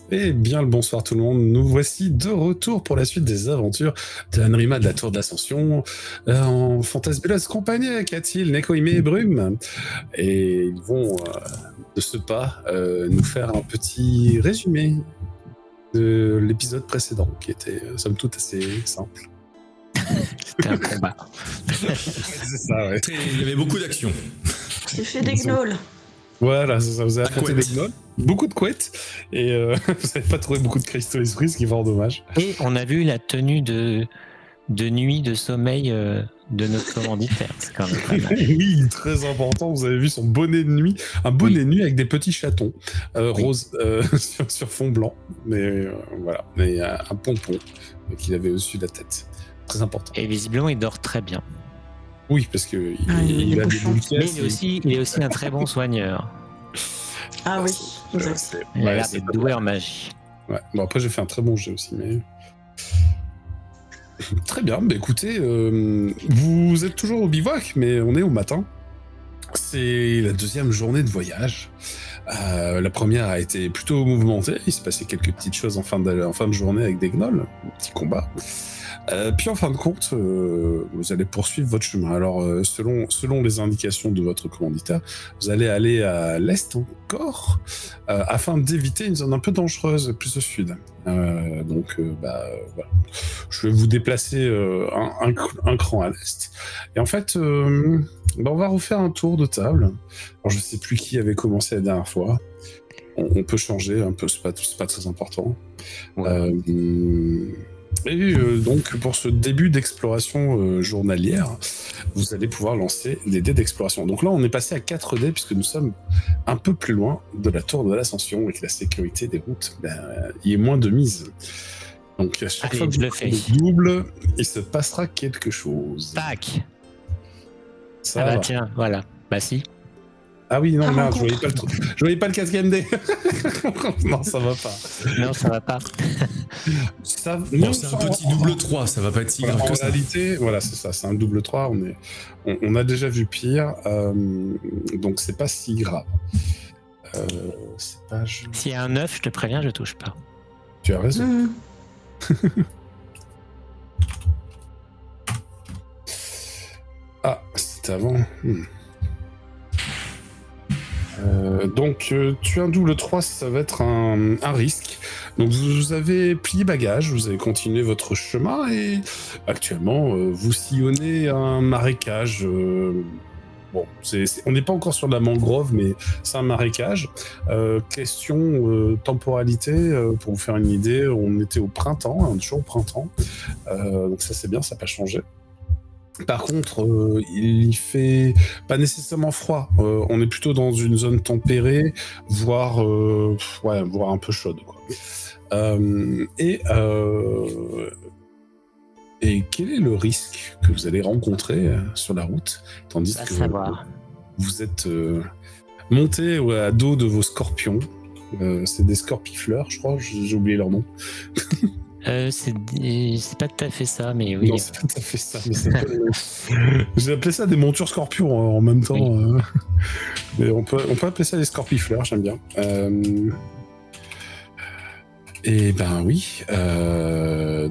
Eh bien le bonsoir tout le monde, nous voici de retour pour la suite des aventures de Anrima de la Tour de l'Ascension en fantasmieuse compagnie avec Atil, Nekoime et Brume. Et ils vont de ce pas nous faire un petit résumé de l'épisode précédent qui était somme toute assez simple. C'était un combat. C'est ça, ouais. Il y avait beaucoup d'action. J'ai fait des gnolls. Voilà, ça vous a affronté des gnolls, beaucoup de couettes, et vous n'avez pas trouvé beaucoup de cristaux esprits, ce qui est fort dommage. Et on a vu la tenue de nuit, de sommeil de notre commanditaire. C'est quand même pas mal. Oui, très important, vous avez vu son bonnet de nuit, un bonnet de nuit avec des petits chatons roses sur fond blanc, mais voilà, et un pompon qu'il avait au-dessus de la tête. Très important. Et visiblement, il dort très bien. Oui, parce que il a des boules Mais il est aussi un très bon soigneur. Ah oui, Il a l'air d'être doué en magie. Ouais. Bon, après, j'ai fait un très bon jeu aussi, mais... Très bien, bah écoutez, vous êtes toujours au bivouac, mais on est au matin. C'est la deuxième journée de voyage. La première a été plutôt mouvementée, il s'est passé quelques petites choses en fin de journée avec des gnolls, un petit combat. Puis en fin de compte, vous allez poursuivre votre chemin. Alors, selon les indications de votre commanditaire, vous allez aller à l'est encore, afin d'éviter une zone un peu dangereuse plus au sud. Voilà. Je vais vous déplacer un cran à l'est. Et en fait, on va refaire un tour de table. Alors, je ne sais plus qui avait commencé la dernière fois. On peut changer un peu, c'est pas très important. Ouais. Donc, pour ce début d'exploration journalière, vous allez pouvoir lancer des dés d'exploration. Donc là, on est passé à 4 dés puisque nous sommes un peu plus loin de la tour de l'Ascension et que la sécurité des routes, il est moins de mise. Donc, à chaque fois que je le fais double, il se passera quelque chose. Tac. Ça va. Tiens, voilà. Bah si. Ah oui, non, merde, je voyais pas le 4e dé. Non, ça va pas. Non, ça va pas. Bon, c'est un petit double 3, ça va pas être si grave que ça. En réalité, voilà, c'est ça, c'est un double 3, on a déjà vu pire, donc c'est pas si grave. S'il y a un 9, je te préviens, je touche pas. Tu as raison. Ah, c'était avant. Donc, tu as un double 3, ça va être un risque. Donc, vous avez plié bagage, vous avez continué votre chemin et actuellement, vous sillonnez un marécage. Bon, on n'est pas encore sur de la mangrove, mais c'est un marécage. Question temporalité, pour vous faire une idée, on était au printemps, toujours au printemps. Donc ça, c'est bien, ça n'a pas changé. Par contre, il fait pas nécessairement froid. On est plutôt dans une zone tempérée, voire un peu chaude, quoi. Et quel est le risque que vous allez rencontrer sur la route, tandis que vous êtes monté à dos de vos scorpions. C'est des scorpifleurs, je crois. J'ai oublié leur nom. C'est pas tout à fait ça, mais oui. Non, c'est pas tout à fait ça. Mais j'ai appelé ça des montures scorpions en même temps. Oui. Mais on peut appeler ça des scorpifleurs, j'aime bien. Et ben oui.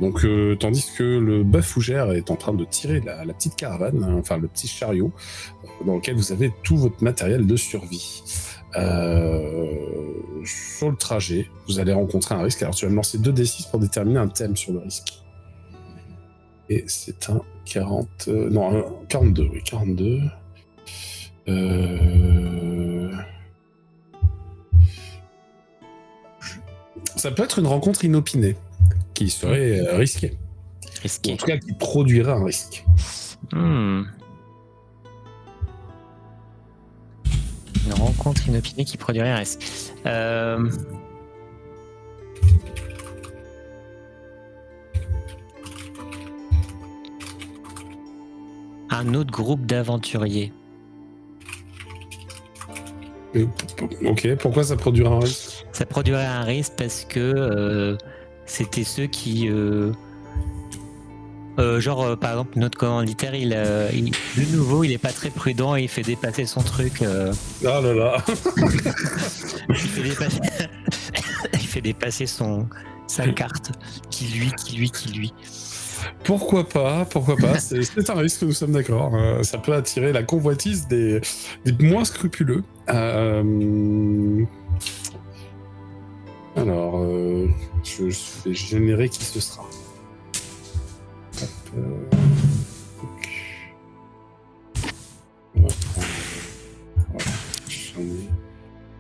Donc, tandis que le bœuf fougère est en train de tirer la petite caravane, enfin le petit chariot, dans lequel vous avez tout votre matériel de survie. Sur le trajet, vous allez rencontrer un risque. Alors, tu vas me lancer 2d6 pour déterminer un thème sur le risque. Et c'est un 42, oui, 42. Ça peut être une rencontre inopinée, qui serait risquée. Risquée. En tout cas, qui produirait un risque. Une rencontre inopinée qui produirait un risque. Un autre groupe d'aventuriers. Ok, pourquoi ça produirait un risque ? Ça produirait un risque parce que c'était ceux qui... par exemple, notre commanditaire, de nouveau, il est pas très prudent et il fait dépasser son truc. Ah là là. Il fait dépasser sa carte. Qui lui. Pourquoi pas, c'est un risque, nous sommes d'accord. Ça peut attirer la convoitise des moins scrupuleux. Alors, je vais générer qui ce sera. Hop, donc. On va prendre, voilà,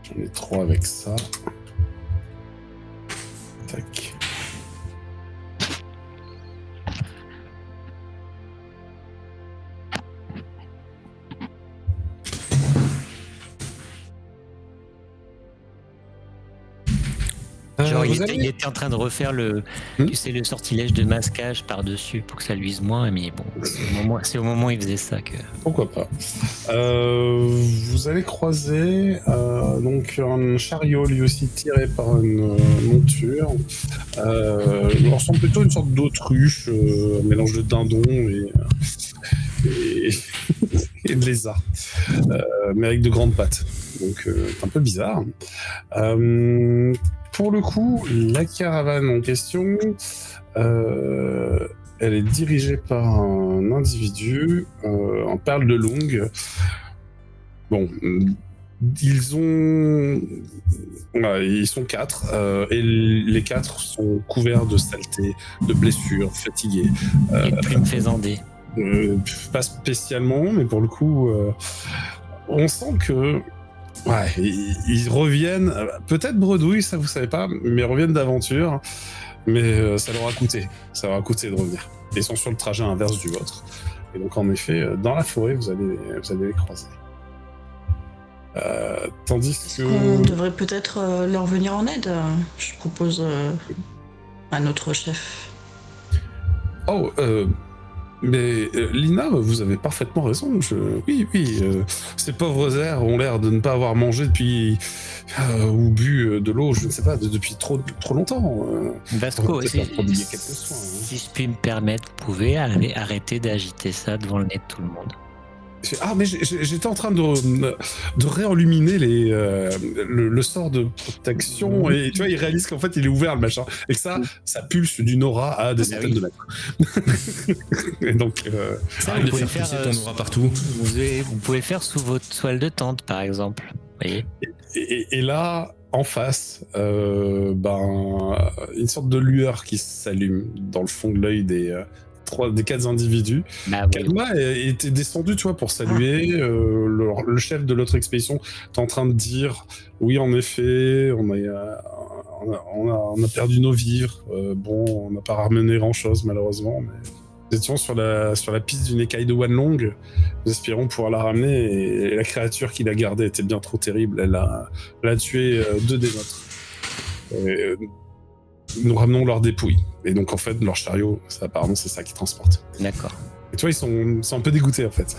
j'en ai 3 avec ça. Tac. Genre, il était en train de refaire le sortilège de masquage par-dessus pour que ça luise moins, mais bon, c'est au moment où il faisait ça que... Pourquoi pas. Vous allez croiser donc un chariot lui aussi tiré par une monture. Il ressemble plutôt à une sorte d'autruche, un mélange de dindon et de lézard, mais avec de grandes pattes. Donc c'est un peu bizarre. Pour le coup, la caravane en question, elle est dirigée par un individu en perle de longue. Bon, ils sont 4 et les 4 sont couverts de saleté, de blessures, fatigués. Et plumes faisandées. Pas spécialement, mais pour le coup, on sent que ouais, ils reviennent, peut-être bredouille, ça vous savez pas, mais ils reviennent d'aventure, mais ça leur a coûté de revenir. Ils sont sur le trajet inverse du vôtre. Et donc en effet, dans la forêt, vous allez les croiser. Tandis Est-ce que... qu'on devrait peut-être leur venir en aide? Je propose à notre chef. Oh, mais Lina, vous avez parfaitement raison. Oui, ces pauvres airs ont l'air de ne pas avoir mangé depuis ou bu de l'eau, je ne sais pas, depuis trop longtemps. Vasco, si je puis me permettre, vous pouvez arrêter d'agiter ça devant le nez de tout le monde. Ah, mais j'étais en train de réenluminer le sort de protection et tu vois, il réalise qu'en fait il est ouvert le machin et que ça pulse d'une aura à des centaines de mètres. Et donc, ça, vous pouvez faire ton aura partout. Vous pouvez faire sous votre toile de tente, par exemple. Voyez. Et là, en face, une sorte de lueur qui s'allume dans le fond de l'œil des 4 individus. Kalma était descendu, tu vois, pour saluer. Le chef de l'autre expédition est en train de dire oui, en effet, on a perdu nos vivres. On n'a pas ramené grand-chose, malheureusement. Mais nous étions sur la piste d'une écaille de Wanlong. Nous espérons pouvoir la ramener. Et la créature qui l'a gardée était bien trop terrible. Elle a tué 2 des nôtres. Nous ramenons leurs dépouilles. Et donc, en fait, leur chariot, apparemment, c'est ça qui transporte. D'accord. Et tu vois, ils sont un peu dégoûtés, en fait.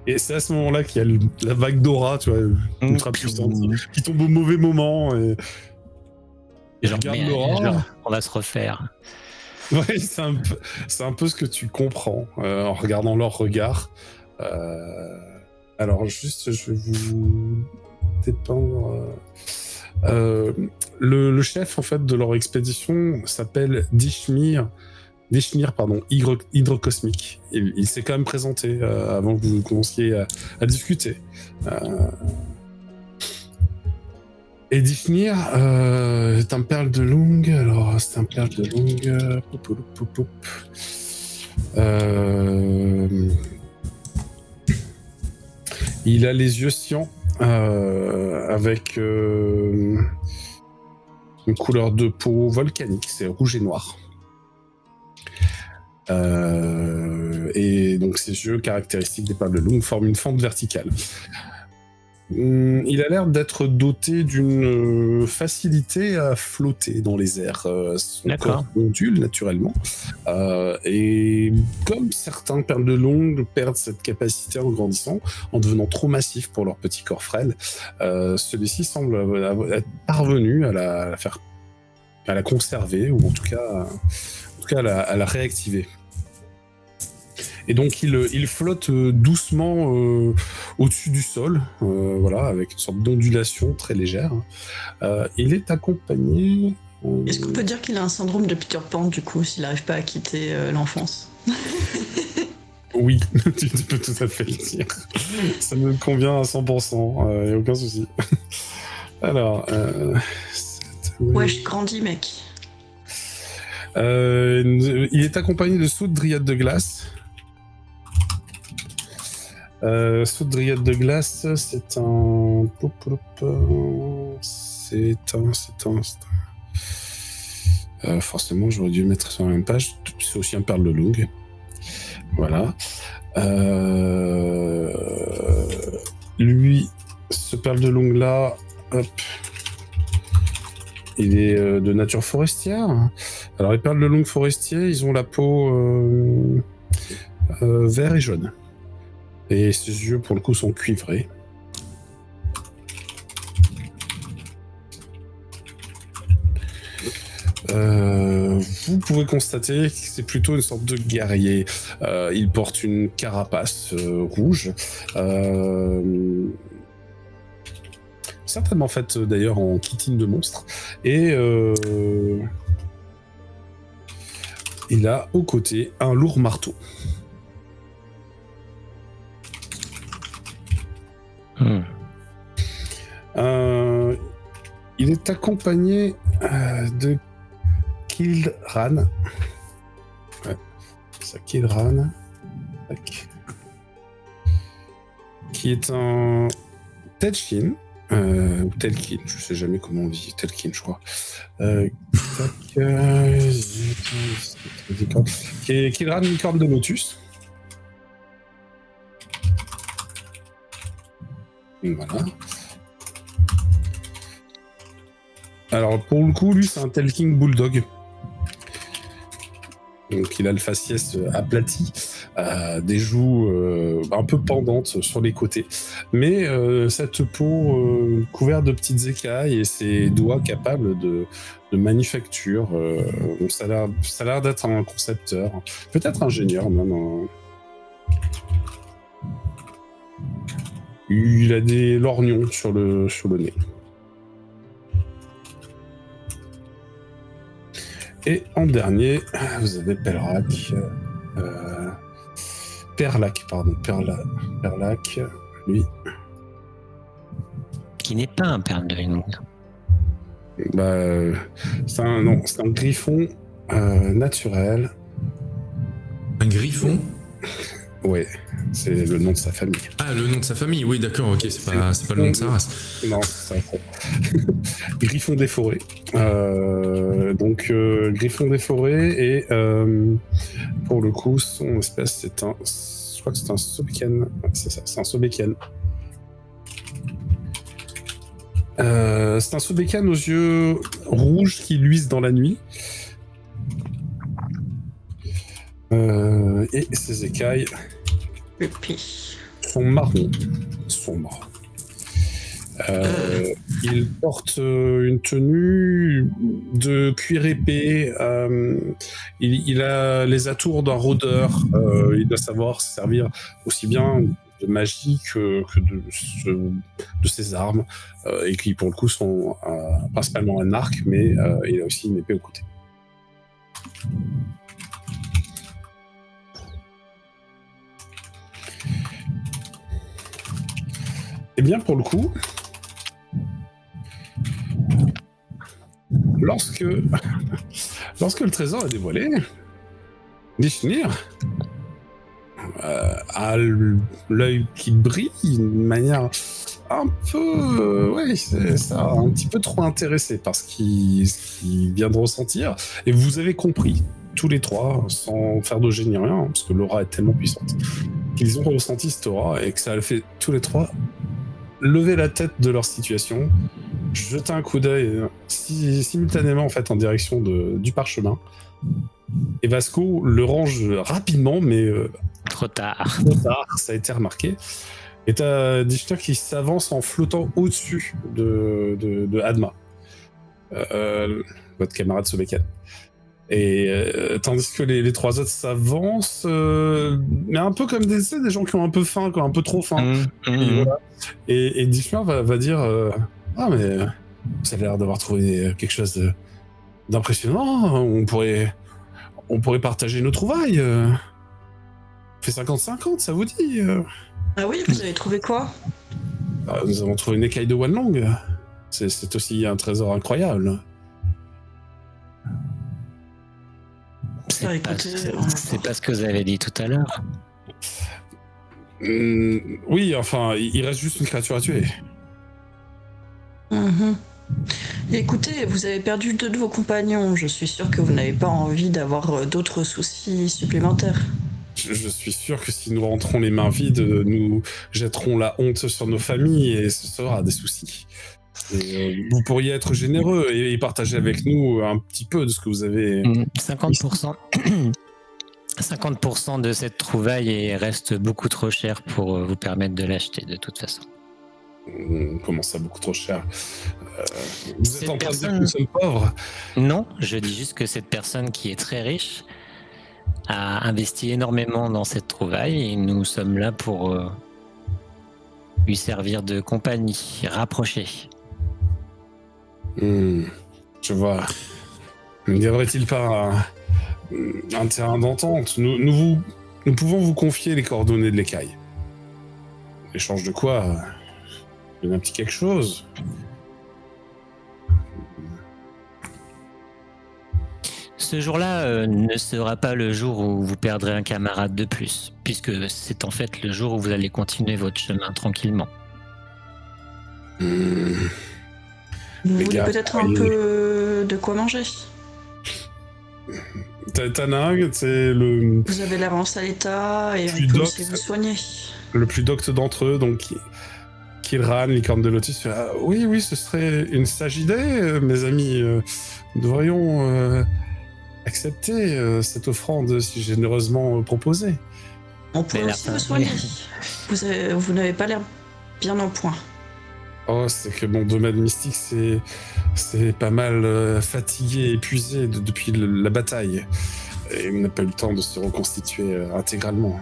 Et c'est à ce moment-là qu'il y a la vague d'aura, tu vois, ultra puissante, qui tombe au mauvais moment. Et genre, on va se refaire. Ouais, c'est un peu ce que tu comprends en regardant leur regard. Alors, juste, je vais vous dépeindre... le chef en fait de leur expédition s'appelle Dishmir, Hydrocosmique. Il s'est quand même présenté avant que vous commenciez à discuter. Et Dishmir est un perle de longue. Alors c'est un perle de longue. Il a les yeux cyan. Avec une couleur de peau volcanique, c'est rouge et noir. Et donc ses yeux caractéristiques des perles de longue forment une fente verticale. Il a l'air d'être doté d'une facilité à flotter dans les airs. Son corps ondule naturellement. Et comme certains perles de longue perdent cette capacité en grandissant, en devenant trop massifs pour leur petit corps frêle, celui-ci semble être parvenu à la conserver, ou en tout cas à la réactiver. Et donc il flotte doucement au-dessus du sol, voilà, avec une sorte d'ondulation très légère. Il est accompagné... Est-ce qu'on peut dire qu'il a un syndrome de Peter Pan, du coup, s'il n'arrive pas à quitter l'enfance? Oui, tu peux tout à fait le dire. Ça me convient à 100%, y a aucun souci. Alors... Ouais, je grandis, mec. Il est accompagné de sauts de dryade de glace. Saut de dryade de glace, c'est un... forcément, j'aurais dû le mettre sur la même page. C'est aussi un perle de longue. Voilà. Lui, ce perle de longue là, hop, il est de nature forestière. Alors les perles de longue forestiers, ils ont la peau vert et jaune. Et ses yeux, pour le coup, sont cuivrés. Vous pouvez constater que c'est plutôt une sorte de guerrier. Il porte une carapace rouge. Certainement faite d'ailleurs en chitine de monstre. Et il a au côté un lourd marteau. Il est accompagné de Kil'Ran. Ouais, ça, Kil'Ran. Qui est un Tel'Shin. Tel'Kin, je sais jamais comment on dit. Tel'Kin, je crois. Qui est Kil'Ran, licorne de lotus. Voilà. Alors pour le coup, lui c'est un Tel'Kin Bulldog. Donc il a le faciès aplati, des joues un peu pendantes sur les côtés, mais cette peau couverte de petites écailles et ses doigts capables de manufacture. Donc ça a l'air d'être un concepteur, peut-être ingénieur même. Il a des lorgnons sur le nez. Et en dernier, vous avez Perlac, lui. Qui n'est pas un perle de lune. C'est un griffon naturel. Un griffon ? Ouais, c'est le nom de sa famille. Ah, le nom de sa famille, oui, d'accord, ok, c'est pas le nom de sa race. Non, c'est ça. Griffon des forêts. Griffon des forêts, et pour le coup, son espèce, je crois que c'est un Sobekan. C'est ça, c'est un Sobekan. C'est un Sobekan aux yeux rouges qui luisent dans la nuit. Et ses écailles sont marron sombre. Il porte une tenue de cuir épais. Il a les atours d'un rôdeur. Il doit savoir se servir aussi bien de magie que de ses armes, et qui pour le coup sont principalement un arc, mais il a aussi une épée au côté. Eh bien, pour le coup, lorsque le trésor est dévoilé, Dishnir a l'œil qui brille d'une manière un peu, un petit peu trop intéressé par ce qu'il vient de ressentir. Et vous avez compris, tous les trois, sans faire de génie rien, parce que l'aura est tellement puissante, qu'ils ont ressenti cette aura et que ça a fait tous les trois lever la tête de leur situation, jeter un coup d'œil simultanément en fait en direction du parchemin. Et Vasco le range rapidement, mais trop tard, ça a été remarqué. Et t'as Dishnir qui s'avance en flottant au-dessus de Adma, votre camarade Sobekan. Et tandis que les trois autres s'avancent, mais un peu comme des gens qui ont un peu faim, qui ont un peu trop faim. Et, voilà. Et Dishmer va dire ah mais vous avez l'air d'avoir trouvé quelque chose d'impressionnant. On pourrait partager nos trouvailles. Fait 50-50, ça vous dit Ah oui, vous avez trouvé quoi? Nous avons trouvé une écaille de Wanlong. C'est aussi un trésor incroyable. C'est pas ce que vous avez dit tout à l'heure. Oui, enfin, il reste juste une créature à tuer. Écoutez, vous avez perdu 2 de vos compagnons. Je suis sûr que vous n'avez pas envie d'avoir d'autres soucis supplémentaires. Je suis sûr que si nous rentrons les mains vides, nous jetterons la honte sur nos familles et ce sera des soucis. Vous pourriez être généreux et partager avec nous un petit peu de ce que vous avez. 50%. 50% de cette trouvaille reste beaucoup trop cher pour vous permettre de l'acheter de toute façon. Comment ça, beaucoup trop cher? Vous êtes en train de dire que nous sommes pauvres? Non, je dis juste que cette personne qui est très riche a investi énormément dans cette trouvaille et nous sommes là pour lui servir de compagnie rapprochée. Je vois. N'y aurait-il pas un terrain d'entente? Nous pouvons vous confier les coordonnées de l'écaille. En échange de quoi? Un petit quelque chose. Ce jour-là ne sera pas le jour où vous perdrez un camarade de plus, puisque c'est en fait le jour où vous allez continuer votre chemin tranquillement. Vous voulez peut-être un peu de quoi manger? Tanag, c'est le... Vous avez l'avance à l'état et on peut aussi vous soigner. Le plus docte d'entre eux, donc Kilran, licorne de Lotus, fait oui, ce serait une sage idée, mes amis. Nous devrions accepter cette offrande si généreusement proposée. On peut aussi vous soigner. Vous n'avez pas l'air bien en point. Oh, c'est que mon domaine mystique, c'est pas mal fatigué, épuisé depuis la bataille. Et on n'a pas eu le temps de se reconstituer intégralement.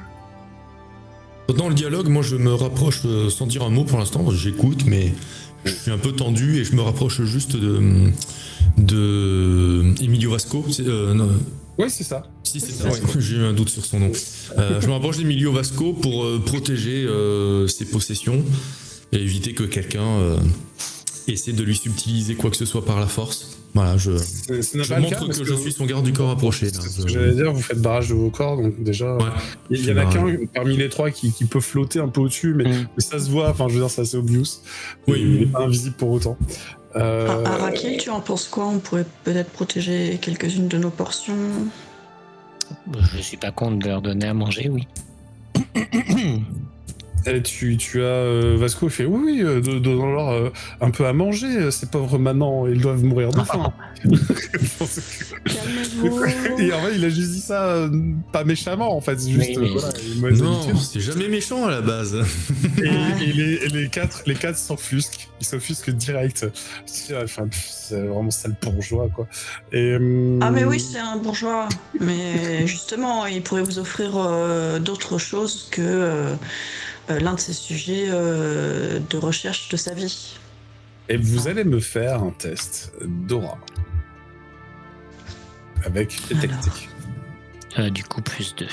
Dans le dialogue, moi je me rapproche sans dire un mot pour l'instant, j'écoute, mais je suis un peu tendu et je me rapproche juste de Emilio Vasco. Oui, c'est ça. Si, c'est ça, ouais. J'ai eu un doute sur son nom. Je me rapproche d'Emilio Vasco pour protéger ses possessions et éviter que quelqu'un essaie de lui subtiliser quoi que ce soit par la force. Voilà, je montre que je suis son garde du corps approché. Là. J'allais dire, vous faites barrage de vos corps, donc déjà, il y en a qu'un parmi les trois qui peut flotter un peu au-dessus, mais ça se voit, enfin je veux dire, c'est assez obvious. Oui, il n'est pas invisible pour autant. Arakil, tu en penses quoi? On pourrait peut-être protéger quelques-unes de nos portions. Je suis pas contre de leur donner à manger, oui. Et tu as Vasco fait oui, donnons-leur un peu à manger, ces pauvres manants, ils doivent mourir de faim. Calmez-vous. Et en vrai, il a juste dit ça pas méchamment en fait, c'est juste voilà, non, c'est jamais méchant à la base. Et les quatre s'offusquent, ils s'offusquent direct. Enfin, c'est vraiment sale bourgeois quoi. Et, Ah mais oui, c'est un bourgeois, mais justement, il pourrait vous offrir d'autres choses que l'un de ces sujets de recherche de sa vie. Et vous allez me faire un test d'aura. Avec détective. Du coup, plus 2.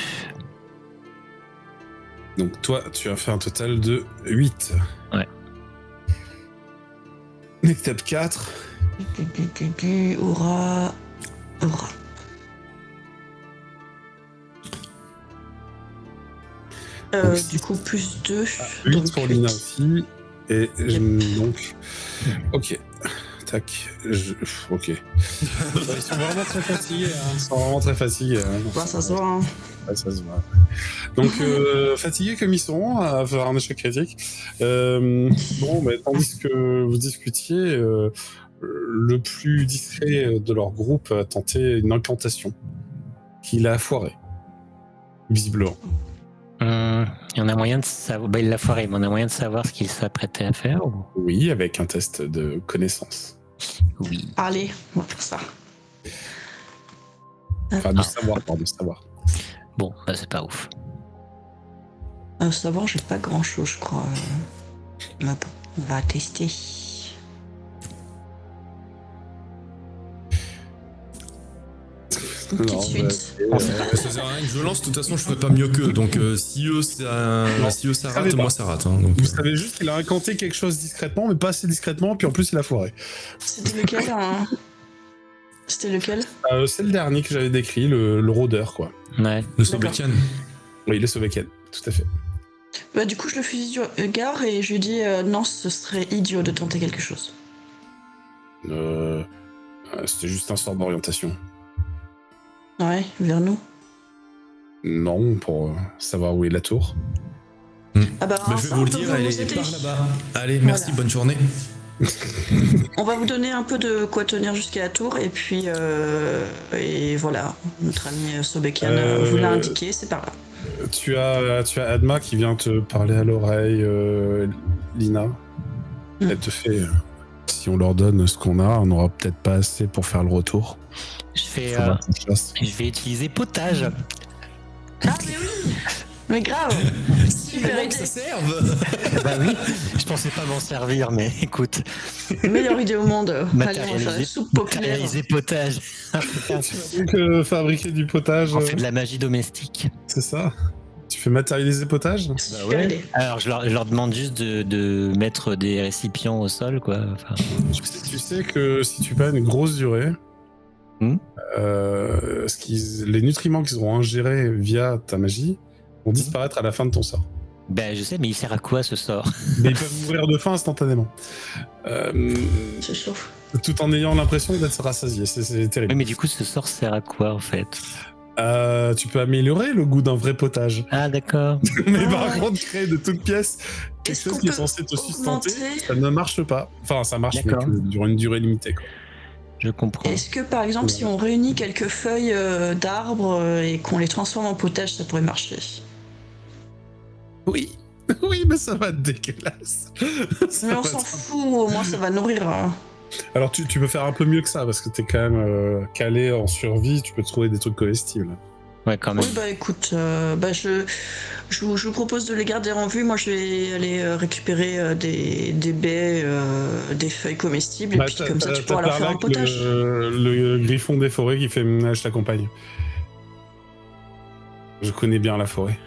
Donc toi, tu as fait un total de 8. Ouais. Nectep 4. Aura. Du coup, plus 2. 8 donc pour Lina aussi. Et donc... Ok. Tac. Ok. Ils sont vraiment très fatigués. Ils sont vraiment très fatigués. Bah, ça se voit. Hein. Ouais, ça se voit. Donc, fatigués comme ils sont, à faire un échec critique. Bon, mais tandis que vous discutiez, le plus discret de leur groupe a tenté une incantation qu'il a foiré. Visiblement. Il y en a moyen de savoir. Bah, il l'a foiré, mais on a moyen de savoir ce qu'il s'apprêtait à faire ou... Oui, avec un test de connaissance. Oui. Allez, on va faire ça. Enfin, de savoir, pardon, de savoir. Bon, bah c'est pas ouf. Savoir, j'ai pas grand chose, je crois. Mais bon, on va tester. Une petite Non, suite. Ça sert à rien que je lance, de toute façon je ferai pas mieux qu'eux, donc si eux ça rate, moi ça rate. Hein, donc, Vous savez juste qu'il a incanté quelque chose discrètement, mais pas assez discrètement, puis en plus il a foiré. C'était lequel C'était lequel? C'est le dernier que j'avais décrit, le rôdeur, quoi. Ouais. le Sobekian. Oui, le Sobekian, tout à fait. Bah du coup je le fusille du gare et je lui dis non, ce serait idiot de tenter quelque chose. C'était juste un sort d'orientation. Ouais, vers nous. Non, pour savoir où est la tour. Ah bah, Je vais vous le dire, elle est par là-bas. Allez, merci, bonne journée. On va vous donner un peu de quoi tenir jusqu'à la tour et puis et voilà, notre ami Sobekian vous l'a indiqué, c'est par là. Tu as Adma qui vient te parler à l'oreille, Lina. Elle te fait... si on leur donne ce qu'on a, on n'aura peut-être pas assez pour faire le retour. Je vais utiliser potage. Ah mais oui. Mais grave. Super idée. Ça serve. Bah oui, je pensais pas m'en servir, mais écoute. Meilleure idée au monde. Allez, on va faire la soupe populaire. Matérialiser potage. Donc fabriquer du potage... On fait de la magie domestique. C'est ça? Tu fais matérialiser potage? Super idée. Alors je leur demande juste de mettre des récipients au sol, quoi. Enfin... Tu sais que si tu passes une grosse durée, les nutriments qu'ils auront ingérés via ta magie vont disparaître à la fin de ton sort. Ben je sais, mais il sert à quoi ce sort? Mais ils peuvent mourir de faim instantanément. C'est chaud. Tout en ayant l'impression d'être rassasié, c'est terrible. Oui, mais du coup ce sort sert à quoi en fait? Tu peux améliorer le goût d'un vrai potage. Ah d'accord. Mais par contre, créer de toutes pièces quelque chose qui est censé te sustenter, ça ne marche pas. Enfin, ça marche, mais sur une durée limitée, quoi. Je comprends. Est-ce que par exemple, si on réunit quelques feuilles d'arbres et qu'on les transforme en potage, ça pourrait marcher? Oui, oui, mais ça va être dégueulasse. Mais on s'en fout, au moins ça va nourrir. Alors tu peux faire un peu mieux que ça, parce que t'es quand même calé en survie, tu peux trouver des trucs comestibles. Ouais, quand même. Oui, bah écoute, je vous propose de les garder en vue. Moi, je vais aller récupérer des baies, des feuilles comestibles, et puis comme ça, tu pourras leur faire un potage. Le griffon des forêts qui fait je t'accompagne. Je connais bien la forêt.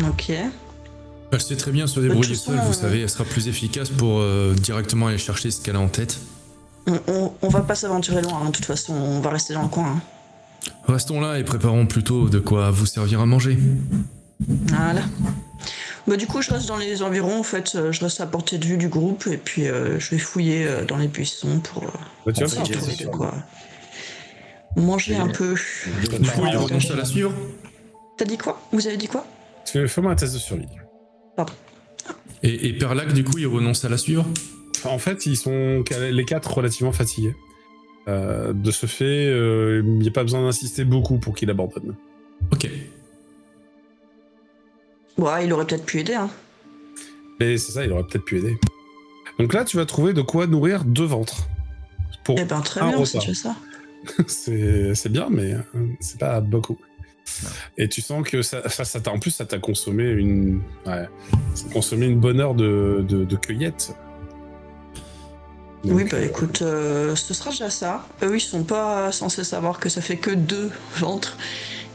Ok. Elle sait très bien se débrouiller seule, vous savez, elle sera plus efficace pour directement aller chercher ce qu'elle a en tête. On va pas s'aventurer loin, de toute façon, on va rester dans le coin. Restons là et préparons plutôt de quoi vous servir à manger. Voilà. Bah du coup, je reste dans les environs, en fait, je reste à portée de vue du groupe, et puis je vais fouiller dans les buissons pour tu vas trouver de quoi manger un peu. Du coup, il renonce à la suivre. T'as dit quoi? Vous avez dit quoi? Fais-moi un test de survie. Pardon. Et Perlac, du coup, il renonce à la suivre. En fait, ils sont les quatre relativement fatigués. De ce fait, il n'y a pas besoin d'insister beaucoup pour qu'il abandonne. Ok. Ouais, il aurait peut-être pu aider, hein. Mais c'est ça, il aurait peut-être pu aider. Donc là, tu vas trouver de quoi nourrir 2 ventres. Pour Eh ben très un bien, repas. si tu fais ça. c'est bien, mais c'est pas beaucoup. Et tu sens que en plus, ça t'a consommé une bonne heure de cueillette. Donc, oui, bah écoute, ce sera déjà ça. Eux, ils sont pas censés savoir que ça fait que 2 ventres.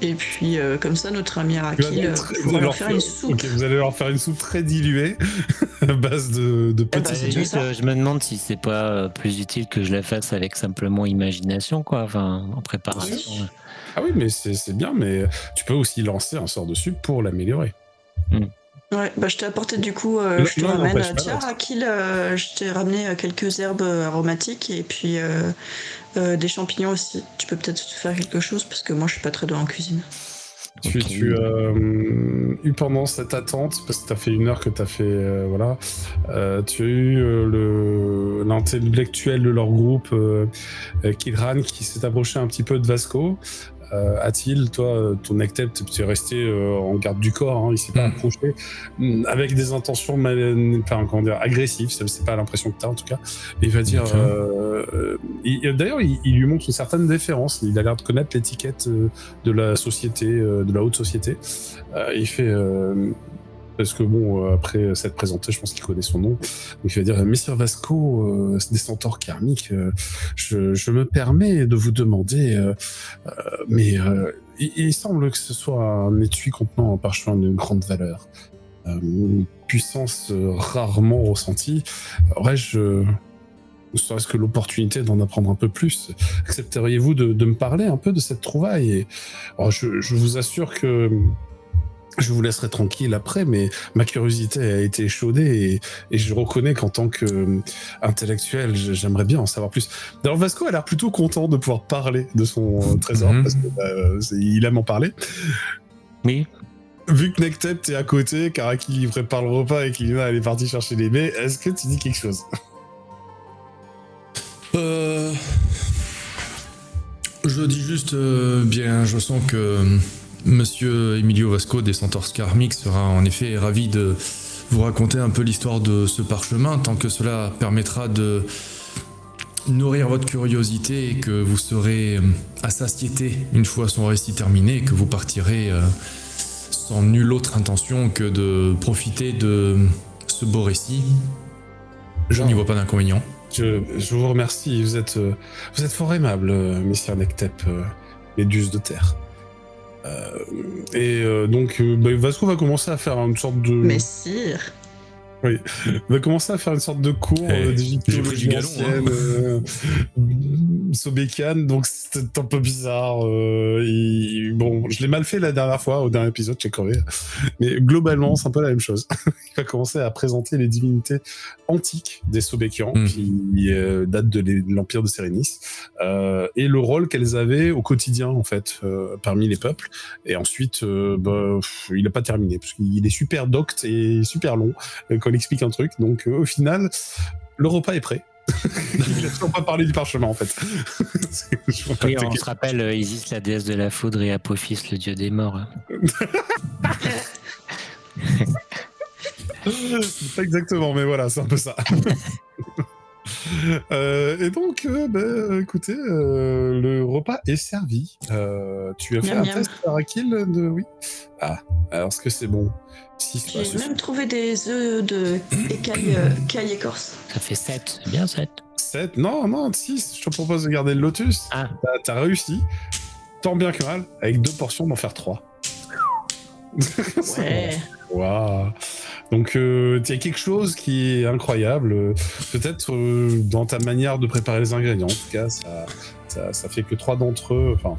Et puis, comme ça, notre ami Arakil pourra leur faire une soupe. Ok, vous allez leur faire une soupe très diluée, à base de petits... Je me demande si c'est pas plus utile que je la fasse avec simplement imagination, quoi, enfin, en préparation. Oui. Ah oui, mais c'est bien, mais tu peux aussi lancer un sort de soupe pour l'améliorer. Ouais, bah je t'ai apporté du coup, je te ramène, tiens Arakil, je t'ai ramené quelques herbes aromatiques et puis des champignons aussi. Tu peux peut-être faire quelque chose parce que moi je suis pas très douée en cuisine. Tu as eu pendant cette attente, parce que t'as fait 1 heure que t'as fait, voilà, tu as eu l'intellectuel de leur groupe, Kidran, qui s'est approché un petit peu de Vasco, Atil, toi, ton Nectep, tu es resté en garde du corps, hein, il s'est pas approché avec des intentions agressives, c'est pas l'impression que tu as en tout cas. Il va dire. D'ailleurs, il lui montre une certaine déférence, il a l'air de connaître l'étiquette de la société, de la haute société. Il fait. Parce que bon, après s'être présenté, je pense qu'il connaît son nom. Donc il va dire, Messire Vasco, des centaures karmiques, je me permets de vous demander, mais il semble que ce soit un étui contenant un parchemin d'une grande valeur. Une puissance rarement ressentie. Aurais-je, ne serait-ce que l'opportunité d'en apprendre un peu plus, accepteriez-vous de me parler un peu de cette trouvaille? Et, alors, je vous assure que je vous laisserai tranquille après, mais ma curiosité a été échaudée et je reconnais qu'en tant qu'intellectuel, j'aimerais bien en savoir plus. Alors Vasco a l'air plutôt content de pouvoir parler de son trésor, parce qu'il aime en parler. Oui. Vu que Nectep t'es à côté, Karaki lui prépare le repas et qu'Ilina elle est partie chercher les baies, est-ce que tu dis quelque chose? Je dis juste, bien, je sens que Monsieur Emilio Vasco des Centaures Karmiques sera en effet ravi de vous raconter un peu l'histoire de ce parchemin, tant que cela permettra de nourrir votre curiosité et que vous serez à satiété une fois son récit terminé et que vous partirez sans nulle autre intention que de profiter de ce beau récit. Je n'y vois pas d'inconvénient. Je vous remercie, vous êtes fort aimable, Messire Nectep, Méduse de terre. Donc Vasco va commencer à faire une sorte de... Messire. Oui, va commencer à faire une sorte de cours d'égyptologie ancienne, Sobekane, donc c'était un peu bizarre. Bon, je l'ai mal fait la dernière fois, au dernier épisode, j'ai crevé. Mais globalement, c'est un peu la même chose. Il va commencer à présenter les divinités antiques des Sobékians, qui datent de l'Empire de Sérénis, et le rôle qu'elles avaient au quotidien, en fait, parmi les peuples. Et ensuite, il n'a pas terminé, parce qu'il est super docte et super long, quand il explique un truc. Donc, au final, le repas est prêt. Il n'a toujours pas parlé du parchemin, en fait. Oui, on se rappelle Isis, la déesse de la foudre, et Apophis, le dieu des morts. Pas exactement, mais voilà, c'est un peu ça. Et donc, écoutez, le repas est servi. Tu as fait un test par Akil de... Oui. Ah, alors est-ce que c'est bon? J'ai même trouvé des œufs de écailles écorce. Ça fait 7, c'est bien 7. 7? Non, 6. Je te propose de garder le lotus. Ah. T'as réussi, tant bien que mal, avec 2 portions d'en faire 3. Ouais. Waouh. Donc, il y a quelque chose qui est incroyable. Peut-être dans ta manière de préparer les ingrédients. En tout cas, ça fait que 3 d'entre eux... Enfin,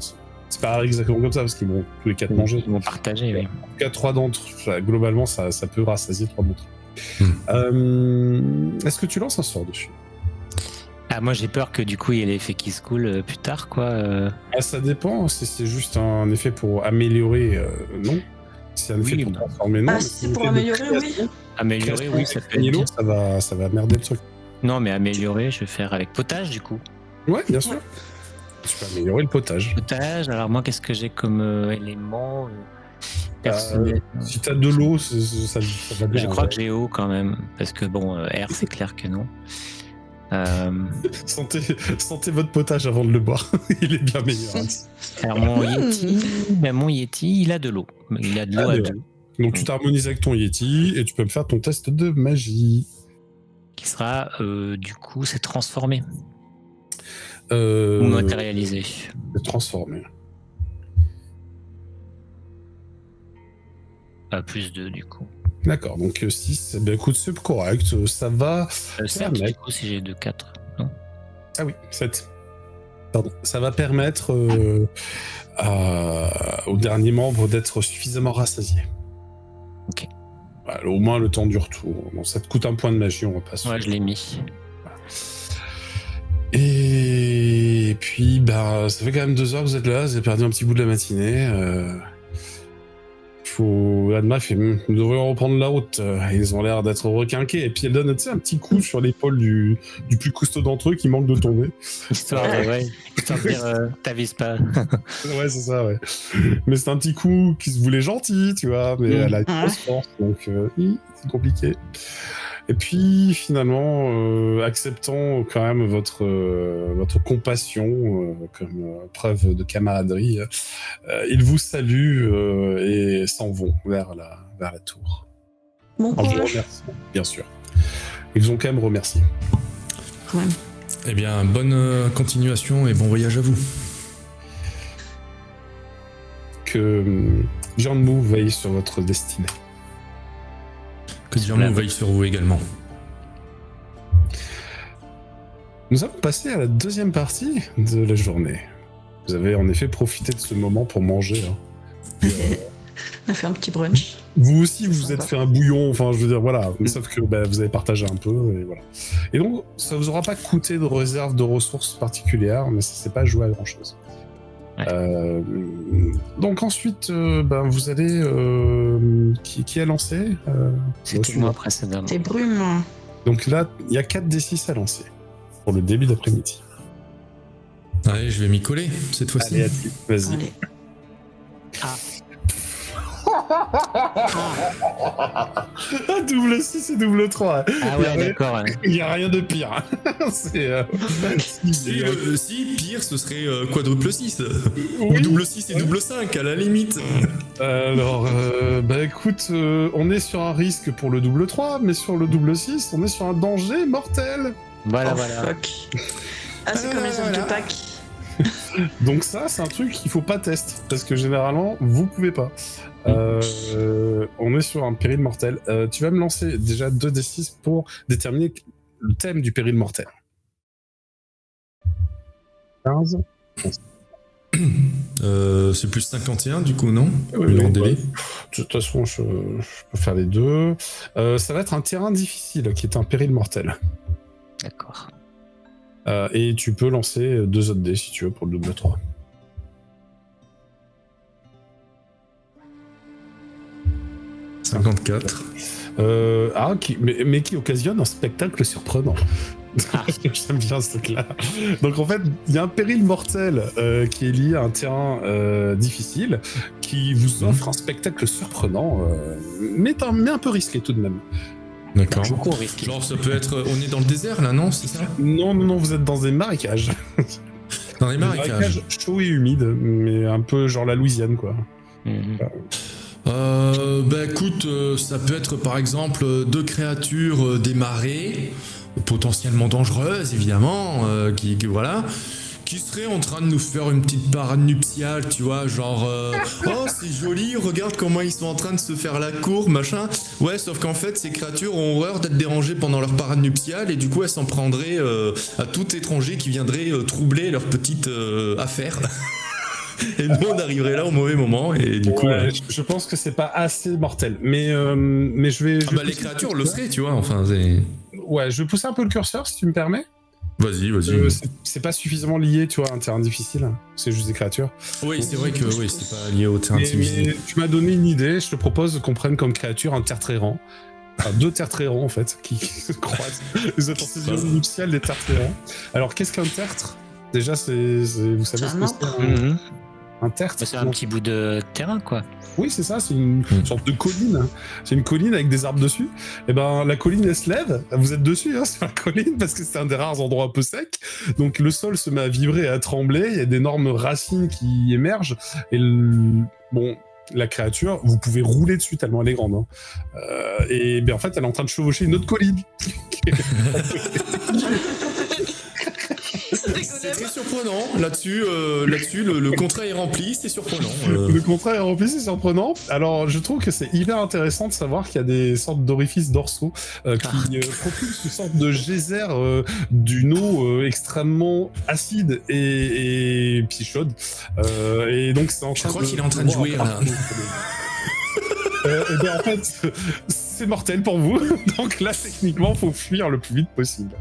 c'est pas exactement comme ça, parce qu'ils vont tous les 4 manger. Ils vont partager, oui. En tout cas, 3 d'entre eux, globalement, ça peut rassasier 3 d'entre eux. Est-ce que tu lances un sort dessus? Ah, moi j'ai peur que du coup il y ait l'effet qui se coule plus tard, quoi. Ah, ça dépend, si c'est juste un effet pour améliorer, non. C'est un effet pour transformer, non. Ah, si c'est pour améliorer, oui. Améliorer, oui, ça peut être. Ça va merder le truc. Non, mais améliorer, je vais faire avec potage du coup. Ouais, bien sûr. Tu peux améliorer le potage. Potage, alors moi qu'est-ce que j'ai comme élément si t'as de l'eau, ça va bien. Je crois que j'ai eau quand même, parce que bon, air c'est clair que non. Sentez votre potage avant de le boire, il est bien meilleur. Alors mon Yeti, il a de l'eau. Il a de l'eau à deux. Donc tu t'harmonises avec ton Yeti et tu peux me faire ton test de magie. Qui sera, du coup, c'est transformé. Ou matérialisé. C'est transformé. Plus 2 du coup. D'accord, donc 6, ben écoute, c'est correct, ça va... 7 du coup si j'ai 2, 4, non? Ah oui, 7. Pardon. Ça va permettre au dernier membre d'être suffisamment rassasié. Ok. Voilà, au moins le temps du retour. Bon, ça te coûte un point de magie, on va pas se... Ouais, je l'ai mis. Voilà. Et puis, ça fait quand même 2 heures que vous êtes là, vous avez perdu un petit bout de la matinée. Adma fait, nous devrions reprendre la route. Ils ont l'air d'être requinqués. Et puis elle donne un petit coup sur l'épaule du plus costaud d'entre eux qui manque de tomber. Histoire de, ouais. Histoire de dire, t'avises pas. Ouais, c'est ça, ouais. Mais c'est un petit coup qui se voulait gentil, tu vois, mais elle a une grosse force, donc c'est compliqué. Et puis, finalement, acceptant quand même votre compassion comme preuve de camaraderie, ils vous saluent et s'en vont vers la tour. Bon courage. En vous remerciant, bien sûr. Ils vous ont quand même remercié. Quand même. Eh bien, bonne continuation et bon voyage à vous. Que Jianmu veille sur votre destinée. Que Jianmu veille sur vous également. Nous allons passer à la deuxième partie de la journée. Vous avez en effet profité de ce moment pour manger. Hein. On a fait un petit brunch. Vous aussi, vous êtes fait un bouillon, enfin je veux dire, voilà, sauf que vous avez partagé un peu, et voilà. Et donc, ça vous aura pas coûté de réserve de ressources particulières, mais ça s'est pas joué à grand chose. Ouais. Donc ensuite, vous allez... Qui a lancé C'était moi précédemment. C'est Brume. Donc là, il y a 4d6 à lancer, pour le début d'après-midi. Allez, je vais m'y coller, cette fois-ci. Allez, vas-y. Allez. Double 6 et double 3. Ah ouais, d'accord. Il n'y a rien de pire. C'est, si, pire, ce serait quadruple 6. Oui. Ou double 6 et double 5, à la limite. Alors, écoute, on est sur un risque pour le double 3, mais sur le double 6, on est sur un danger mortel. Voilà. Fuck. Ah, c'est comme les œufs de Pâques. Donc ça, c'est un truc qu'il faut pas tester, parce que généralement, vous pouvez pas. On est sur un péril mortel. Tu vas me lancer déjà 2d6 pour déterminer le thème du péril mortel. 15. C'est plus 51 du coup, non? Oui, le délai. De toute façon, je peux faire les deux. Ça va être un terrain difficile, qui est un péril mortel. D'accord. Et tu peux lancer 2 autres dés si tu veux pour le double 3. « 54. Mais qui occasionne un spectacle surprenant. J'aime bien ce truc-là. Donc en fait, il y a un péril mortel qui est lié à un terrain difficile qui vous offre un spectacle surprenant, mais un peu risqué tout de même. D'accord. Genre ça peut être... On est dans le désert là, non? C'est ça? Non, vous êtes dans des marécages. Dans les marécages chauds et humides, mais un peu genre la Louisiane, quoi. Écoute, ça peut être par exemple 2 créatures des marais, potentiellement dangereuses évidemment, qui seraient en train de nous faire une petite parade nuptiale, tu vois, genre oh c'est joli, regarde comment ils sont en train de se faire la cour, machin. Ouais, sauf qu'en fait ces créatures ont horreur d'être dérangées pendant leur parade nuptiale et du coup elles s'en prendraient à tout étranger qui viendrait troubler leur petite affaire. Et nous on arriverait là au mauvais moment et du coup je pense que c'est pas assez mortel, mais je vais les créatures le seraient, tu vois, enfin c'est... Ouais, je vais pousser un peu le curseur si tu me permets. Vas-y. C'est pas suffisamment lié, tu vois, à un terrain difficile, c'est juste des créatures. Oui, c'est vrai que oui, c'est pas lié au terrain difficile. Mais tu m'as donné une idée, je te propose qu'on prenne comme créature un terre-trérant. Enfin, 2 terres-trérants en fait, qui se croisent. Les ascensions nuptiales des terres-trérants. Alors qu'est-ce qu'un tertre? Déjà, vous savez ce que c'est? Un tertre. C'est un petit bout de terrain, quoi. Oui, c'est ça, c'est une sorte de colline. C'est une colline avec des arbres dessus. Et la colline, elle se lève. Vous êtes dessus, sur la colline, parce que c'est un des rares endroits un peu secs. Donc le sol se met à vibrer et à trembler. Il y a d'énormes racines qui émergent. Et la créature, vous pouvez rouler dessus tellement elle est grande. Et en fait, elle est en train de chevaucher une autre colline. C'est très surprenant. Là-dessus, le contrat est rempli, c'est surprenant. Le contrat est rempli, c'est surprenant. Alors, je trouve que c'est hyper intéressant de savoir qu'il y a des sortes d'orifices dorsaux qui propulsent une sorte de geyser d'une eau extrêmement acide et puis chaude. Et donc, c'est en train Je crois qu'il est en train de jouer, là. En fait, c'est mortel pour vous. Donc là, techniquement, faut fuir le plus vite possible.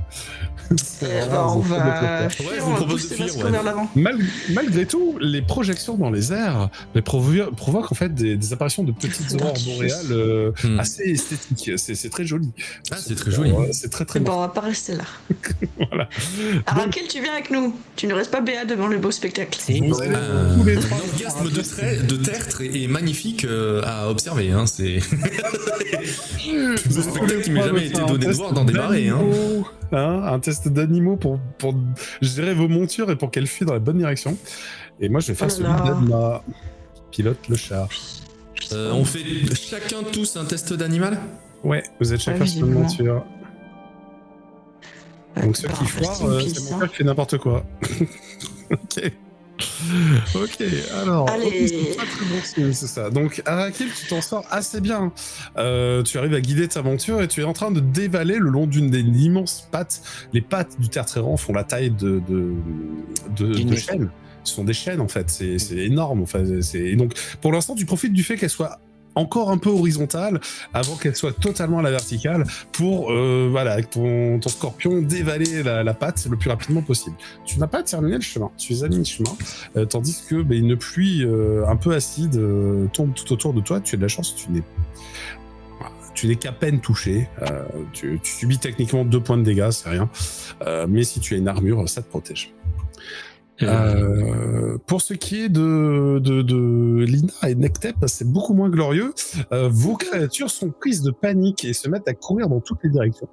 On va Ouais, fuir, je on vous va propose de pousser fuir, Vasco ouais. vers l'avant. Malgré tout, les projections dans les airs provoquent en fait des apparitions de petites aurores D'artifice. boréales Hmm. assez esthétiques. C'est très joli. Ah, c'est très joli. C'est très Bon, bon. on va pas rester là. Voilà. Raquel, tu viens avec nous. Tu ne restes pas béat devant le beau spectacle. Si. Vous allez tous les trois. L'orgasme de tertre est magnifique à observer. Hein, c'est le spectacle qui m'a jamais été donné de voir d'en démarrer. Hein. Un test d'animaux pour gérer vos montures et pour qu'elles fuient dans la bonne direction. Et moi, je vais faire Oh celui là là. d'Adma, qui pilote le char. On fait chacun tous un test d'animal. Ouais, vous êtes chacun Ouais, sur une visiblement. monture. Donc ceux Bah, qui foirent, reste une c'est piste, mon hein. frère qui fait n'importe quoi. Ok, alors, Allez. c'est pas très bon signe, c'est ça. Donc, Arakil, tu t'en sors assez bien. Tu arrives à guider ta monture et tu es en train de dévaler le long d'une des immenses pattes. Les pattes du terre tréran font la taille de chaînes. Ce sont des chaînes, en fait. C'est énorme. Enfin, et donc, pour l'instant, tu profites du fait qu'elles soient encore un peu horizontale avant qu'elle soit totalement à la verticale pour avec ton scorpion dévaler la patte le plus rapidement possible. Tu n'as pas terminé le chemin, tu es à mi-chemin, tandis que une pluie un peu acide tombe tout autour de toi. Tu as de la chance, tu n'es qu'à peine touché, tu subis techniquement 2 points de dégâts, c'est rien, mais si tu as une armure, ça te protège. Pour ce qui est de Lina et Nectep, c'est beaucoup moins glorieux. Vos créatures sont prises de panique et se mettent à courir dans toutes les directions.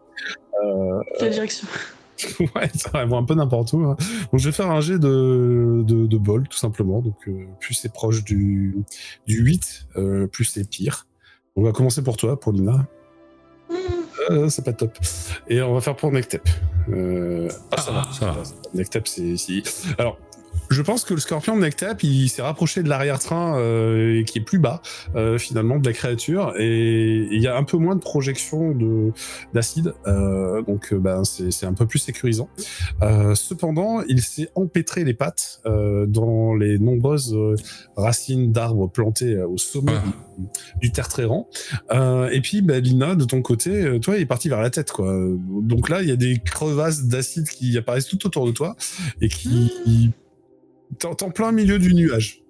La direction. Ouais, elles vont un peu n'importe où. Hein. Donc je vais faire un jet de bol, tout simplement. Donc plus c'est proche du 8, plus c'est pire. On va commencer pour toi, pour Lina. C'est pas top. Et on va faire pour Nectep. Ça va. Nectep, c'est ici. Alors, je pense que le scorpion de Nectep, il s'est rapproché de l'arrière-train et qui est plus bas, finalement, de la créature. Et il y a un peu moins de projection d'acide. Donc, c'est un peu plus sécurisant. Cependant, il s'est empêtré les pattes dans les nombreuses racines d'arbres plantés au sommet du terre tréran. Et puis, Lina, de ton côté, toi, il est parti vers la tête, quoi. Donc là, il y a des crevasses d'acide qui apparaissent tout autour de toi et qui... T'es en plein milieu du nuage.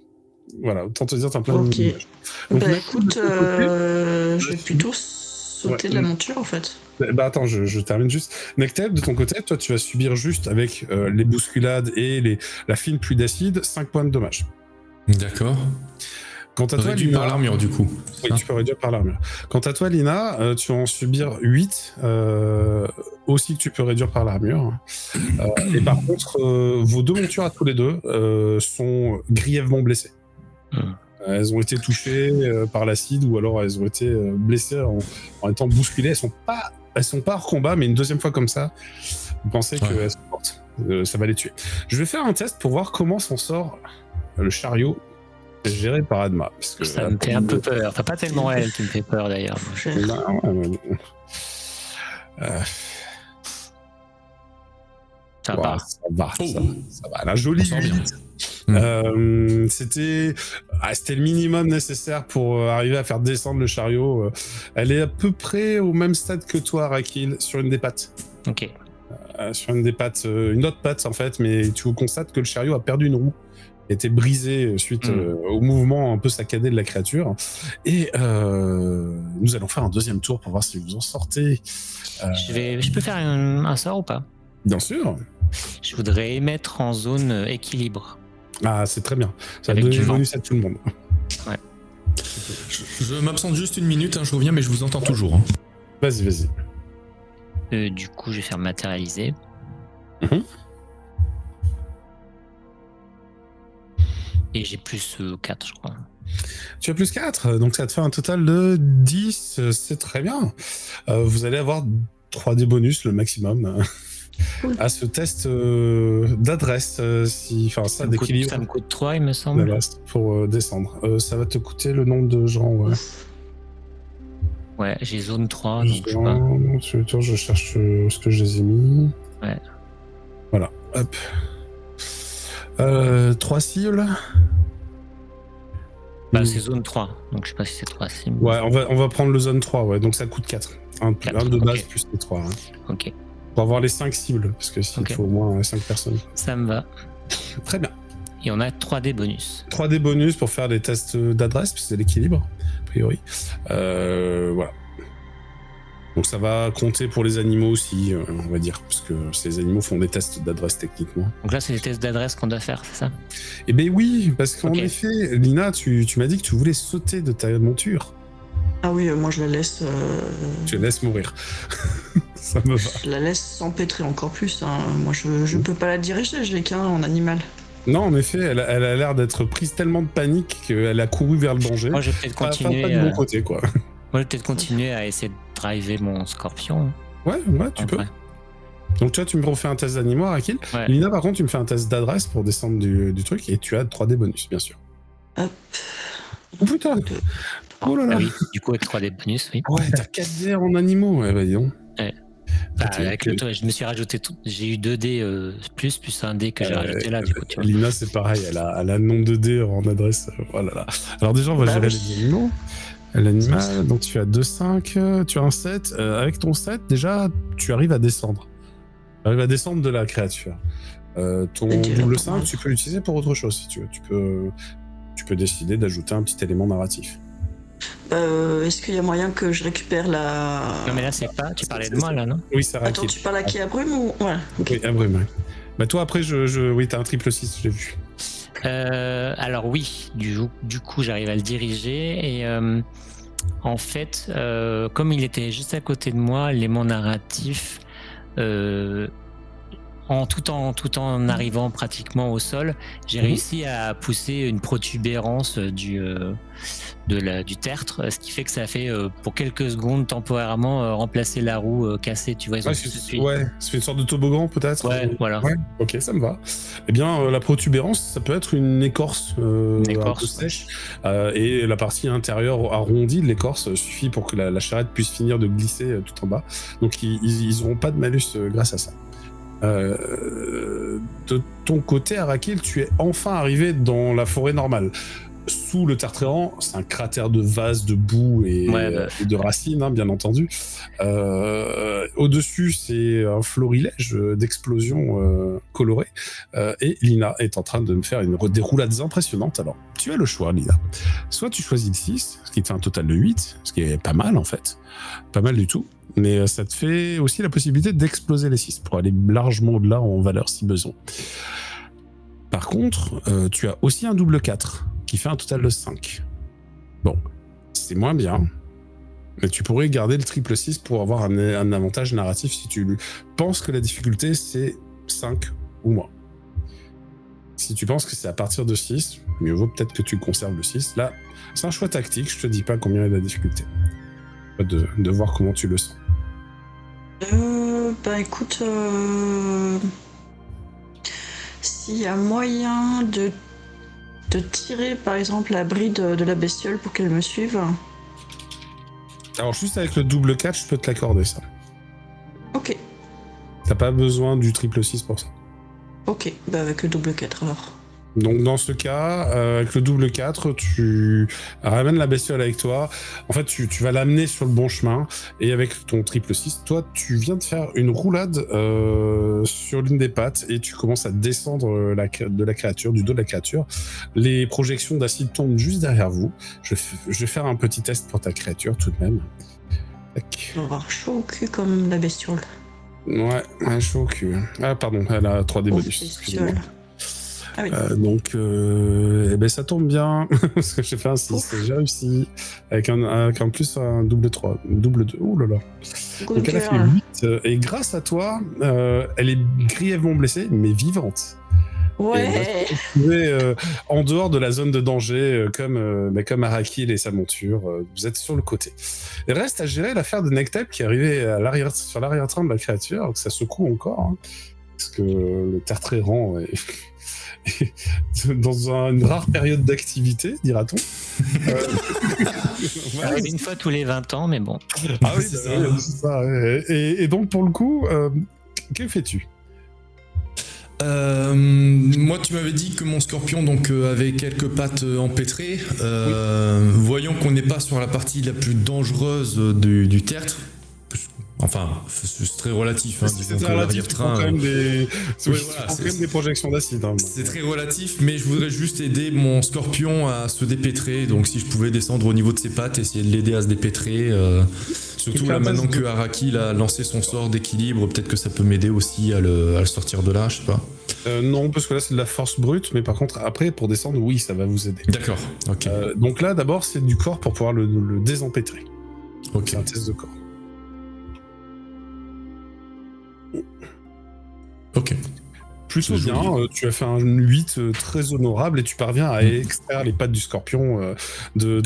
Voilà, autant te dire, t'es en plein milieu du nuage. Donc, écoute, je vais plutôt sauter de la monture, en fait. Attends, je termine juste. Nectep, de ton côté, toi, tu vas subir juste avec les bousculades et la fine pluie d'acide 5 points de dommage. D'accord. Quant à toi, réduit Lina, par l'armure, du coup. Oui, tu peux réduire par l'armure. Quant à toi, Lina, tu vas en subir 8, aussi que tu peux réduire par l'armure. Et par contre, vos 2 montures à tous les deux sont grièvement blessées. Elles ont été touchées par l'acide ou alors elles ont été blessées en étant bousculées. Elles sont pas hors combat, mais une deuxième fois comme ça, vous pensez qu'elles sont mortes. Ça va les tuer. Je vais faire un test pour voir comment s'en sort le chariot géré par Adma. Parce que, ça me fait un peu peur. Enfin, pas tellement elle qui me fait peur d'ailleurs. Ça va. Ça va. La jolie visite. C'était le minimum nécessaire pour arriver à faire descendre le chariot. Elle est à peu près au même stade que toi, Rakil, sur une des pattes. Ok. Sur une des pattes, une autre patte en fait, mais tu constates que le chariot a perdu une roue. A été brisé suite au mouvement un peu saccadé de la créature. Et nous allons faire un deuxième tour pour voir si vous en sortez. Je peux faire un sort ou pas? Bien sûr. Je voudrais émettre en zone équilibre. Ah, c'est très bien. Ça Avec donne du du vent. bonus à tout le monde. Ouais. Je m'absente juste une minute, je reviens, mais je vous entends toujours. Hein. Vas-y. Du coup, je vais faire matérialiser. Et j'ai plus 4, je crois. Tu as plus 4, donc ça te fait un total de 10, c'est très bien. Vous allez avoir 3D bonus, le maximum, à ce test d'adresse, ça d'équilibre. Ça me coûte 3, il me semble. Pour descendre. Ça va te coûter le nombre de gens, ouais. Ouais, j'ai zone 3, donc je cherche ce que je les ai mis. Ouais. Voilà, hop. 3 cibles. C'est zone 3, donc je sais pas si c'est 3 cibles. Ouais, on va prendre le zone 3, ouais, donc ça coûte 4. Un de base plus les 3. Hein. Ok. Pour avoir les 5 cibles, parce que s'il faut au moins 5 personnes. Ça me va. Très bien. Et on a 3D bonus. 3D bonus pour faire des tests d'adresse, parce que c'est l'équilibre, a priori. Voilà. Donc ça va compter pour les animaux aussi, on va dire, parce que ces animaux font des tests d'adresse techniquement. Donc là, c'est des tests d'adresse qu'on doit faire, c'est ça? Eh bien oui, parce qu'en effet, Lina, tu m'as dit que tu voulais sauter de ta monture. Ah oui, moi je la laisse... Tu la laisses mourir. Ça me va. Je la laisse s'empêtrer encore plus. Hein. Moi je peux pas la diriger, je l'ai qu'un en animal. Non, en effet, elle a l'air d'être prise tellement de panique qu'elle a couru vers le danger. Moi, je vais peut-être continuer... Pas de bon côté, quoi. Moi, je vais peut-être continuer à essayer de driver mon scorpion. Ouais, tu peux. Donc toi, tu me refais un test d'animaux, Arakil. Ouais. Lina, par contre, tu me fais un test d'adresse pour descendre du truc et tu as 3D bonus, bien sûr. Hop. Oh putain. Oh là là. Ah oui, du coup, avec 3D bonus, oui. Ouais, t'as 4 dés en animaux. Ouais, bah dis donc. Ouais. Bah, avec le je me suis rajouté tout. J'ai eu 2 dés plus un dé que j'ai rajouté là, du coup. Tu vois. Lina, c'est pareil, elle a nombre de dés en adresse. Oh là là. Alors déjà, on va gérer les animaux. L'animal, donc tu as 2, 5, tu as un 7. Avec ton 7, déjà, tu arrives à descendre. Tu arrives à descendre de la créature. Ton double 5, tu peux l'utiliser pour autre chose si tu veux. Tu peux décider d'ajouter un petit élément narratif. Est-ce qu'il y a moyen que je récupère la... Non mais là c'est pas... Tu parlais de moi là, non? Oui, ça Attends, tu parles à qui, à Brume ou... Ouais, okay. Oui, à Brume, ouais. Bah toi après, oui, t'as un triple 6, je l'ai vu. Alors oui, du coup j'arrive à le diriger et en fait, comme il était juste à côté de moi, l'élément narratif, tout en arrivant pratiquement au sol, j'ai réussi à pousser une protubérance du tertre, ce qui fait que ça a fait pour quelques secondes temporairement remplacer la roue cassée, tu vois. C'est une sorte de toboggan peut-être. Ouais, voilà. Ouais, ok, ça me va. Eh bien, la protubérance, ça peut être une écorce, un peu sèche, et la partie intérieure arrondie de l'écorce suffit pour que la charrette puisse finir de glisser tout en bas. Donc ils n'auront pas de malus grâce à ça. De ton côté, Arakil, tu es enfin arrivé dans la forêt normale. Sous le Tartréran, c'est un cratère de vase, de boue et de racines, hein, bien entendu. Au-dessus, c'est un florilège d'explosions colorées. Et Lina est en train de me faire des roulades impressionnantes. Alors, tu as le choix, Lina. Soit tu choisis le 6, ce qui te fait un total de 8, ce qui est pas mal, en fait. Pas mal du tout. Mais ça te fait aussi la possibilité d'exploser les 6 pour aller largement au-delà en valeur si besoin. Par contre, tu as aussi un double 4 qui fait un total de 5. Bon, c'est moins bien, mais tu pourrais garder le triple 6 pour avoir un avantage narratif si tu penses que la difficulté c'est 5 ou moins. Si tu penses que c'est à partir de 6, mieux vaut peut-être que tu conserves le 6. Là, c'est un choix tactique, je te dis pas combien est la difficulté. De voir comment tu le sens. Bah écoute, s'il y a moyen de tirer par exemple la bride de la bestiole pour qu'elle me suive. Alors juste avec le double 4, je peux te l'accorder ça. Ok. T'as pas besoin du triple 6 pour ça. Ok, bah avec le double 4 alors. Donc dans ce cas, avec le double 4, tu ramènes la bestiole avec toi. En fait, tu vas l'amener sur le bon chemin. Et avec ton triple 6, toi, tu viens de faire une roulade sur l'une des pattes et tu commences à descendre de la créature, du dos de la créature. Les projections d'acide tombent juste derrière vous. Je vais faire un petit test pour ta créature tout de même. On va avoir chaud au cul comme la bestiole. Ouais, chaud au cul. Ah pardon, elle a 3D bonus. Excusez-moi. Ah oui. Donc, ça tombe bien, parce que j'ai fait un 6, j'ai réussi, avec un plus un double 3, double 2, oh là là. Donc elle a fait 8, et grâce à toi, elle est grièvement blessée, mais vivante. Ouais. En dehors de la zone de danger, comme Arakil et sa monture, vous êtes sur le côté. Il reste à gérer l'affaire de Nectep qui est arrivé sur l'arrière-train de la créature, que ça secoue encore, hein, parce que le Tartréran est... dans une rare période d'activité, dira-t-on. Voilà. Une fois tous les 20 ans, mais bon. Ah oui, c'est ça. Ouais. Et donc, pour le coup, que fais-tu ? Moi, tu m'avais dit que mon scorpion avait quelques pattes empêtrées. Voyons qu'on n'est pas sur la partie la plus dangereuse du tertre. Enfin, c'est très relatif. Hein, c'est très relatif, tu prends quand même des projections d'acide. Hein, c'est très relatif, mais je voudrais juste aider mon scorpion à se dépêtrer. Donc si je pouvais descendre au niveau de ses pattes, essayer de l'aider à se dépêtrer. Surtout là, maintenant que Araki a lancé son sort d'équilibre, peut-être que ça peut m'aider aussi à le sortir de là, je sais pas. Non, parce que là c'est de la force brute, mais par contre après pour descendre, oui, ça va vous aider. D'accord, ok. Donc là d'abord c'est du corps pour pouvoir le désempêtrer. Ok. C'est un test de corps. Ok. Plutôt bien, tu as fait un 8 très honorable et tu parviens à extraire les pattes du scorpion de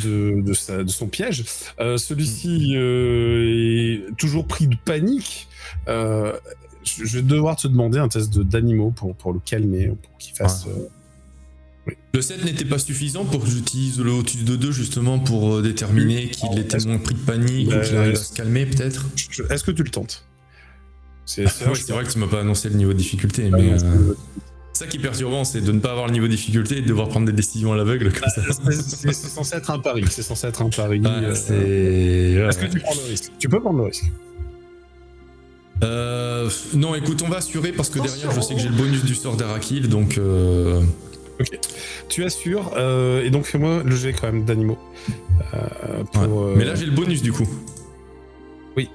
son piège. Celui-ci est toujours pris de panique. Je vais devoir te demander un test d'animaux pour le calmer, pour qu'il fasse... Oui. Le 7 n'était pas suffisant pour que j'utilise le au-dessus de 2 justement pour déterminer qu'il était moins pris de panique ou que j'arrive à se calmer peut-être. Est-ce que tu le tentes? C'est vrai que tu m'as pas annoncé le niveau de difficulté, mais ça qui est perturbant, c'est de ne pas avoir le niveau de difficulté et de devoir prendre des décisions à l'aveugle comme ça. C'est censé être un pari. C'est censé être un pari. Est-ce que tu prends le risque? Tu peux prendre le risque. Non, écoute, on va assurer parce que derrière, je sais que j'ai le bonus du sort d'Arakil, donc. Ok. Tu assures et donc fais-moi le jet quand même d'animaux. Mais là, j'ai le bonus du coup. Oui.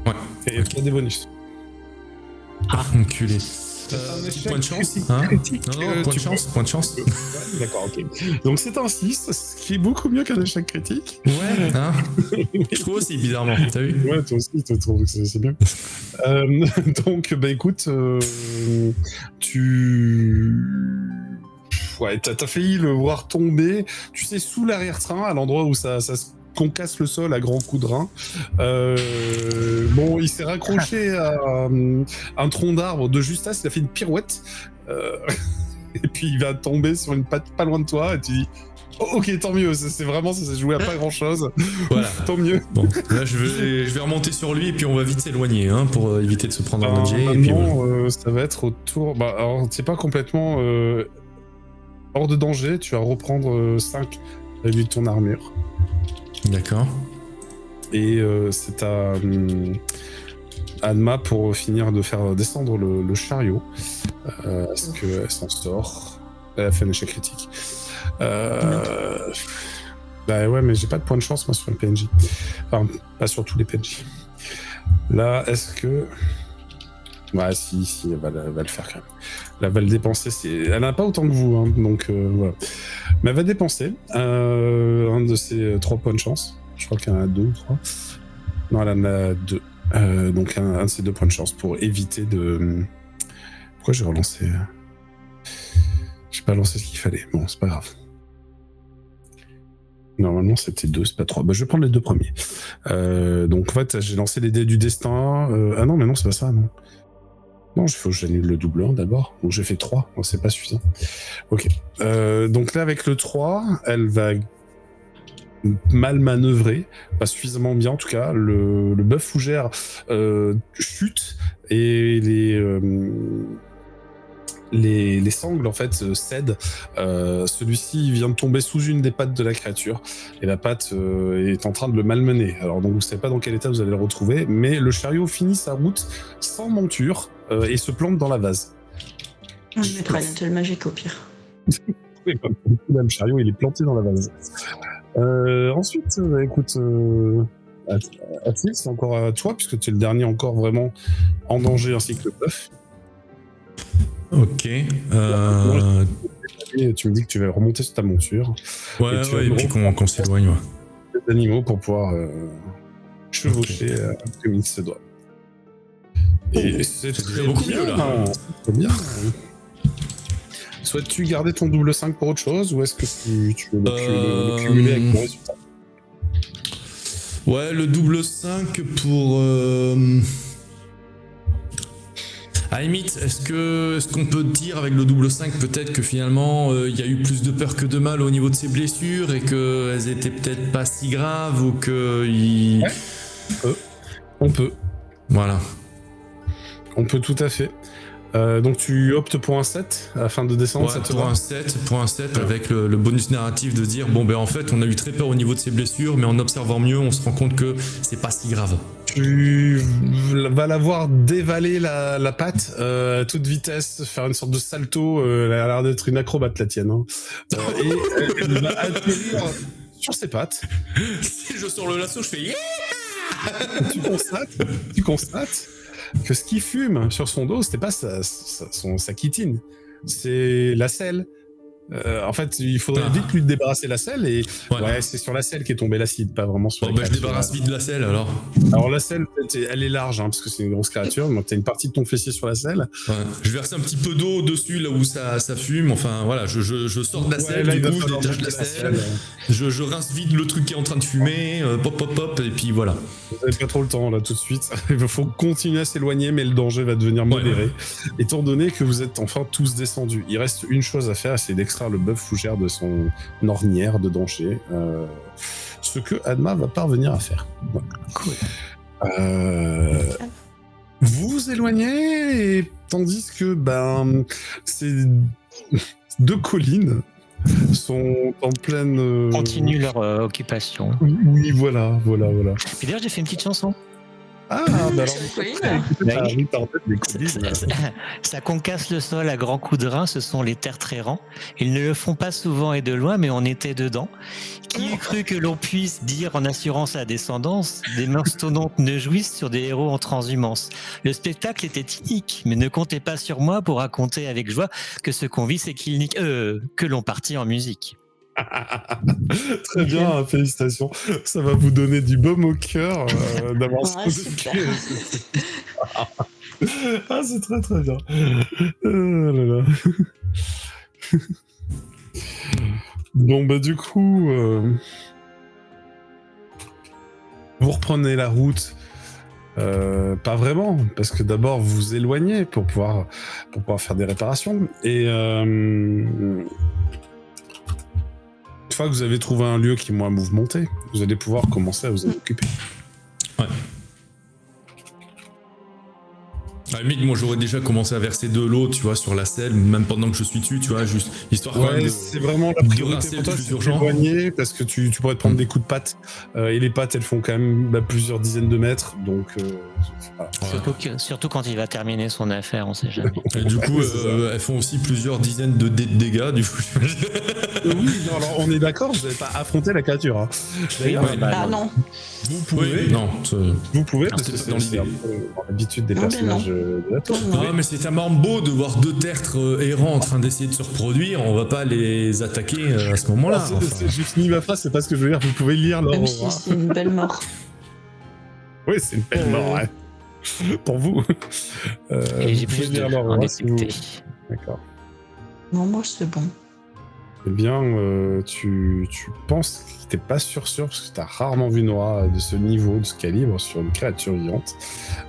Ouais. Et tu as des bonus. Ah, enculé. Point de chance, hein? Non, point de chance. Ouais, d'accord, ok. Donc c'est un 6, ce qui est beaucoup mieux qu'un échec critique. Ouais, hein. Je trouve aussi, bizarrement, t'as vu? Ouais, toi aussi, tu trouves que c'est bien. Donc, bah écoute, Ouais, t'as failli le voir tomber, tu sais, sous l'arrière-train, à l'endroit où ça qu'on casse le sol à grands coups de rein. Bon, il s'est raccroché à un tronc d'arbre de justesse, il a fait une pirouette, et puis il va tomber sur une patte pas loin de toi, et tu dis oh, ok, tant mieux, c'est vraiment, ça s'est joué à pas grand chose. Voilà. Tant mieux. Bon, là je vais remonter sur lui et puis on va vite s'éloigner hein, pour éviter de se prendre un objet. Non, ça va être autour. Bah, alors, c'est pas complètement hors de danger, tu vas reprendre 5 de ton armure. D'accord. Et c'est à Adma pour finir de faire descendre le chariot. Est-ce qu'elle s'en sort? Elle a fait un échec critique. Bah ouais, mais j'ai pas de point de chance moi sur le PNJ. Enfin, pas sur tous les PNJ. Là, est-ce que... Ouais, si, elle va le faire quand même. Là, elle va le dépenser. Elle n'a pas autant que vous, hein, donc voilà. Mais elle va dépenser un de ses 3 points de chance. Je crois qu'il y en a 2 ou 3. Non, elle en a 2. Donc un de ses 2 points de chance pour éviter de... Pourquoi j'ai relancé? J'ai pas lancé ce qu'il fallait. Bon, c'est pas grave. Normalement, c'était 2, c'est pas 3. Bah, je vais prendre les 2 premiers. Donc, en fait, j'ai lancé les dés du destin. Ah non, mais non, c'est pas ça, non. Non, il faut que j'annule le double 1 d'abord. Donc, j'ai fait 3. Bon, c'est pas suffisant. Ok. Donc là, avec le 3, elle va mal manœuvrer. Pas suffisamment bien, en tout cas. Le bœuf fougère chute et les sangles en fait cèdent. Celui-ci vient de tomber sous une des pattes de la créature et la patte est en train de le malmener. Alors donc vous savez pas dans quel état vous allez le retrouver, mais le chariot finit sa route sans monture et se plante dans la vase. On mettra une telle magique au pire. Oui, le chariot il est planté dans la vase. Ensuite, écoute, Atil, c'est encore à toi puisque tu es le dernier encore vraiment en danger ainsi que le bœuf. Ok. Tu me dis que tu vas remonter sur ta monture. Ouais, et puis qu'on s'éloigne. Des animaux pour pouvoir chevaucher comme il se doit. Et c'est très beaucoup bien, mieux là. C'est bien. Souhaites-tu garder ton double 5 pour autre chose ou est-ce que tu veux le cumuler avec ton résultat? Ouais, le double 5 pour... À la limite, est-ce qu'on peut dire avec le double 5 peut-être que finalement il y a eu plus de peur que de mal au niveau de ses blessures et qu'elles étaient peut-être pas si graves ou que... Ouais, on peut. Voilà. On peut tout à fait. Donc tu optes pour un 7 afin de descendre cette pour un 7 avec le bonus narratif de dire bon ben en fait on a eu très peur au niveau de ses blessures mais en observant mieux on se rend compte que c'est pas si grave. Tu vas la voir dévaler la patte à toute vitesse, faire une sorte de salto. Elle a l'air d'être une acrobate, la tienne. Hein. Et elle va atterrir sur ses pattes. Si je sors le lasso, je fais yeah. Tu constates que ce qui fume sur son dos, c'était pas sa chitine, c'est la selle. En fait, il faudrait vite lui débarrasser la selle et c'est sur la selle qu'est tombé l'acide, pas vraiment sur je débarrasse vite la selle alors. Alors la selle, elle est large parce que c'est une grosse créature, donc t'as une partie de ton fessier sur la selle. Ouais. Je verse un petit peu d'eau dessus là où ça fume, enfin voilà, je sors de la selle, du coup je détache la selle, je rince vite le truc qui est en train de fumer, pop, et puis voilà. Vous n'avez pas trop le temps là tout de suite, il faut continuer à s'éloigner mais le danger va devenir modéré. Étant donné que vous êtes enfin tous descendus, il reste une chose à faire, c'est d'extraire le bœuf fougère de son ornière de danger, ce que Adma va parvenir à faire. Voilà. Cool. Vous vous éloignez, et tandis que ces deux collines sont en pleine... Continuent leur occupation. Oui, voilà. Et d'ailleurs, j'ai fait une petite chanson. Ah, Ça concasse le sol à grands coups de rein, ce sont les terres-trérans. Ils ne le font pas souvent et de loin, mais on était dedans. Qui eût cru que l'on puisse dire en assurant sa descendance, des mœurs tonnantes ne jouissent sur des héros en transhumance. Le spectacle était inique, mais ne comptez pas sur moi pour raconter avec joie que ce qu'on vit, c'est que l'on partit en musique. Très bien, félicitations. Ça va vous donner du baume au cœur d'avoir Ah, c'est très très bien. Oh là là. Bon, du coup, vous reprenez la route. Pas vraiment, parce que d'abord vous vous éloignez pour pouvoir faire des réparations. Et une fois que vous avez trouvé un lieu qui est moins mouvementé, vous allez pouvoir commencer à vous en occuper. Ouais. À la limite, moi j'aurais déjà commencé à verser de l'eau, tu vois, sur la selle, même pendant que je suis dessus, tu vois, juste histoire c'est vraiment la priorité pour toi, c'est d'éloigner, parce que tu pourrais te prendre des coups de patte, et les pattes elles font quand même plusieurs dizaines de mètres, donc... Surtout quand il va terminer son affaire, on sait jamais. Et du coup, elles font aussi plusieurs dizaines de dégâts, du coup. Oui, non, alors on est d'accord, vous n'avez pas affronté la créature. Hein. Non. Vous pouvez. Oui, non, vous pouvez, parce que c'est dans l'idée. l'habitude des personnages de la tour. Non, mais c'est tellement beau de voir deux tertres errants en train d'essayer de se reproduire, on va pas les attaquer à ce moment-là. J'ai fini ma phrase, c'est pas ce que je veux dire, vous pouvez lire leur... Même si c'est une belle mort. Oui, c'est une belle mort, ouais. Pour vous. Et j'ai plus de en détecter. D'accord. Non, moi c'est bon. Eh bien, tu penses que t'es pas sûr, parce que t'as rarement vu une aura de ce niveau, de ce calibre, sur une créature vivante.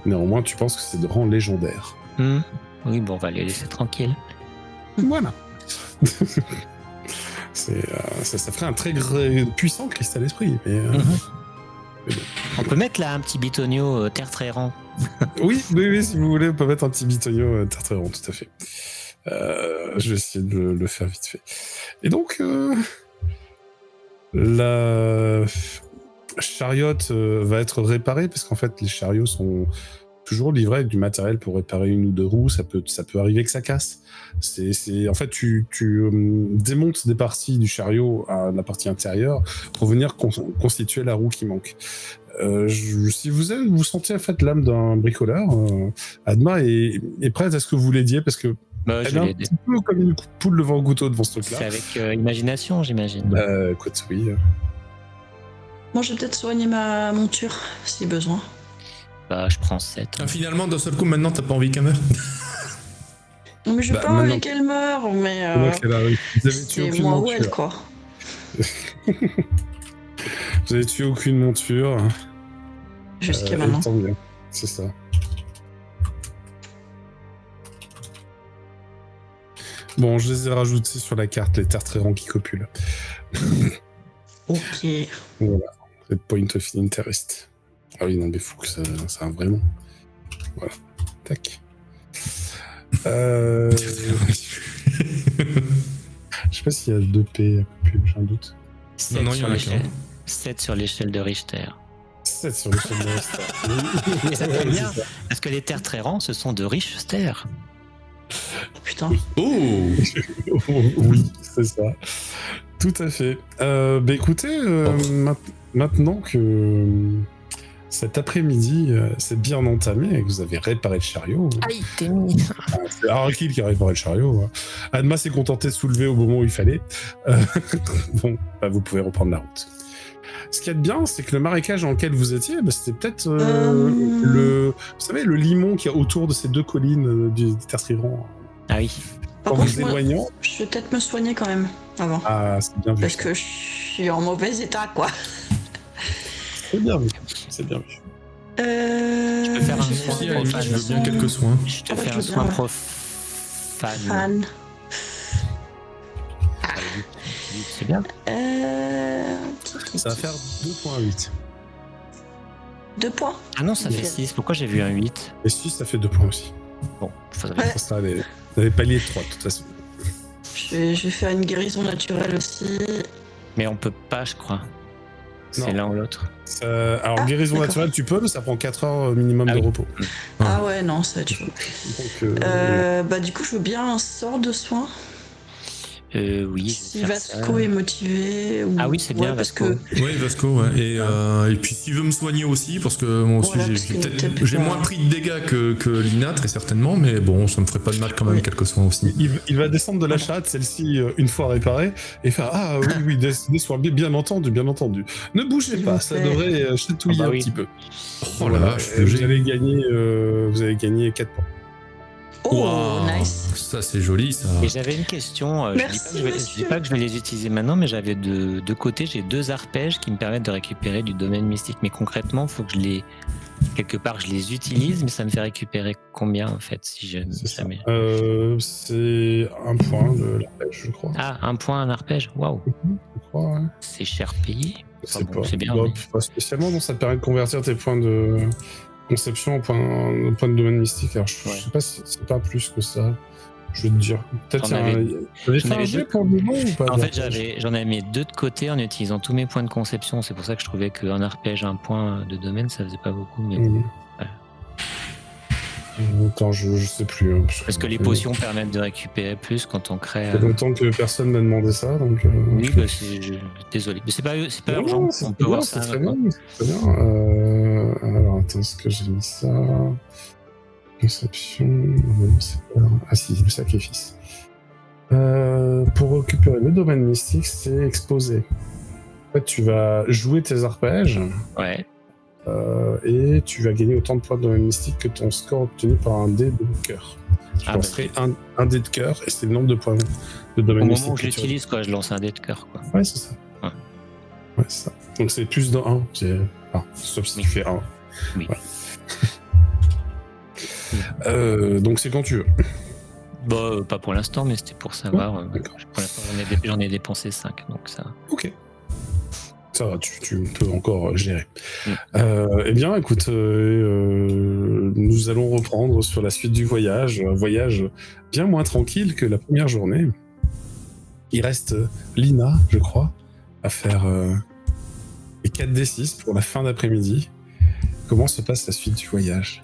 Néanmoins, tu penses que c'est de rang légendaire. Oui, bon, on va les laisser tranquilles. Voilà. Ça ferait un très puissant cristal esprit. Mais, On peut mettre là un petit bitonio terre-trérant. oui, si vous voulez, on peut mettre un petit bitonio terre-trérant, tout à fait. Je vais essayer de le faire vite fait. Et donc, la chariote va être réparée, parce qu'en fait, les chariots sont toujours livrés avec du matériel pour réparer une ou deux roues. Ça peut arriver que ça casse. En fait, tu démontes des parties du chariot à la partie intérieure pour venir constituer la roue qui manque. Si vous sentez en fait l'âme d'un bricoleur, Adma est prête à ce que vous l'aidiez, parce que elle est un petit peu comme une poule devant un goutteau devant ce truc-là. C'est avec imagination, j'imagine. Écoute, oui. Moi, je vais peut-être soigner ma monture, si besoin. Je prends 7. Ah, finalement, d'un seul coup, maintenant, t'as pas envie qu'elle meure. Non, mais j'ai pas envie qu'elle meure, mais... c'est moi ou elle, quoi. Vous avez tué aucune monture. Jusqu'à maintenant. Tant mieux, c'est ça. Bon, je les ai rajoutés sur la carte, les terres-trérans qui copulent. Ok. Voilà, le point of interest. Ah oui, non, mais faut que ça a un vrai nom. Voilà, tac. Je sais pas s'il y a 2P à copule, j'ai un doute. 7 sur l'échelle de Richter. 7 sur l'échelle de Richter. Et ça tombe bien, C'est ça. parce que les terres très rangs, ce sont de riches terres. Putain. Oh Oui, c'est ça. Tout à fait. Écoutez, maintenant que cet après-midi s'est bien entamé et que vous avez réparé le chariot, Aïe, t'es mis. c'est Harakil qui a réparé le chariot. Adma s'est contenté de soulever au moment où il fallait. Bon, vous pouvez reprendre la route. Ce qu'il y a de bien, c'est que le marécage dans lequel vous étiez, c'était peut-être vous savez, le limon qu'il y a autour de ces deux collines du Tertriran. Ah oui. Par En contre, vous moi, éloignant. je vais peut-être me soigner quand même avant. Ah, c'est bien vu. Parce que je suis en mauvais état, quoi. C'est bien vu. C'est bien vu. Je peux faire un je vais soin Si, faire à la une limite, je veux bien façon quelques soins. Je te Ah ouais, fais je un veux soin bien, ouais. profane. fan. C'est bien. Ça va faire 2.8. 2 points. Ah non, ça fait Ok. 6. Pourquoi j'ai vu un 8? Et si, ça fait 2 points aussi. Bon, faudrait... Ouais. Ça, vous avez palier de 3 de toute façon. Je vais faire une guérison naturelle aussi. Mais on peut pas, je crois. C'est Non. l'un ou l'autre. Alors, Ah, guérison d'accord. naturelle, tu peux, mais ça prend 4 heures minimum Ah de oui. repos. Ah ouais, non, ça va être chaud. Donc, Du coup, je veux bien un sort de soin. Oui, Si je vais faire ça. Vasco est motivé. Ou... Ah oui, c'est bien, parce Vasco. que Oui, Vasco, ouais. Et puis s'il veut me soigner aussi, parce que moi aussi Voilà, parce que peut-être j'ai pas- moins pris de dégâts que Lina, très certainement, mais bon, ça me ferait pas de mal quand même, Oui. quelques soins aussi. il va descendre de la charrette, celle-ci, une fois réparée, et faire Ah oui, des soins, bien entendu, bien entendu. Ne bougez S'il pas, vous ça plaît. devrait chatouiller Ah bah un oui. petit peu. Oh la vache, Et j'ai- vous avez gagné 4 points. Oh, Waouh, nice. ça c'est joli, ça. Et j'avais une question. Merci, je dis monsieur. pas que je vais les utiliser maintenant, mais j'avais de côté, j'ai 2 arpèges qui me permettent de récupérer du domaine mystique. Mais concrètement, il faut que quelque part, je les utilise, mais ça me fait récupérer combien en fait si je C'est ça. jamais. C'est 1 point de l'arpège, je crois. Ah, 1 point, un arpège. Waouh, Je crois, ouais. c'est cher payé. C'est bon, pas, c'est bien, bah, mais- pas spécialement, non, ça te permet de convertir tes points de conception en points de domaine mystique. Alors, je Ouais. sais pas si c'est pas plus que ça. Je vais te dire. Peut-être J'en avais- t'avais j'en fait un avais jet deux. pour le moment ou pas En fait, d'arpège j'en avais mis 2 de côté en utilisant tous mes points de conception. C'est pour ça que je trouvais qu'un arpège, 1 point de domaine, ça faisait pas beaucoup. Mais Mhm. Ouais. Attends, je sais plus. Hein, parce que les potions permettent de récupérer plus quand on crée. Ça fait longtemps que personne m'a demandé ça, donc. Oui, bah, désolé. Mais c'est pas Non, urgent. c'est On peut bien, voir c'est ça. très maintenant. bien. C'est très bien. Alors, attends, est-ce que j'ai mis ça Conception. Oui, c'est pas... Ah si, le sacrifice. Pour récupérer le domaine mystique, c'est exposé. En fait, tu vas jouer tes arpèges Ouais. et tu vas gagner autant de points de domaine mystique que ton score obtenu par un dé de cœur. Tu Ah, lancerais un dé de cœur et c'est le nombre de points de domaine Au mystique. moment où je que tu as. l'utilise, quoi, je lance un dé de cœur, quoi. Ouais, c'est ça. Ouais. Ouais, c'est ça. Donc c'est plus de 1. Sauf si tu fais 1. Oui. Donc c'est quand tu veux. Bah, pas pour l'instant, mais c'était pour savoir. d'accord. Pour l'instant, j'en ai dépensé 5, donc ça. Ok. Ça va, tu peux encore gérer. Mm. Eh bien, écoute, nous allons reprendre sur la suite du voyage. Un voyage bien moins tranquille que la première journée. Il reste Lina, je crois, à faire les 4d6 pour la fin d'après-midi. Comment se passe la suite du voyage?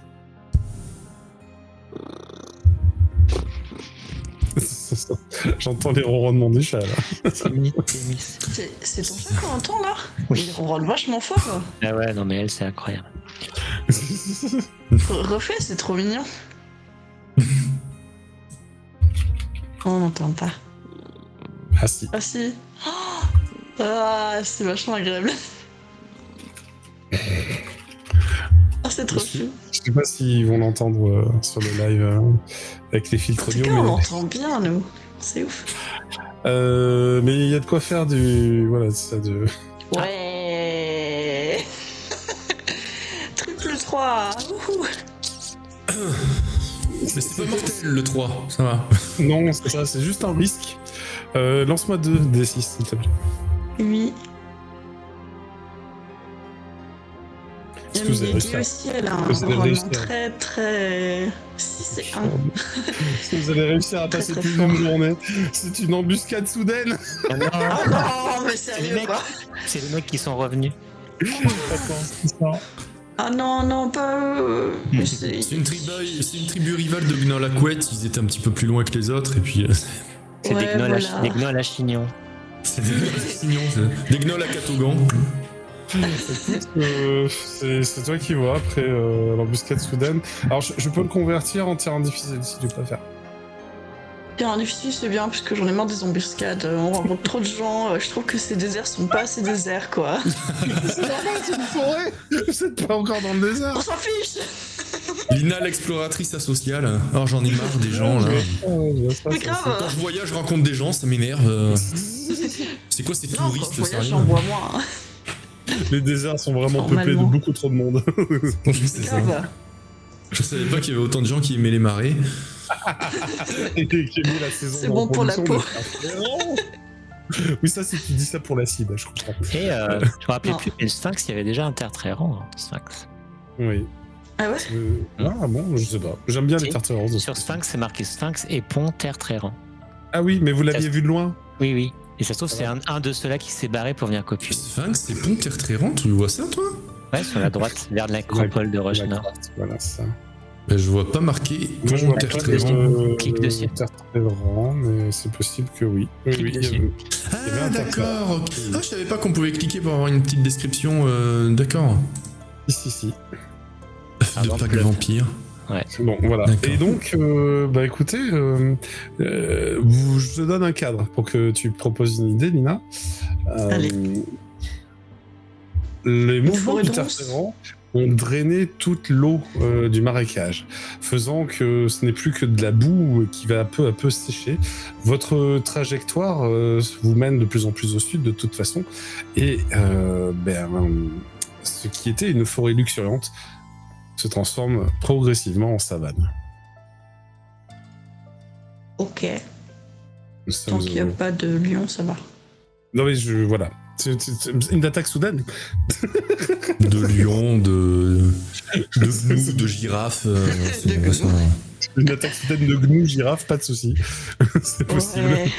J'entends les ronronnements du chat, là. C'est C'est ton chat qu'on entend là Oui. Il ronronne vachement fort. Ah ouais, non, mais elle, c'est incroyable. Refais, c'est trop mignon. On n'entend pas. Ah si. Ah si. Oh ah, c'est vachement agréable. Ah, c'est trop chou. Je sais pas s'ils vont l'entendre sur le live avec les filtres En tout audio, cas, on mais... l'entend bien, nous. C'est ouf. Mais il y a de quoi faire du... Voilà, ça de... Ouais. Triple 3. Wouhou. Mais c'est pas mortel le 3, ça va. Non, c'est ça, c'est juste un risque. Lance-moi 2 D6, s'il te plaît. Oui. Est-ce que vous avez réussi Milady à... aussi, elle a un vous avez rendement réussi à- très très... Si c'est un. Est-ce que vous allez réussir à passer très plus fort. d'une journée? C'est une embuscade soudaine. Ah non, Oh non, mais c'est les sérieux mecs. quoi. C'est les mecs qui sont revenus. Attends, c'est ça. Ah non, pas eux. C'est une tribu rivale de Gnoll à Couette, ils étaient un petit peu plus loin que les autres, et puis... C'est Ouais, des gnolls voilà. des gnolls à chignon. c'est des gnolls à Signon, des gnolls à Catogan. C'est toi qui vois après l'embuscade soudaine. Alors je peux le convertir en terrain difficile si tu préfères. Terrain difficile, c'est bien, parce que j'en ai marre des embuscades. On rencontre trop de gens. Je trouve que ces déserts sont pas assez déserts, quoi. C'est normal, c'est une forêt. Vous êtes pas encore dans le désert. On s'en fiche. Lina, l'exploratrice asociale. Alors j'en ai marre des gens, là. Mais grave. Quand je voyage, je rencontre des gens, ça m'énerve. C'est quoi ces Non, quand touristes, je voyage, sérieux j'en bois moins. Les déserts sont vraiment peuplés de Normalement. beaucoup trop de monde. C'est ça. Grave. Je savais pas qu'il y avait autant de gens qui aimaient les marées. Et qui aimait la saison C'est de bon pour la reproduction peau. de Terre. Oui, ça, c'est que tu dis ça pour l'acide, je comprends. Et je me rappelais Non. plus, mais le Sphinx, il y avait déjà un terre très rang, Sphinx. Oui. Ah ouais. Ah bon, je sais pas. J'aime bien les Si. tartares. Sur Sphinx, c'est marqué Sphinx et pont terre très rang. Ah oui, mais vous l'aviez vu de loin. Oui. Et ça se trouve, c'est un de ceux-là qui s'est barré pour venir copier. Sphinx, c'est Pont Terre Tréran, tu vois ça, toi? Ouais, sur la droite, vers l'acropole de Rochna. Voilà, ça. Ben, je vois pas marqué Moi, je Pont vois Terre pas Tréran. Clique dessus. Terre-Tréran, mais c'est possible que oui. Clique Oui, dessus. il y avait Ah, un d'accord. Ah, je savais pas qu'on pouvait cliquer pour avoir une petite description. D'accord. Si. De Avant pas que Club. vampire. Bon, voilà. D'accord. Et donc, bah écoutez, je te donne un cadre pour que tu proposes une idée, Lina. Allez. Les mouvements forêt du de ronces. Terre-Tréran ont drainé toute l'eau du marécage, faisant que ce n'est plus que de la boue qui va peu à peu sécher. Votre trajectoire vous mène de plus en plus au sud de toute façon, et ce qui était une forêt luxuriante se transforme progressivement en savane. Ok. Nous Tant sommes qu'il n'y a pas de lion, ça va. Non mais voilà. C'est une attaque soudaine. De lion, de gnous, de girafe. C'est De ça. Une attaque soudaine de gnou, girafe, pas de souci. C'est possible. Ouais.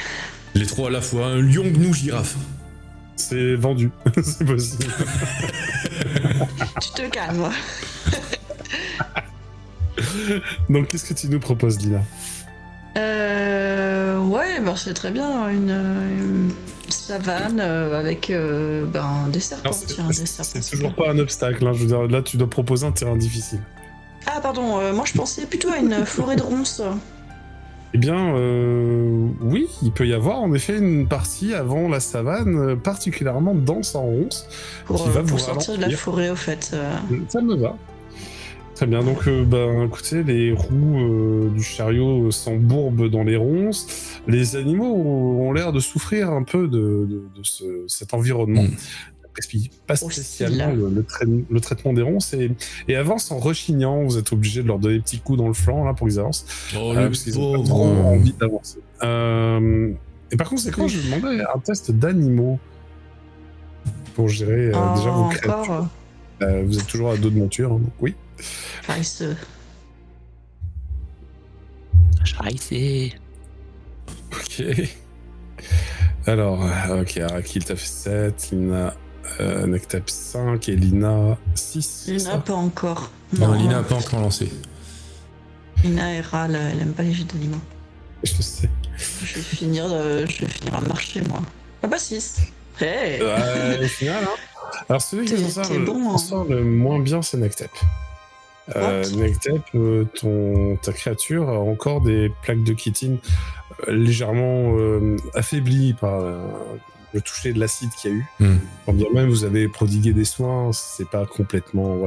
Les trois à la fois. Un lion, gnou, girafe. C'est vendu. C'est possible. Tu te calmes. Donc qu'est-ce que tu nous proposes, Lina? Ouais, bah c'est très bien. Une savane avec des serpents. Alors, Tiens, des serpents. c'est toujours pas un obstacle. Hein. Je veux dire, là, tu dois proposer un terrain difficile. Ah, pardon, moi je pensais plutôt à une forêt de ronces. Eh bien, oui, il peut y avoir en effet une partie avant la savane particulièrement dense en ronces. Pour, Qui va vous pour sortir de la ralentir. forêt, au fait. Ça me va. Très bien, donc écoutez, les roues du chariot s'embourbent dans les ronces. Les animaux ont l'air de souffrir un peu de cet environnement. Pas spécialement le traitement des ronces et avancent en rechignant. Vous êtes obligé de leur donner des petits coups dans le flanc là, pour qu'ils avancent. Oh, Parce qu'ils ont pas trop envie d'avancer. Et par conséquent, je demandais un test d'animaux pour gérer déjà vos créatures. Encore. Vous êtes toujours à dos de monture, hein, donc oui. Scheiße. Scheiße. Ok. Alors, ok, Arakil t'a fait 7, Lina, Nectep 5 et Lina 6. Lina, pas encore. Non, Lina n'a pas encore lancé. Lina, elle râle, elle aime pas les jeux d'aliments. Je sais. Je vais finir à marcher, moi. Ah bah 6. Hey. Au final, hein. Alors celui qui s'en T'es bon, hein. sort le moins bien, c'est Nectep. Nectep, ta créature a encore des plaques de chitine légèrement affaiblies par le toucher de l'acide qu'il y a eu. Quand bien même vous avez prodigué des soins, c'est pas complètement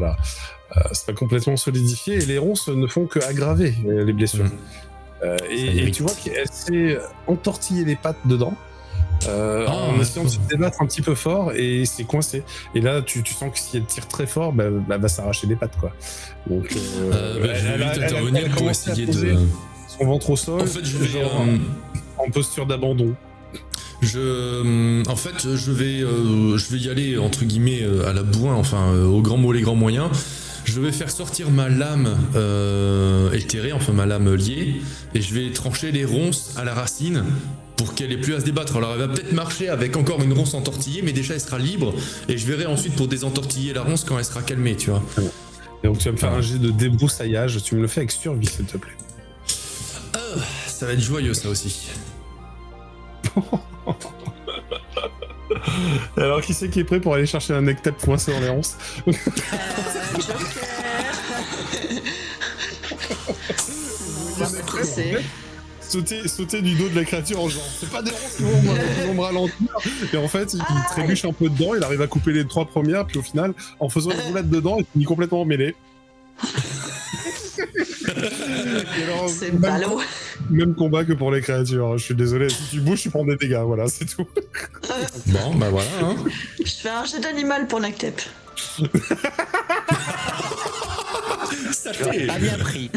c'est pas complètement solidifié et les ronces ne font que aggraver les blessures. Et tu vois qu'elle s'est entortillée les pattes dedans. En essayant de se débattre un petit peu fort et c'est coincé. Et là, tu sens que si elle tire très fort, elle va s'arracher les pattes, quoi. Donc, je vais vite intervenir pour essayer de. Son ventre au sol. En fait, je vais en posture d'abandon. En fait, je vais y aller entre guillemets à la bourrin, enfin au grand mot les grands moyens. Je vais faire sortir ma lame éthérée, enfin ma lame liée, et je vais trancher les ronces à la racine pour qu'elle ait plus à se débattre. Alors elle va peut-être marcher avec encore une ronce entortillée, mais déjà elle sera libre, et je verrai ensuite pour désentortiller la ronce quand elle sera calmée, tu vois. Et donc tu vas me faire un jet de débroussaillage, tu me le fais avec survie s'il te plaît. Ça va être joyeux ça aussi. Alors qui c'est qui est prêt pour aller chercher un nectep coincé dans les ronces? Sauter du dos de la créature en genre c'est pas des ronces qui vont me ralentir, et en fait il trébuche un peu dedans, il arrive à couper les 3 premières, puis au final en faisant une roulette dedans il finit complètement mêlé. C'est ballot. Même combat que pour les créatures, je suis désolé, si tu bouges tu prends des dégâts, voilà c'est tout. Bon bah voilà hein. Je fais un jet d'animal pour Nectep. Ça Pas bien pris.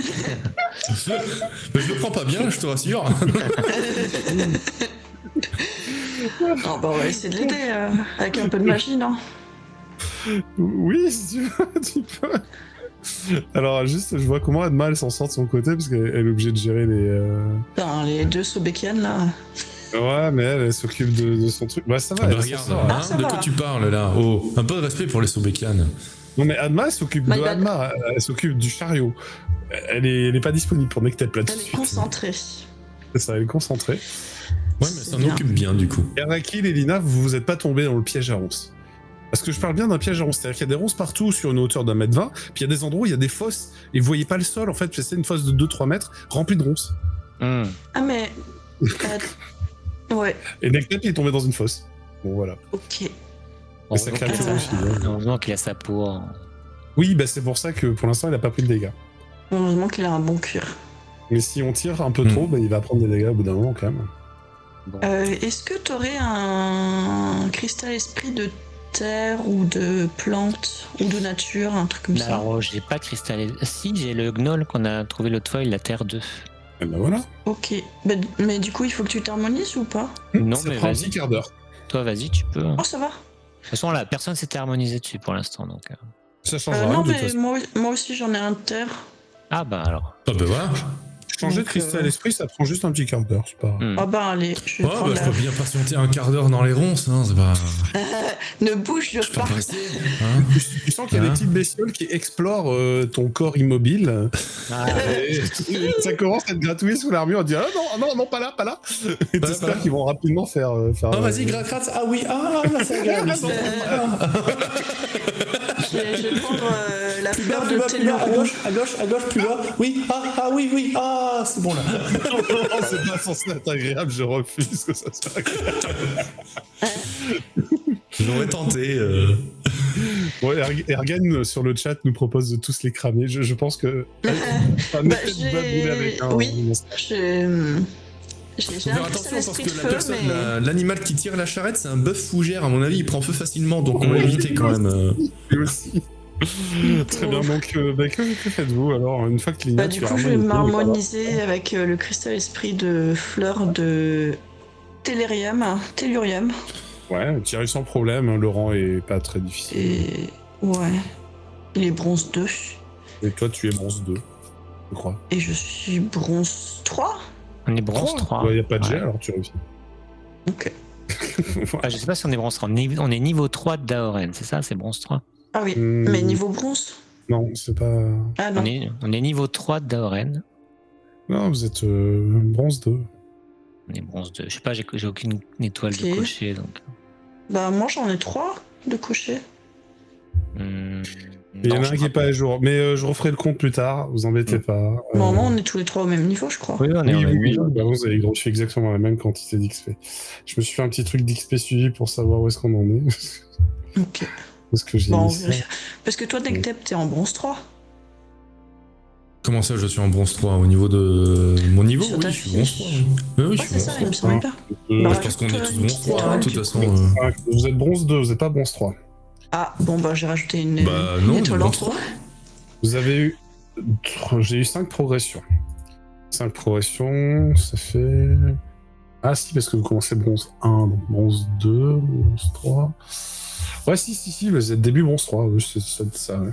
Mais je le prends pas bien, je te rassure. Oh, bah on va essayer de l'aider avec un peu de magie, non? Oui si tu veux, tu peux. Alors juste je vois comment Adma elle s'en sort de son côté parce qu'elle est obligée de gérer Les 2 Sobekian là. Ouais mais elle s'occupe de son truc. Bah ça va, elle regarde, s'en sort. hein, de quoi tu parles là? Oh, un peu de respect pour les Sobekian. Non mais Adma elle s'occupe de Adma, elle s'occupe du chariot. Elle est pas disponible pour Nectep là tout de suite. Elle est concentrée. C'est ça, elle est concentrée. Ouais mais ça en occupe bien du coup. Et Arakil et Lina, vous êtes pas tombés dans le piège à ronces. Parce que je parle bien d'un piège à ronces, c'est-à-dire qu'il y a des ronces partout sur une hauteur d'1,20 m, puis il y a des endroits où il y a des fosses, et vous voyez pas le sol en fait, c'est une fosse de 2-3 mètres remplie de ronces. Ah mais... ouais. Et Nectep il est tombé dans une fosse. Bon voilà. Ok. Mais sa créature aussi. Heureusement qu'il a sa peau. Oui, bah c'est pour ça que pour l'instant il a pas pris de dégâts. Heureusement qu'il a un bon cuir. Mais si on tire un peu trop, bah, il va prendre des dégâts au bout d'un moment quand même. Bon. Est-ce que t'aurais un cristal esprit de terre ou de plante ou de nature, un truc comme ça? Alors j'ai pas cristal. Si, j'ai le gnoll qu'on a trouvé l'autre fois, il a terre 2. Et bah voilà. Ok. Mais du coup il faut que tu t'harmonises ou pas? Non Ça mais prend un vas-y. petit quart d'heure. Toi vas-y, tu peux. De Oh ça va. toute façon là, personne s'était harmonisé dessus pour l'instant donc. Ça change rien Non de toute mais façon. moi aussi j'en ai un de terre. Ah bah alors. Ah bah voilà. Changer de Donc, cristal esprit, ça prend juste un petit quart d'heure, c'est pas... Hmm. Ah bah allez, je vais Ouais, prendre bah, je peux bien patienter un quart d'heure dans les ronces, hein, c'est pas... Ne bouge Je peux pas. pas rester, hein. Tu sens qu'il y a des petites bestioles qui explorent ton corps immobile. Ah, Et ça commence à être gratouillé sous l'armure, on dit ah non, pas là. Et Pas t'espères là. qu'ils vont rapidement faire. Oh vas-y, gratte, ah oui, là c'est agréable. Je vais prendre la fleur Plus de bas, Tellurium. à gauche, plus bas. Oui, oui, c'est bon là. Non, c'est pas censé être agréable, je refuse que ça soit agréable. J'aurais tenté. Ouais, Ergan sur le chat nous propose de tous les cramer. Je pense que. Oui, j'ai Faut un faire attention cristal parce esprit que de la feu, personne, mais... l'animal qui tire la charrette, c'est un bœuf fougère. À mon avis, il prend feu facilement, donc on va éviter quand même. Lui aussi. Très bien, donc que faites-vous alors une fois que Lina Du coup, je vais m'harmoniser avec le cristal esprit de fleur de Tellurium. Ouais, tirez sans problème, hein, le rang est pas très difficile. Et ouais, il est bronze 2. Et toi, tu es bronze 2, je crois. Et je suis bronze 3. on est bronze 3. Il n'y a pas de jet, Ouais. alors tu réussis. Ok. Ah, je sais pas si on est bronze 3. On est niveau 3 de Daoren, c'est ça? C'est bronze 3. Ah oui, mais niveau bronze? Non, c'est pas... Ah non. On est niveau 3 de Daoren. Non, vous êtes bronze 2. On est bronze 2. Je sais pas, j'ai aucune étoile de Ok. cocher donc. Bah moi j'en ai 3 de cocher. Il y en a un qui est pas à jour, mais je referai le compte plus tard, vous embêtez pas. Normalement on est tous les 3 au même niveau je crois. Oui, on est au même niveau. Bah, vous avez je suis exactement la même quantité d'XP. Je me suis fait un petit truc d'XP suivi pour savoir où est-ce qu'on en est. Ok. Parce que j'ai Bon, on mis ça. vérifie. Parce que toi Nectep t'es en bronze 3. Comment ça, je suis en bronze 3 au niveau de mon niveau? Sur Oui, ta je suis bronze 3. fiche. Oui, je Ouais suis c'est ça, bronze il me 3. semble pas. Je pense qu'on est tous bronze 3, hein, de toute façon. Vous êtes bronze 2, vous êtes pas bronze 3. Ah bon bah j'ai rajouté une Bah non, étoile en bronze trop. 3. Vous avez eu... J'ai eu 5 progressions. 5 progressions, ça fait... Ah si, parce que vous commencez bronze 1, donc bronze 2, bronze 3... Ouais, si, vous êtes début bronze 3, oui, c'est ça. Ouais.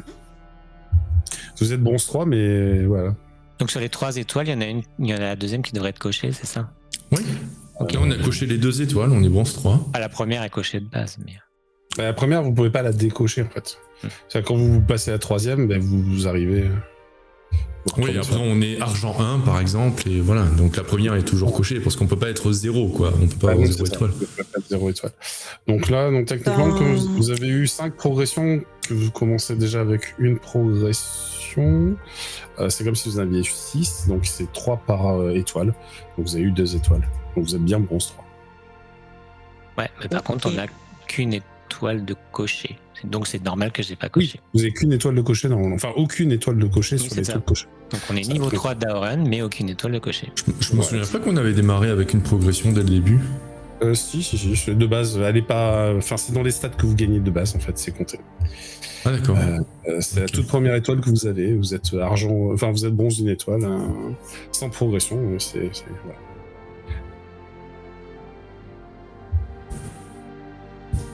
Vous êtes bronze 3, mais voilà. Donc sur les 3 étoiles, il y en a la deuxième qui devrait être cochée, c'est ça? Oui. Ok, on a coché les 2 étoiles, on est bronze 3. Ah, la première est cochée de base, mais... La première, vous pouvez pas la décocher en fait. C'est-à-dire quand vous passez à la 3e, vous arrivez. Oui, après on est argent 1 par exemple, et voilà, donc la première est toujours cochée parce qu'on peut pas être 0, quoi. On peut pas avoir 0 étoile. Vous pouvez pas être 0 étoile. Donc là, techniquement, comme vous avez eu 5 progressions, que vous commencez déjà avec une progression, c'est comme si vous en aviez 6, donc c'est 3 par étoile. Donc vous avez eu 2 étoiles. Donc vous êtes bien bronze 3. Ouais, mais par contre, on n'a qu'une étoile de cocher. Donc c'est normal que j'ai pas coché. Oui, vous n'avez qu'une étoile de cocher, normalement. Enfin, aucune étoile de cocher sur les étoiles cochées. Donc on est niveau 3 d'Aoran, mais aucune étoile de cocher. Je me souviens pas qu'on avait démarré avec une progression dès le début. Si. De base, elle est pas. Enfin, c'est dans les stats que vous gagnez de base, en fait, c'est compté. Ah, d'accord. C'est la toute première étoile que vous avez. Vous êtes argent. Enfin, vous êtes bronze d'une étoile, sans progression. Voilà.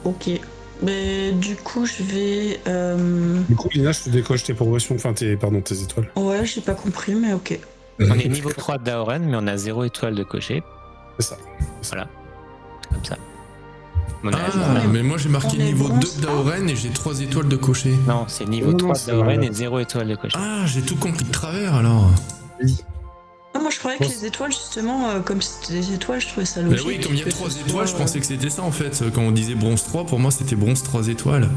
Ok. Mais du coup, je vais. Du coup, Lina, je te décoche tes progressions, enfin tes étoiles. Ouais, j'ai pas compris, mais ok. On est niveau 3 d'Aoran, mais on a 0 étoile de cocher. C'est ça. Voilà. Comme ça. Mais moi j'ai marqué niveau 2 d'Aoran et j'ai 3 étoiles de cocher. Non, c'est niveau 3 d'Aoran et 0 étoile de cocher. Ah, j'ai tout compris de travers alors. Oui. Ah, moi je croyais que les étoiles, justement, comme c'était des étoiles, je trouvais ça logique. Mais oui, comme il y a 3 étoiles, je pensais que c'était ça en fait. Quand on disait bronze 3, pour moi c'était bronze 3 étoiles.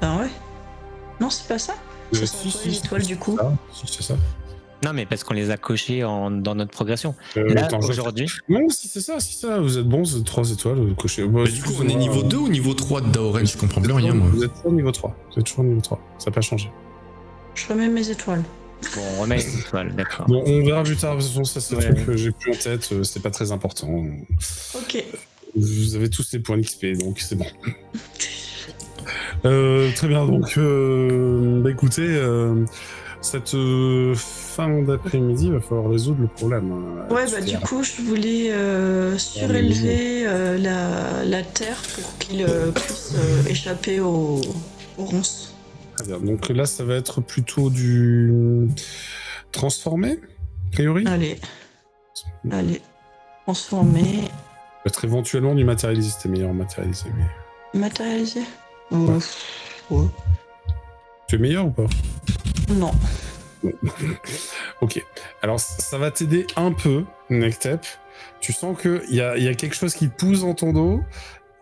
Ah ouais. Non, c'est pas ça. Si, les étoiles du coup. Si, c'est ça. Non, mais parce qu'on les a cochés dans notre progression. Là, aujourd'hui. Non, si c'est ça, vous êtes bronze 3 étoiles cochées. Mais du coup, on est niveau 2 ou niveau 3 d'Aoran? Je comprends plus rien moi. Vous êtes toujours niveau 3. Ça n'a pas changé. Je remets mes étoiles. Bon, on remet les étoiles, d'accord. Bon, on verra plus tard, de toute façon, ça c'est le truc que j'ai plus en tête, c'est pas très important. Ok. Vous avez tous les points d'XP, donc c'est bon. Très bien, donc écoutez, cette fin d'après-midi, il va falloir résoudre le problème. Ouais, du coup, je voulais surélever la terre pour qu'il puisse échapper aux ronces. Très bien, donc là, ça va être plutôt du transformé, a priori. Allez, transformé. Peut-être éventuellement du matérialisé, c'était meilleur en matérialisé. Mais... Matérialisé ouais. Tu es meilleur ou pas? Non. Ok. Alors, ça va t'aider un peu, Nectep. Tu sens qu'il y a quelque chose qui pousse dans ton dos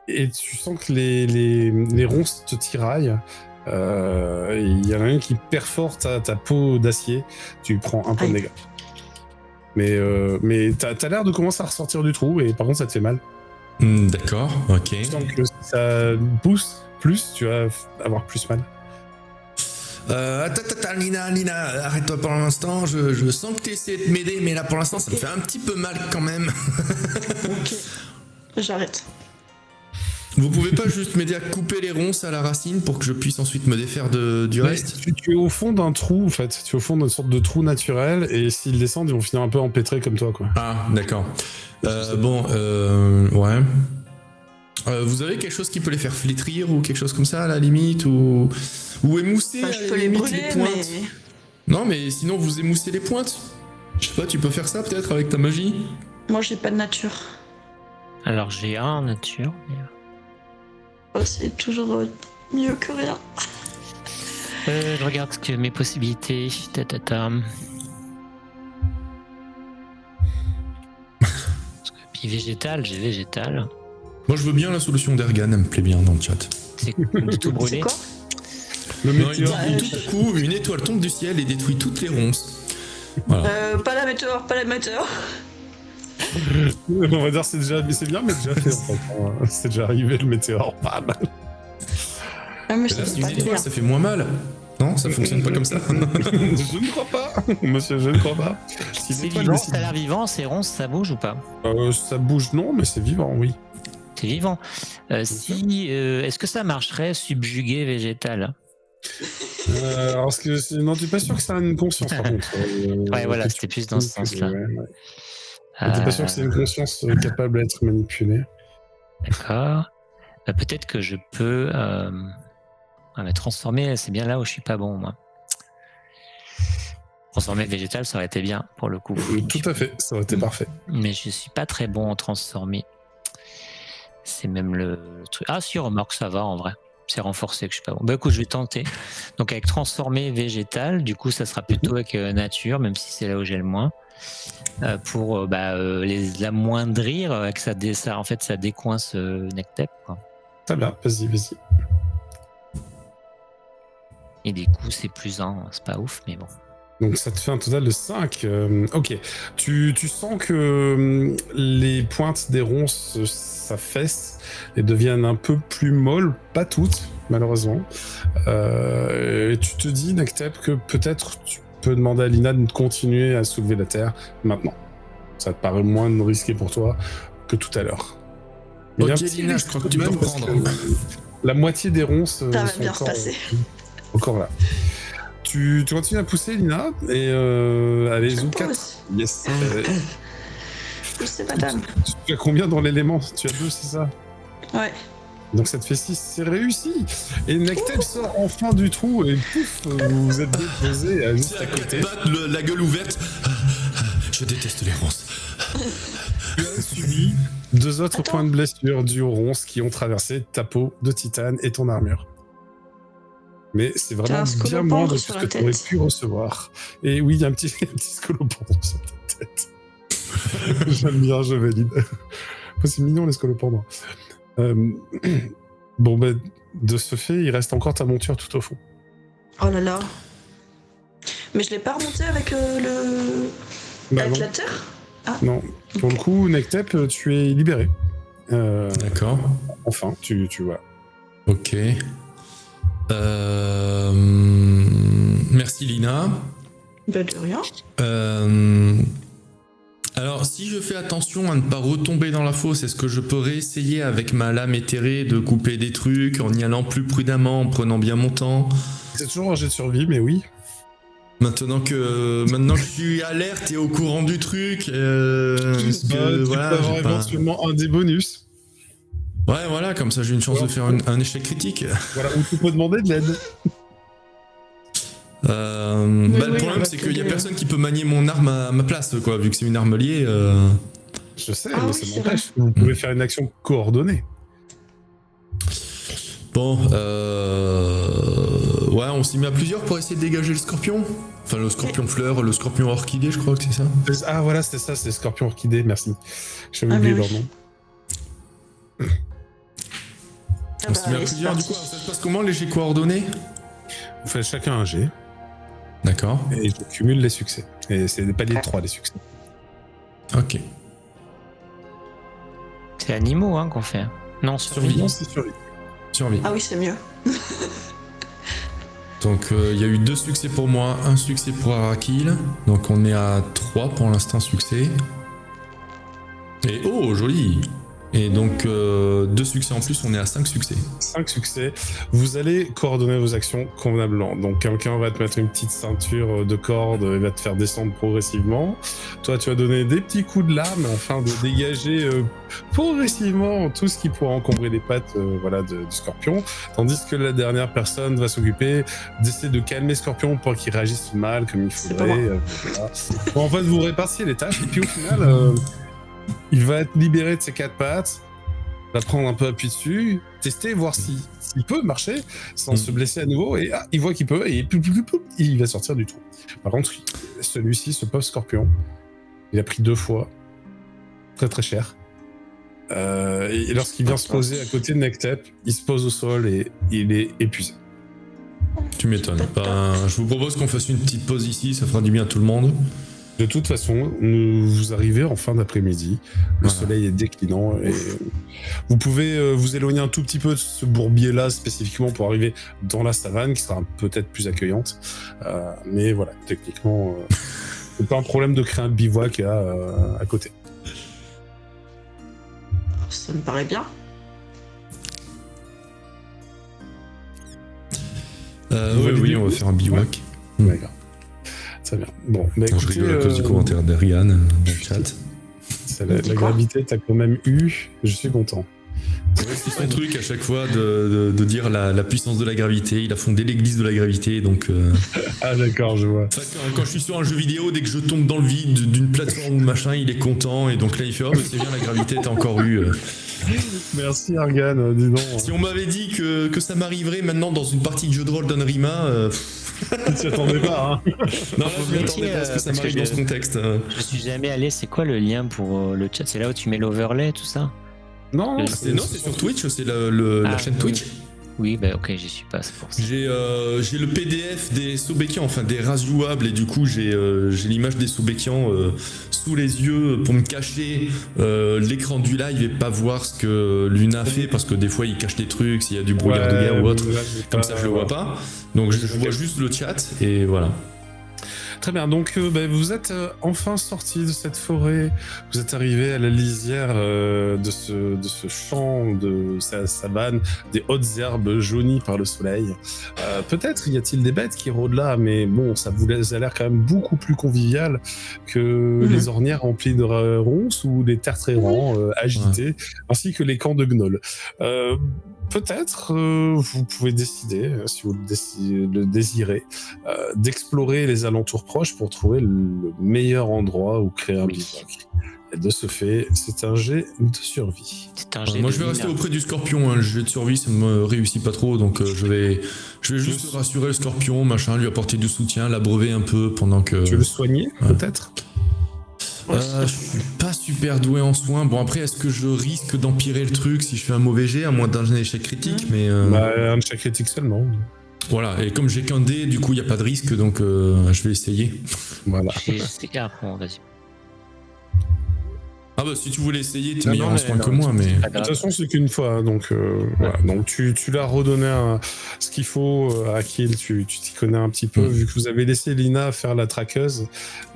et tu sens que les ronces te tiraillent. Il y en a une qui perfore ta peau d'acier. Tu prends un point de dégâts. Mais t'as l'air de commencer à ressortir du trou et par contre, ça te fait mal. D'accord, ok. Tu sens que si ça pousse plus, tu vas avoir plus mal. Attends, Lina, arrête-toi pour l'instant. Je sens que tu essaies de m'aider, mais là pour l'instant, ça me fait un petit peu mal quand même. Ok, j'arrête. Vous pouvez pas juste m'aider à couper les ronces à la racine pour que je puisse ensuite me défaire du reste? Tu es au fond d'un trou, en fait. Tu es au fond d'une sorte de trou naturel, et s'ils descendent, ils vont finir un peu empêtrés comme toi, quoi. Ah, d'accord. Ouais. Vous avez quelque chose qui peut les faire flétrir ou quelque chose comme ça à la limite, ou émousser je peux les brûler, les pointes. Non, mais sinon vous émoussez les pointes. Je sais pas, tu peux faire ça peut-être avec ta magie? Moi j'ai pas de nature. Alors j'ai un nature. Mais... Oh, c'est toujours mieux que rien. Je regarde ce que mes possibilités. Puis végétal, j'ai végétal. Moi je veux bien la solution d'Ergan, elle me plaît bien dans le chat. C'est de tout brûler. C'est quoi? Le météore. Tout à coup, une étoile tombe du ciel et détruit toutes les ronces. Voilà. Pas la météore. On va dire c'est bien, mais déjà fait en fait. C'est déjà arrivé le météore, pas mal. Ah, mais là, c'est une étoile, ça fait moins mal. Non, ça fonctionne pas comme ça. Je ne crois pas, monsieur, je ne crois pas. Si c'est vivant, ça a l'air vivant, ces ronces, ça bouge ou pas? Ça bouge non, mais c'est vivant, oui. C'est vivant. Est-ce que ça marcherait subjuguer végétal? Alors, non, tu n'es pas sûr que ça a une conscience, par contre. Ouais, voilà, c'était plus dans ce sens-là. T'es pas sûr que c'est une conscience capable d'être manipulée? D'accord. Peut-être que je peux transformer, c'est bien là où je suis pas bon, moi. Transformer végétal, ça aurait été bien pour le coup. Tout à fait, ça aurait été parfait. Mais je suis pas très bon en transformer. C'est même le truc. Ah si, remarque, ça va en vrai. C'est renforcé que je suis pas bon. Bah écoute, je vais tenter. Donc avec transformer végétal, du coup, ça sera plutôt avec nature, même si c'est là où j'ai le moins. Pour les amoindrir, que ça, en fait, ça décoince Nectep, quoi. Très bien, vas-y. Et du coup, c'est +1, c'est pas ouf, mais bon. Donc ça te fait un total de 5. Ok. Tu sens que les pointes des ronces s'affaissent et deviennent un peu plus molles, pas toutes, malheureusement. Et tu te dis, Nectep, que peut-être tu peux demander à Lina de continuer à soulever la terre maintenant. Ça te paraît moins risqué pour toi que tout à l'heure. Ok, Lina, je crois que tu peux reprendre. La moitié des ronces Ça va sont bien se passer. encore là. Tu continues à pousser, Lina, et allez, zoom 4. Yes. Poussez, madame. Tu as combien dans l'élément? Tu as 2, c'est ça? Ouais. Donc ça te fait 6, c'est réussi. Et Nectep sort enfin du trou et pouf, vous êtes déposés juste à côté. La gueule ouverte. Je déteste les ronces. Tu as subi 2 autres points de blessure dus aux ronces qui ont traversé ta peau de titane et ton armure. Mais c'est vraiment bien moins de ce que tu aurais pu recevoir. Et oui, il y a un petit scolopendre sur ta tête. J'aime bien, je valide. C'est mignon les scolopendres. Bon, ben, de ce fait, il reste encore ta monture tout au fond. Oh là là. Mais je l'ai pas remonté avec avec la terre. Ah. Non, pour le coup, Nectep, tu es libéré. D'accord. Enfin, tu vois. Ok. Merci Lina. Ben de rien. Alors, si je fais attention à ne pas retomber dans la fosse, est-ce que je peux réessayer avec ma lame éthérée de couper des trucs en y allant plus prudemment, en prenant bien mon temps? C'est toujours un jet de survie, mais oui. Maintenant que je suis alerte et au courant du truc, tu peux avoir éventuellement un des bonus. Ouais, voilà, comme ça j'ai une chance de faire un échec critique. Voilà, ou tu peux demander de l'aide. Le problème, c'est qu'il y a personne qui peut manier mon arme à ma place, quoi, vu que c'est une arme liée. Je sais, mais ça m'empêche. Vous pouvez faire une action coordonnée. Bon, ouais, on s'y met à plusieurs pour essayer de dégager le scorpion. Enfin, le scorpion fleur, le scorpion orchidée, je crois que c'est ça. Ah, voilà, c'était ça, c'est scorpion orchidée, merci. J'avais oublié leur nom. On s'y met à plusieurs, du coup, ça se passe comment, les jets coordonnés? Vous faites chacun un jet. D'accord. Et je cumule les succès. Et c'est des paliers de 3, les succès. Ok. C'est animaux, hein, qu'on fait. Non, survie. Non, c'est survie. Survie. Ah oui, c'est mieux. Donc, il y a eu 2 succès pour moi, 1 succès pour Arakil. Donc, on est à 3 pour l'instant succès. Et oh, joli! Et donc, 2 succès en plus, on est à 5 succès. 5 succès. Vous allez coordonner vos actions convenablement. Donc, quelqu'un va te mettre une petite ceinture de corde et va te faire descendre progressivement. Toi, tu vas donner des petits coups de lame afin de dégager progressivement tout ce qui pourra encombrer les pattes du scorpion. Tandis que la dernière personne va s'occuper d'essayer de calmer le scorpion pour qu'il réagisse mal comme il faudrait. Voilà. Bon, en fait, vous répartissiez les tâches et puis au final... il va être libéré de ses 4 pattes, va prendre un peu appui dessus, tester, voir s'il peut marcher sans se blesser à nouveau, et il voit qu'il peut, et il va sortir du trou. Par contre, celui-ci, ce pauvre scorpion, il a pris 2 fois, très très cher. Et lorsqu'il vient se poser à côté de Nectep, il se pose au sol et il est épuisé. Tu m'étonnes. Je vous propose qu'on fasse une petite pause ici, ça fera du bien à tout le monde. De toute façon, vous arrivez en fin d'après-midi, le soleil est déclinant et vous pouvez vous éloigner un tout petit peu de ce bourbier-là spécifiquement pour arriver dans la savane qui sera peut-être plus accueillante. Mais voilà, techniquement, c'est pas un problème de créer un bivouac à côté. Ça me paraît bien. Oui, on va faire un bivouac. D'accord. Très bien. Bon, bah écoutez, je rigole à cause du commentaire d'Ariane dans le chat. La gravité t'as quand même eu, je suis content. C'est son truc à chaque fois de dire la puissance de la gravité. Il a fondé l'église de la gravité, donc... Ah d'accord, je vois. Quand je suis sur un jeu vidéo, dès que je tombe dans le vide d'une plateforme ou machin, il est content, et donc là il fait « Oh mais c'est bien, la gravité t'a encore eu. » Merci Argan, dis donc. Si on m'avait dit que ça m'arriverait maintenant dans une partie de jeu de rôle d'Anrima... Tu t'y attendais pas, hein. Non, je m'y attendais pas parce que ça m'arrive dans ce contexte. Je suis jamais allé, c'est quoi le lien pour le chat? C'est là où tu mets l'overlay, tout ça? Non, c'est sur Twitch, c'est la chaîne Twitch. Oui, bah ok, j'y suis pas, c'est pour ça. J'ai le PDF des Sobekians, enfin des races jouables, et du coup j'ai l'image des Sobekians sous les yeux pour me cacher l'écran du live et pas voir ce que Luna fait, parce que des fois il cache des trucs, s'il y a du brouillard de guerre ou autre, comme ça je le vois pas. Donc je vois juste le chat, et voilà. Très bien, donc vous êtes enfin sorti de cette forêt, vous êtes arrivé à la lisière de ce champ, de sa savane, des hautes herbes jaunies par le soleil. Peut-être y a-t-il des bêtes qui rôdent là, mais bon, ça vous a l'air quand même beaucoup plus convivial que les ornières remplies de ronces ou des tertres errants agités, ainsi que les camps de gnolls. Peut-être vous pouvez décider, si vous le désirez, d'explorer les alentours proches pour trouver le meilleur endroit où créer un bivouac. Et de ce fait, c'est un jet de survie. Moi je vais rester auprès du scorpion, hein. Le jet de survie ça me réussit pas trop, donc je vais juste rassurer le scorpion, machin, lui apporter du soutien, l'abreuver un peu pendant que... Tu veux le soigner, peut-être? Je suis pas super doué en soins. Bon après, est-ce que je risque d'empirer le truc si je fais un mauvais jet, à moins d'un échec critique, mais... un échec critique seulement. Voilà, et comme j'ai qu'un dé, du coup il n'y a pas de risque, donc je vais essayer. Voilà. Bon, vas-y. Ah bah si tu voulais essayer, t'es meilleur en soins que moi, mais... De toute façon, c'est qu'une fois, donc voilà. Donc tu l'as redonné ce qu'il faut à Kill, tu t'y connais un petit peu, vu que vous avez laissé Lina faire la traqueuse,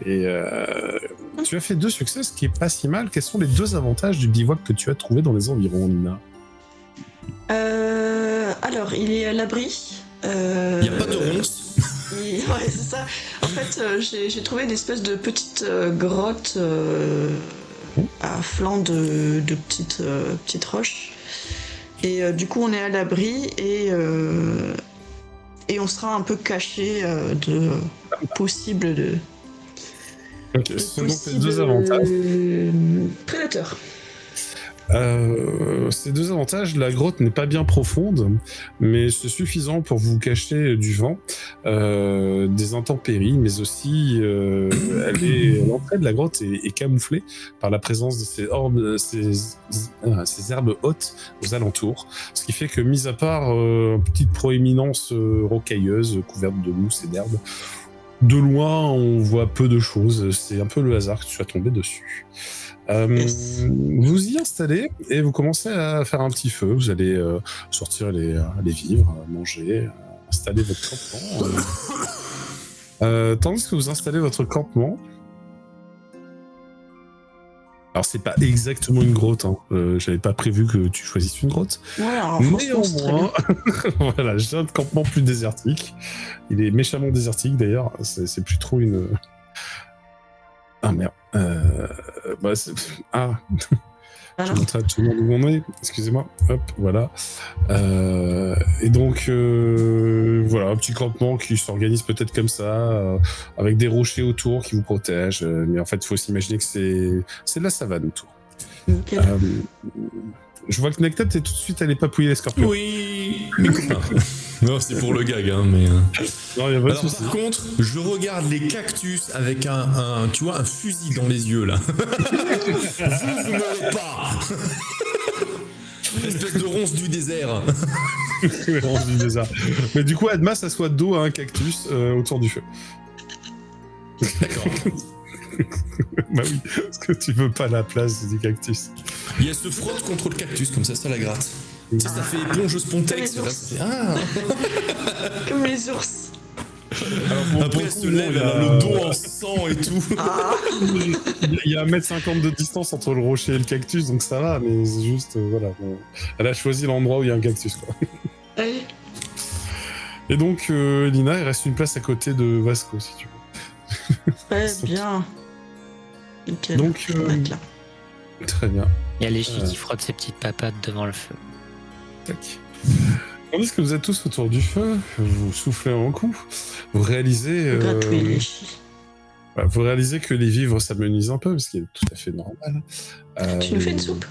et tu as fait 2 succès, ce qui est pas si mal. Quels sont les 2 avantages du bivouac que tu as trouvé dans les environs, Lina? Alors, il est à l'abri. Il n'y a pas de ronces. Ouais, c'est ça. En fait, j'ai trouvé une espèce de petite grotte à flanc de petites roches. Et du coup, on est à l'abri et on sera un peu caché de possibles de... Ok, ce sont donc les 2 avantages. Prédateurs. Ces 2 avantages, la grotte n'est pas bien profonde, mais c'est suffisant pour vous cacher du vent, des intempéries, mais aussi l'entrée de la grotte est camouflée par la présence de ces herbes hautes aux alentours, ce qui fait que, mis à part une petite proéminence rocailleuse couverte de mousse et d'herbes, de loin on voit peu de choses. C'est un peu le hasard que tu sois tombé dessus. Vous y installez et vous commencez à faire un petit feu. Vous allez sortir les vivres, manger, installer votre campement. Tandis que vous installez votre campement, alors c'est pas exactement une grotte, hein. J'avais pas prévu que tu choisisses une grotte. Ouais, alors néanmoins, voilà, j'ai un campement plus désertique. Il est méchamment désertique d'ailleurs. C'est plus trop une... Ah merde. Je montre à tout le monde où on est. Excusez-moi. Hop, voilà. Et donc, voilà, un petit campement qui s'organise peut-être comme ça, avec des rochers autour qui vous protègent. Mais en fait, il faut s'imaginer que c'est de la savane autour. Okay. Je vois que Nectat est tout de suite allé papouiller les scorpions. Oui, mes copains. Non, c'est pour le gag, hein, mais... Non, y a pas de souci. Par contre, je regarde les cactus avec un fusil dans les yeux, là. Vous n'aurez pas. Espèce de ronce du désert. Ronce du désert. Mais du coup, Adma s'assoit dos à un cactus autour du feu. D'accord. Bah oui, parce que tu veux pas la place du cactus. Il y a ce frotte contre le cactus, comme ça la gratte. Tu sais, ça fait éponge spontex. Comme les ours. Alors, après, elle se lève, elle a le dos en sang et tout. Il y a 1m50 de distance entre le rocher et le cactus, donc ça va, mais c'est juste, voilà. Elle a choisi l'endroit où il y a un cactus, quoi. Allez. Et donc, Lina, il reste une place à côté de Vasco, si tu veux. Ouais, bien. Nickel. Donc, Très bien. Il y a Léchi qui frotte ses petites papates devant le feu. Tac. Tandis que vous êtes tous autour du feu, vous soufflez un coup, vous réalisez... Gratouiller Léchi. Vous réalisez que les vivres s'amenuisent un peu, ce qui est tout à fait normal. Tu nous fais une soupe?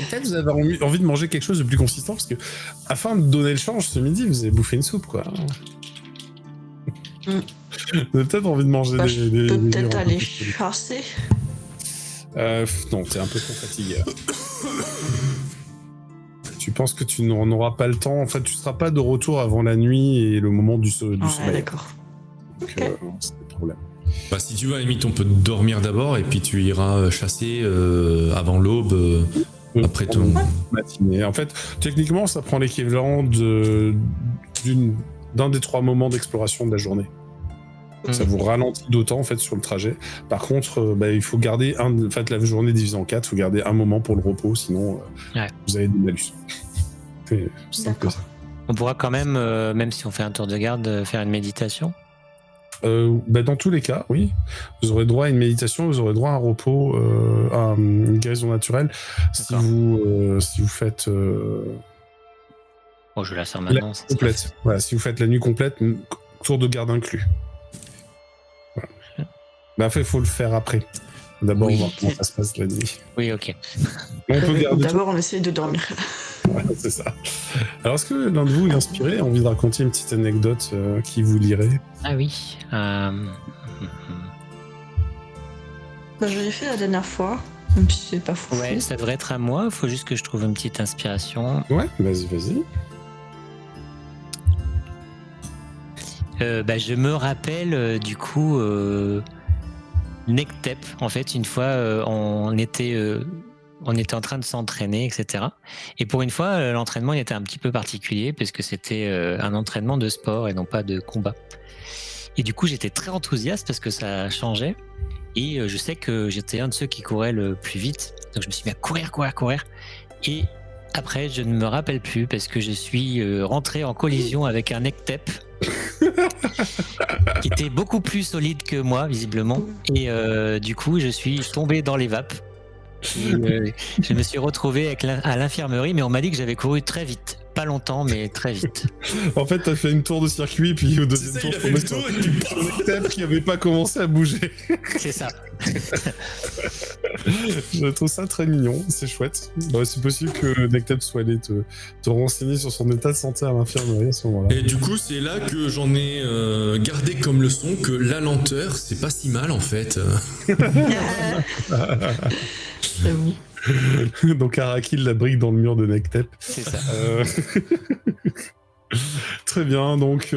Peut-être vous avez envie de manger quelque chose de plus consistant, parce que afin de donner le change ce midi, vous avez bouffé une soupe, quoi. Vous avez peut-être envie de manger des peut-être aller chasser. Non, t'es un peu trop fatigué. Tu penses que tu n'en auras pas le temps. En fait, tu seras pas de retour avant la nuit et le moment du sommeil. D'accord. Donc, c'est le problème. Bah, si tu veux, à la limite, on peut dormir d'abord et puis tu iras chasser avant l'aube, après ton matinée. En fait, techniquement, ça prend l'équivalent d'un des 3 moments d'exploration de la journée. Ça vous ralentit d'autant en fait sur le trajet. Par contre, il faut garder en fait la journée divisée en 4, il faut garder un moment pour le repos, sinon vous avez des malus. C'est simple que ça. On pourra quand même, même si on fait un tour de garde, faire une méditation. Dans tous les cas, oui. Vous aurez droit à une méditation, vous aurez droit à un repos, à une guérison naturelle, si vous faites... Oh, je la sers maintenant. Complète. Voilà, si vous faites la nuit complète, tour de garde inclus. Voilà. Mais après, il faut le faire après. D'abord, on va voir comment ça se passe la nuit. Oui, ok. On peut garder d'abord, on essaye de dormir. Ouais, c'est ça. Alors, est-ce que l'un de vous est inspiré, a envie de raconter une petite anecdote qui vous lirait? Ah oui. Je l'ai fait la dernière fois, même si c'est pas fou. Ouais, ça devrait être à moi. Il faut juste que je trouve une petite inspiration. Ouais, vas-y. Je me rappelle du coup Nectep. En fait, une fois, on était en train de s'entraîner, etc. Et pour une fois, l'entraînement il était un petit peu particulier parce que c'était un entraînement de sport et non pas de combat. Et du coup, j'étais très enthousiaste parce que ça changeait. Et je sais que j'étais un de ceux qui courait le plus vite. Donc je me suis mis à courir. Et après, je ne me rappelle plus parce que je suis rentré en collision avec un Nectep qui était beaucoup plus solide que moi, visiblement. Et du coup, je suis tombé dans les vapes. Et, je me suis retrouvé à l'infirmerie, mais on m'a dit que j'avais couru très vite. Pas longtemps, mais très vite. En fait, t'as fait une tour de circuit, puis au deuxième tour, je tombais sur le Nectep qui n'avait pas commencé à bouger. C'est ça. Je trouve ça très mignon, c'est chouette. C'est possible que Nectep soit allé te renseigner sur son état de santé à l'infirmerie à ce moment-là. Et du coup, c'est là que j'en ai gardé comme leçon que la lenteur, c'est pas si mal en fait. J'avoue. Donc Arakil la brique dans le mur de Nectep. C'est ça. Très bien, donc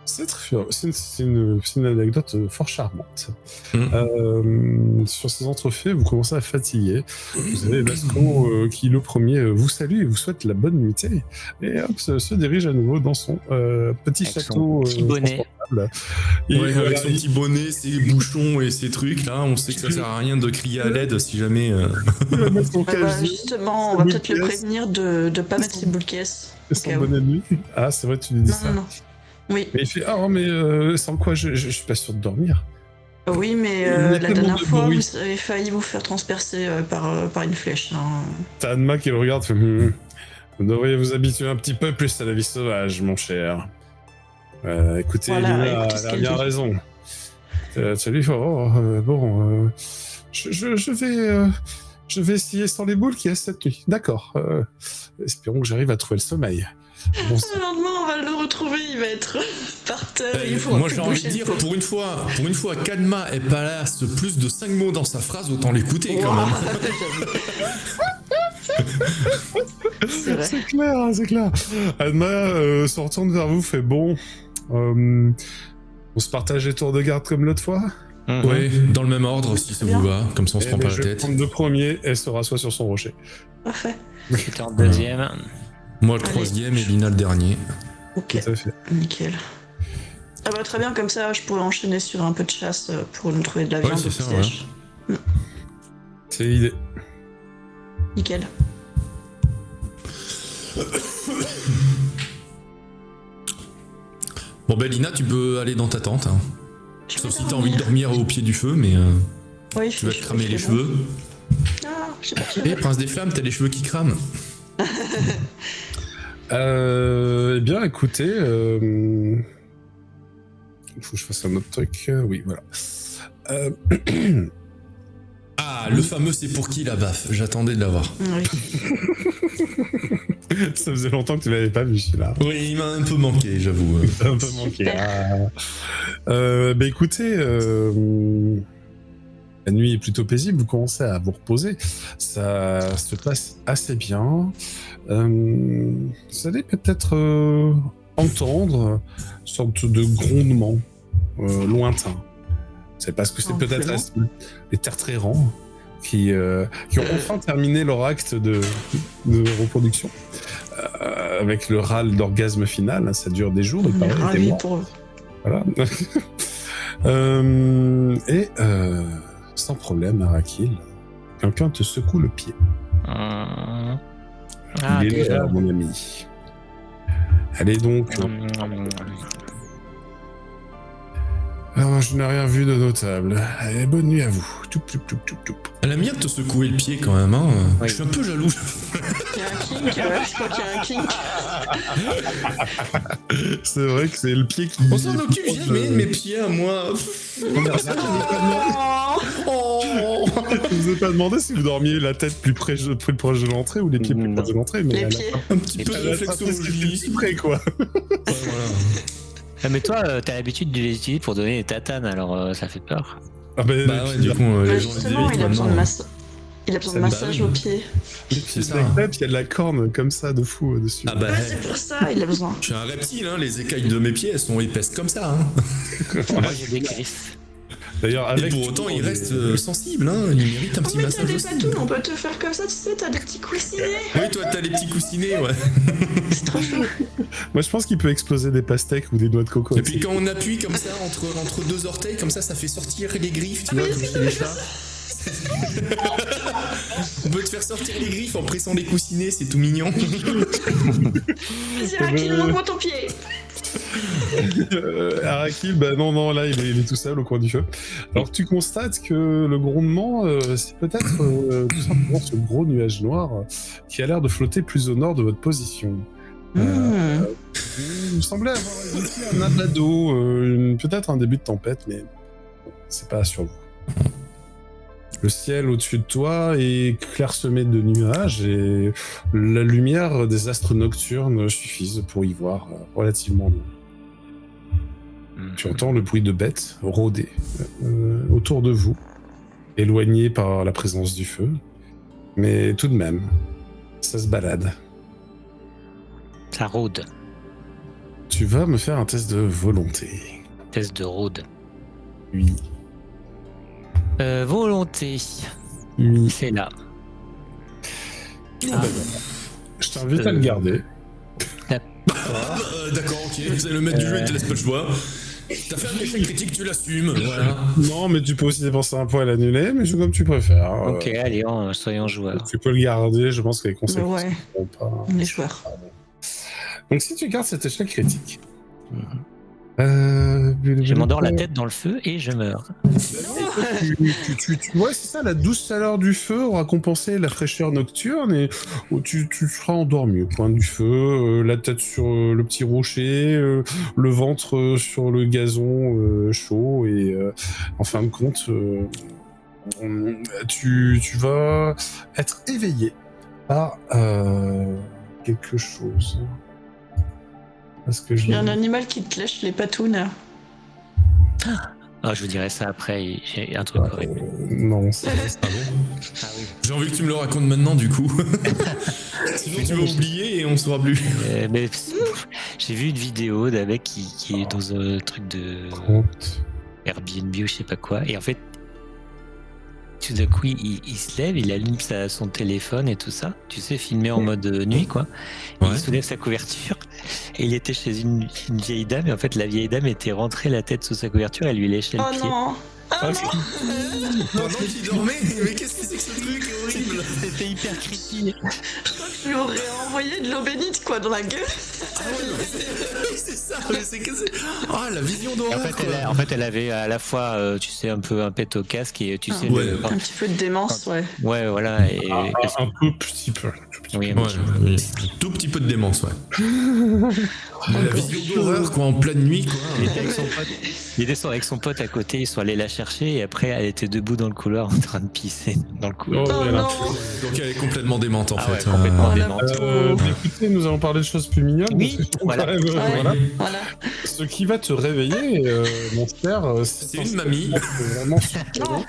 c'est une anecdote fort charmante. Sur ces entrefaits, vous commencez à fatiguer. Vous avez Vasco qui, le premier, vous salue et vous souhaite la bonne nuitée. Et hop, se dirige à nouveau dans son petit avec château. Son petit bonnet. Et avec son petit bonnet, ses bouchons et ses trucs, là, on sait que ça sert à rien de crier à l'aide si jamais... Justement, on va peut-être le prévenir de ne pas mettre ses boules caisses. Son bonnet de nuit. Ah, c'est vrai, tu lui dis ça. Non. Oui. Mais il fait sans quoi je suis pas sûr de dormir. Oui, mais la dernière fois, vous avez failli vous faire transpercer par une flèche. Hein. T'as Adma qui le regarde, fait vous devriez vous habituer un petit peu plus à la vie sauvage, mon cher. Écoutez, voilà, Lina, elle a bien raison. Salut, je vais essayer sans les boules qu'il y a cette nuit. D'accord. Espérons que j'arrive à trouver le sommeil. Bon, le lendemain, on va le retrouver, il va être par terre. Moi, j'ai envie de dire, pour une fois, qu'Adma elle place plus de 5 mots dans sa phrase, autant l'écouter quand même. C'est clair. Adma se retourne vers vous, fait bon. On se partage les tours de garde comme l'autre fois. Oui, dans le même ordre, si ça vous va. Comme ça, on se prend pas la tête. Je vais prendre le premier et se rassoit sur son rocher. Parfait. J'étais en deuxième. Moi, le troisième et Lina le dernier. Ok, tout à fait. Nickel. Ah bah très bien, comme ça, je pourrais enchaîner sur un peu de chasse pour nous trouver de la viande au petit-déj. C'est l'idée. Nickel. Bon, Lina, tu peux aller dans ta tente. Hein. Sauf si t'as envie de dormir au pied du feu, mais Oui, tu vas te cramer les cheveux. Ah, je sais pas. Eh, Prince des Flammes, t'as les cheveux qui crament. Eh bien, écoutez, il faut que je fasse un autre truc. Oui, voilà. Ah, le fameux c'est pour qui la baffe? J'attendais de l'avoir. Oui. Ça faisait longtemps que tu l'avais pas vu, celui-là. Oui, il m'a un peu manqué, j'avoue. Un peu manqué. Bah écoutez, la nuit est plutôt paisible, vous commencez à vous reposer. Ça se passe assez bien. Vous allez peut-être entendre une sorte de grondement lointain. C'est parce que c'est peut-être les tertrérants qui ont enfin terminé leur acte de reproduction. Avec le râle d'orgasme final, ça dure des jours. On est ravis pour eux. Voilà. Sans problème, Arakil, quelqu'un te secoue le pied. Il est là, mon ami. Allez donc. Alors, je n'ai rien vu de notable. Allez, bonne nuit à vous. Toup. Elle aime bien te secouer le pied quand même, hein. Oui. Je suis un peu jaloux. Il y a un kink, je crois qu'il y a un kink. C'est vrai que c'est le pied qui... On s'en occupe jamais de mes pieds à moi. Je vous ai pas demandé si vous dormiez la tête plus proche de l'entrée ou les pieds plus proches de l'entrée. Mais Les pieds. Un petit peu de réflexologie. C'est près, quoi. Voilà. Ah, mais toi, t'as l'habitude de les utiliser pour donner des tatanes, alors ça fait peur. Ah bah Ouais, du coup, les gens les Justement, évitent il a besoin de maintenant. Il a besoin de massage aux pieds. C'est ça. il y a de la corne comme ça de fou dessus. Ah bah, Ouais, c'est pour ça, il a besoin. je suis un reptile, hein. Les écailles de mes pieds, elles sont épaisses comme ça, hein. Moi, j'ai des griffes. D'ailleurs, Et avec pour autant, il reste sensible, hein. Il mérite un petit Oh, mais t'as massage des aussi. patounes, on peut te faire comme ça, tu sais, t'as des petits coussinets. Oui, toi, t'as les petits coussinets, ouais. C'est trop chou. Moi, je pense qu'il peut exploser des pastèques ou des noix de coco. Et puis quand on appuie comme ça entre deux orteils, comme ça fait sortir les griffes, tu vois, comme chez les chats. On peut te faire sortir les griffes en pressant les coussinets, c'est tout mignon. Vas-y, Arakil, montre-moi ton pied. Arakil, bah non, là, il est tout seul au coin du feu. Alors, tu constates que le grondement, c'est peut-être tout simplement ce gros nuage noir qui a l'air de flotter plus au nord de votre position. Vous semblez avoir ici un amas d'eau, peut-être un début de tempête, mais c'est pas sur vous. Le ciel au-dessus de toi est clairsemé de nuages et la lumière des astres nocturnes suffisent pour y voir relativement loin. Tu entends le bruit de bêtes rôder autour de vous, éloigné par la présence du feu, mais tout de même, ça se balade. Ça rôde. Tu vas me faire un test de volonté. Test de rôde. Oui. Volonté. Oui. C'est là. Je t'invite à le garder. D'accord, ok. C'est le maître du jeu, il te laisse pas le choix. T'as fait un échec critique, tu l'assumes. Voilà. Non, mais tu peux aussi dépenser un point à l'annuler, mais c'est comme tu préfères. Ok, allez, soyons joueurs. Tu peux le garder, je pense que les conséquences Ouais. ne seront pas. On est joueurs. Donc si tu gardes cet échec critique. Je m'endors la tête dans le feu et je meurs. Tu vois, c'est ça, la douce chaleur du feu aura compensé la fraîcheur nocturne et tu seras endormi au coin du feu, la tête sur le petit rocher, le ventre sur le gazon chaud et en fin de compte, tu vas être éveillé par quelque chose. Parce que Il y a un animal qui te lèche les patounes. Ah, je vous dirai ça après, j'ai un truc horrible. Non, c'est Ah bon Ah oui. J'ai envie que tu me le racontes maintenant, du coup. Sinon, tu vas oublier et on saura plus. Mais j'ai vu une vidéo d'un mec qui est dans un truc de Airbnb ou je sais pas quoi, et en fait, tout d'un coup, il se lève, il allume son téléphone et tout ça, tu sais, filmé en mode nuit, quoi. Ouais. Il soulève sa couverture, et il était chez une vieille dame, et en fait, la vieille dame était rentrée la tête sous sa couverture, elle lui léchait Oh le pied. non. Pendant qu'il dormait, mais qu'est-ce que c'est que ce truc horrible? C'était hyper creepy. Je crois que Je lui aurais envoyé de l'eau bénite, quoi, dans la gueule. C'est ça, mais c'est que c'est... Ah, la vision d'horreur, En fait, elle avait à la fois, tu sais, un peu un pet au casque et tu sais... Ouais. Un petit peu de démence, ouais. Ouais, voilà. Et... Un tout petit peu. Oui, Ouais, oui. Un tout petit peu de démence, ouais. La vision d'horreur, quoi, en pleine nuit, quoi. Il était avec son pote. Il était avec son pote à côté, ils sont allés la chercher et après elle était debout dans le couloir en train de pisser dans le couloir. Oh voilà. non. Donc elle est complètement démente, en fait. Complètement Voilà. démente. Écoutez, nous allons parler de choses plus mignonnes. Oui, parce que voilà. Voilà. Ce qui va te réveiller, mon cher, C'est une mamie. Vraiment surprenant.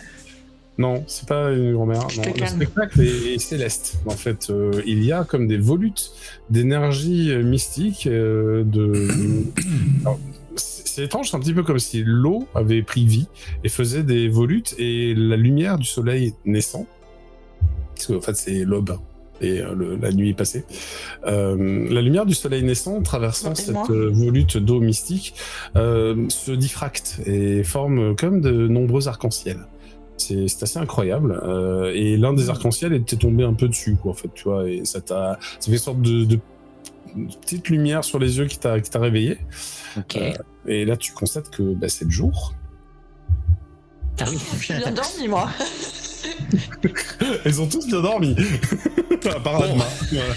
Non, c'est pas une grand-mère. Je Non, te le calme. spectacle est céleste. En fait, il y a comme des volutes d'énergie mystique. Alors, c'est étrange, c'est un petit peu comme si l'eau avait pris vie et faisait des volutes et la lumière du soleil naissant, parce qu'en fait c'est l'aube et la nuit est passée, la lumière du soleil naissant traversant Et cette moi volute d'eau mystique se diffracte et forme comme de nombreux arcs-en-ciel. C'est assez incroyable. Et l'un des arcs-en-ciel était tombé un peu dessus, quoi, en fait, tu vois, et ça fait une sorte de petite lumière sur les yeux qui t'a réveillé. Ok. Et là, tu constates que c'est le jour. Ah oui. Je suis bien dormi, moi. Ils ont tous bien dormi. À part Adma. Voilà.